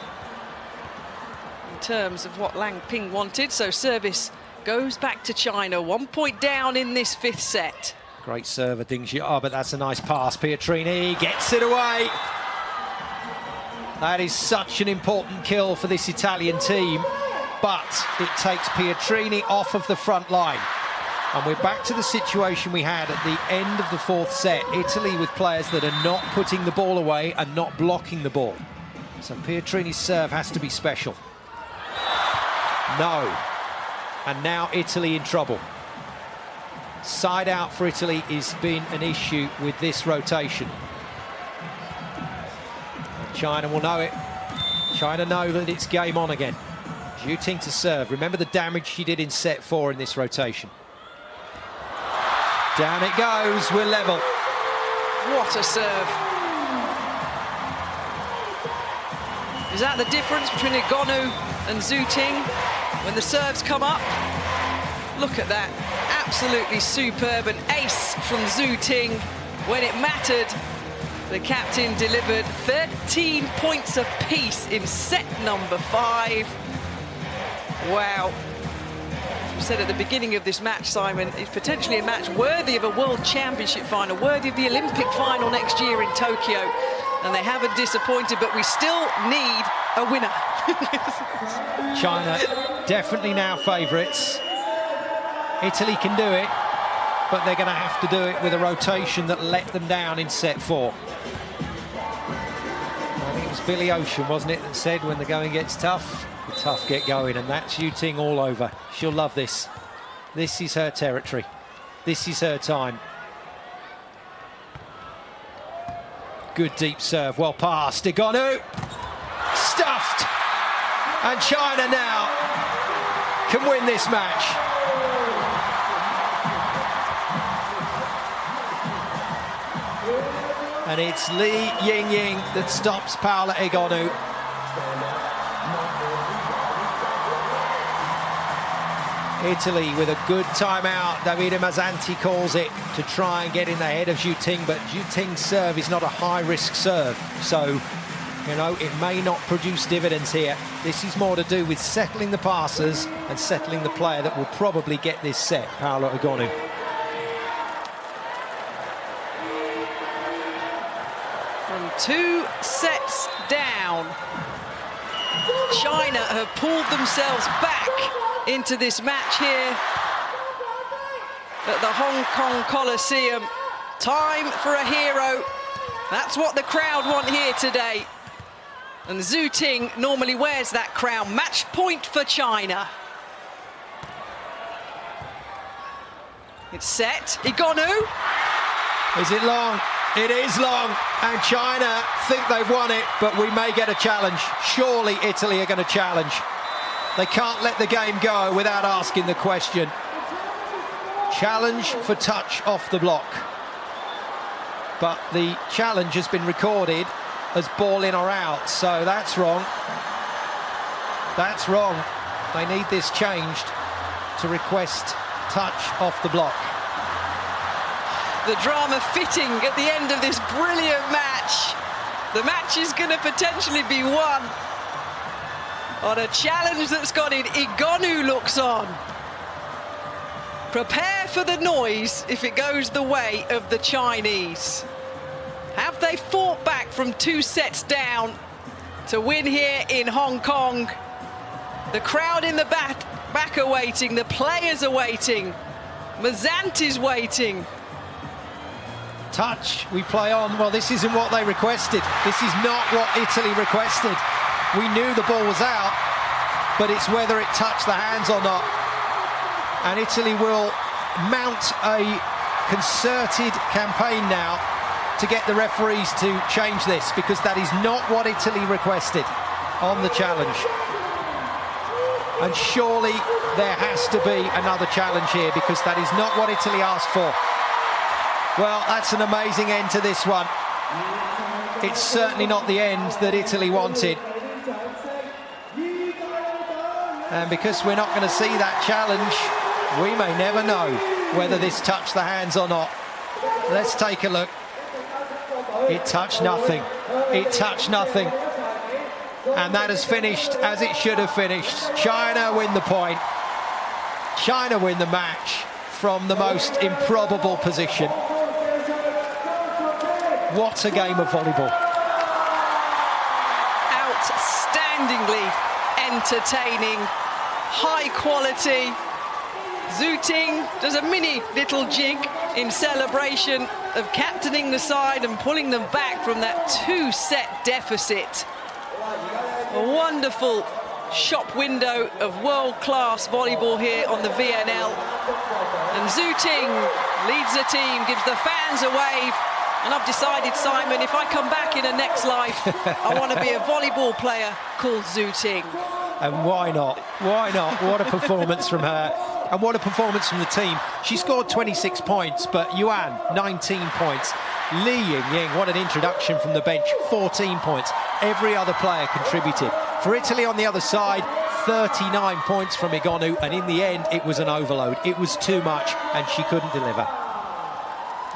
in terms of what Lang Ping wanted. So service goes back to China. 1 point down in this 5th set. Great server, Ding Xia, but that's a nice pass. Pietrini gets it away. That is such an important kill for this Italian team, but it takes Pietrini off of the front line. And we're back to the situation we had at the end of the 4th set. Italy with players that are not putting the ball away and not blocking the ball. So Pietrini's serve has to be special. No. And now Italy in trouble. Side out for Italy has been an issue with this rotation. China will know it. China know that it's game on again. Zhu Ting to serve. Remember the damage she did in set 4 in this rotation. Down it goes, we're level. What a serve. Is that the difference between Egonu and Zhu Ting when the serves come up? Look at that. Absolutely superb. An ace from Zhu Ting when it mattered. The captain delivered 13 points apiece in set number 5. Wow. As we said at the beginning of this match, Simon, it's potentially a match worthy of a World Championship final, worthy of the Olympic final next year in Tokyo. And they haven't disappointed, but we still need a winner. China definitely now favourites. Italy can do it, but they're going to have to do it with a rotation that let them down in set 4. I think it was Billy Ocean, wasn't it, that said when the going gets tough, the tough get going, and that's Zhu Ting all over. She'll love this. This is her territory. This is her time. Good deep serve, well passed. Egonu, stuffed. And China now can win this match. And it's Li Yingying that stops Paola Egonu. Italy with a good timeout. Davide Mazzanti calls it to try and get in the head of Zhu Ting, but Zhu Ting's serve is not a high-risk serve. So, you know, it may not produce dividends here. This is more to do with settling the passers and settling the player that will probably get this set, Paola Egonu. From 2 sets down, China have pulled themselves back into this match here at the Hong Kong Coliseum. Time for a hero. That's what the crowd want here today. And Zhu Ting normally wears that crown. Match point for China. It's set. Egonu. Is it long? It is long, and China think they've won it, but we may get a challenge. Surely Italy are going to challenge. They can't let the game go without asking the question. Challenge for touch off the block. but the challenge has been recorded as ball in or out, so that's wrong. That's wrong. They need this changed to request touch off the block. The drama fitting at the end of this brilliant match. The match is going to potentially be won on a challenge that's got in. Igonu looks on. Prepare for the noise if it goes the way of the Chinese. Have they fought back from 2 sets down to win here in Hong Kong? The crowd in the back are waiting, the players are waiting, Mazant is waiting. Touch, we play on. Well, this isn't what they requested. This is not what Italy requested. We knew the ball was out, but it's whether it touched the hands or not. And Italy will mount a concerted campaign now to get the referees to change this, because that is not what Italy requested on the challenge. And surely there has to be another challenge here, because that is not what Italy asked for. Well, that's an amazing end to this one. It's certainly not the end that Italy wanted. And because we're not going to see that challenge, we may never know whether this touched the hands or not. Let's take a look. It touched nothing. It touched nothing. And that has finished as it should have finished. China win the point. China win the match from the most improbable position. What a game of volleyball. Outstandingly entertaining, high quality. Zhu Ting does a mini little jig in celebration of captaining the side and pulling them back from that 2-set deficit. A wonderful shop window of world-class volleyball here on the VNL. And Zhu Ting leads the team, gives the fans a wave. And I've decided, Simon, if I come back in a next life, I want to be a volleyball player called Zhu Ting. And why not? Why not? What a performance from her. And what a performance from the team. She scored 26 points, but Yuan, 19 points. Li Yingying, what an introduction from the bench, 14 points. Every other player contributed. For Italy on the other side, 39 points from Igonu, and in the end, it was an overload. It was too much, and she couldn't deliver.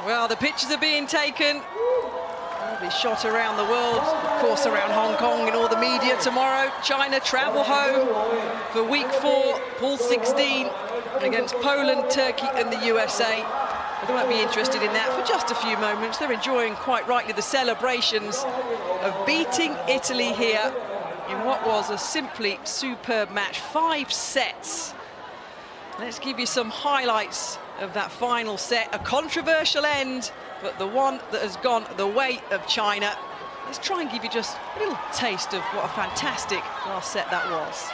Well, the pictures are being taken. They'll be shot around the world, of course around Hong Kong in all the media tomorrow. China travel home for week 4, pool 16, against Poland, Turkey and the USA. But they won't be interested in that for just a few moments. They're enjoying, quite rightly, the celebrations of beating Italy here in what was a simply superb match. 5 sets. Let's give you some highlights of that final set. A controversial end, but the one that has gone the way of China. Let's try and give you just a little taste of what a fantastic last set that was.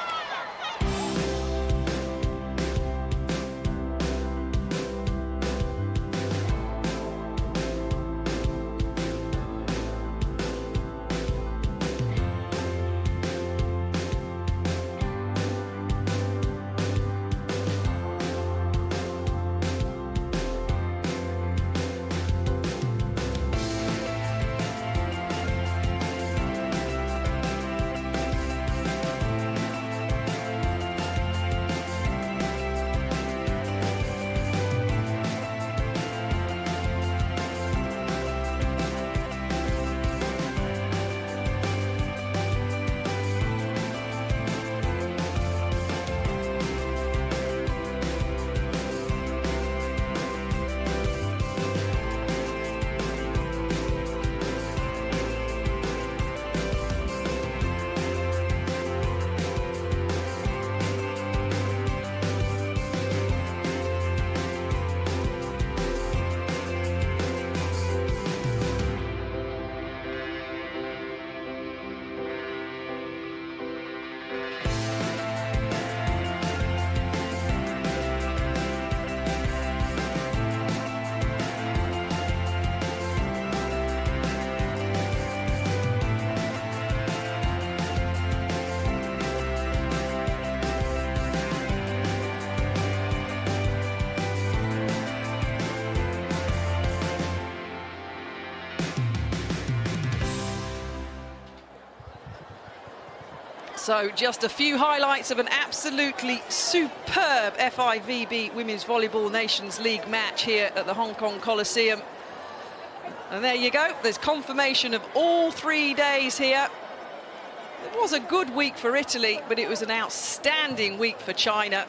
So just a few highlights of an absolutely superb FIVB Women's Volleyball Nations League match here at the Hong Kong Coliseum. And there you go, there's confirmation of all 3 days here. It was a good week for Italy, but it was an outstanding week for China.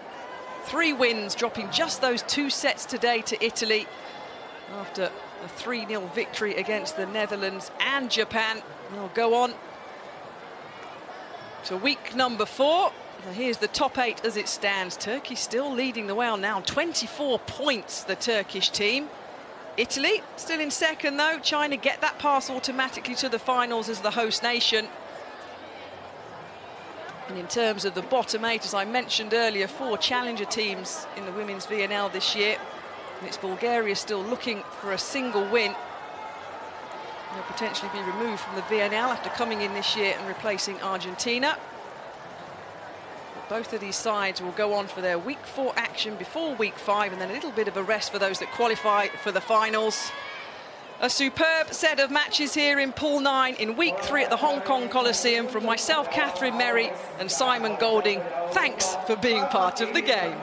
3 wins, dropping just those 2 sets today to Italy after a 3-0 victory against the Netherlands and Japan. They'll go on to week number 4. So here's the top 8 as it stands. Turkey still leading the way on now, 24 points, the Turkish team. Italy still in second though. China get that pass automatically to the finals as the host nation. And in terms of the bottom 8, as I mentioned earlier, 4 challenger teams in the women's VNL this year. And it's Bulgaria still looking for a single win. They'll potentially be removed from the VNL after coming in this year and replacing Argentina. But both of these sides will go on for their week 4 action before week 5, and then a little bit of a rest for those that qualify for the finals. A superb set of matches here in Pool 9 in week 3 at the Hong Kong Coliseum. From myself, Catherine Merry, and Simon Golding, thanks for being part of the game.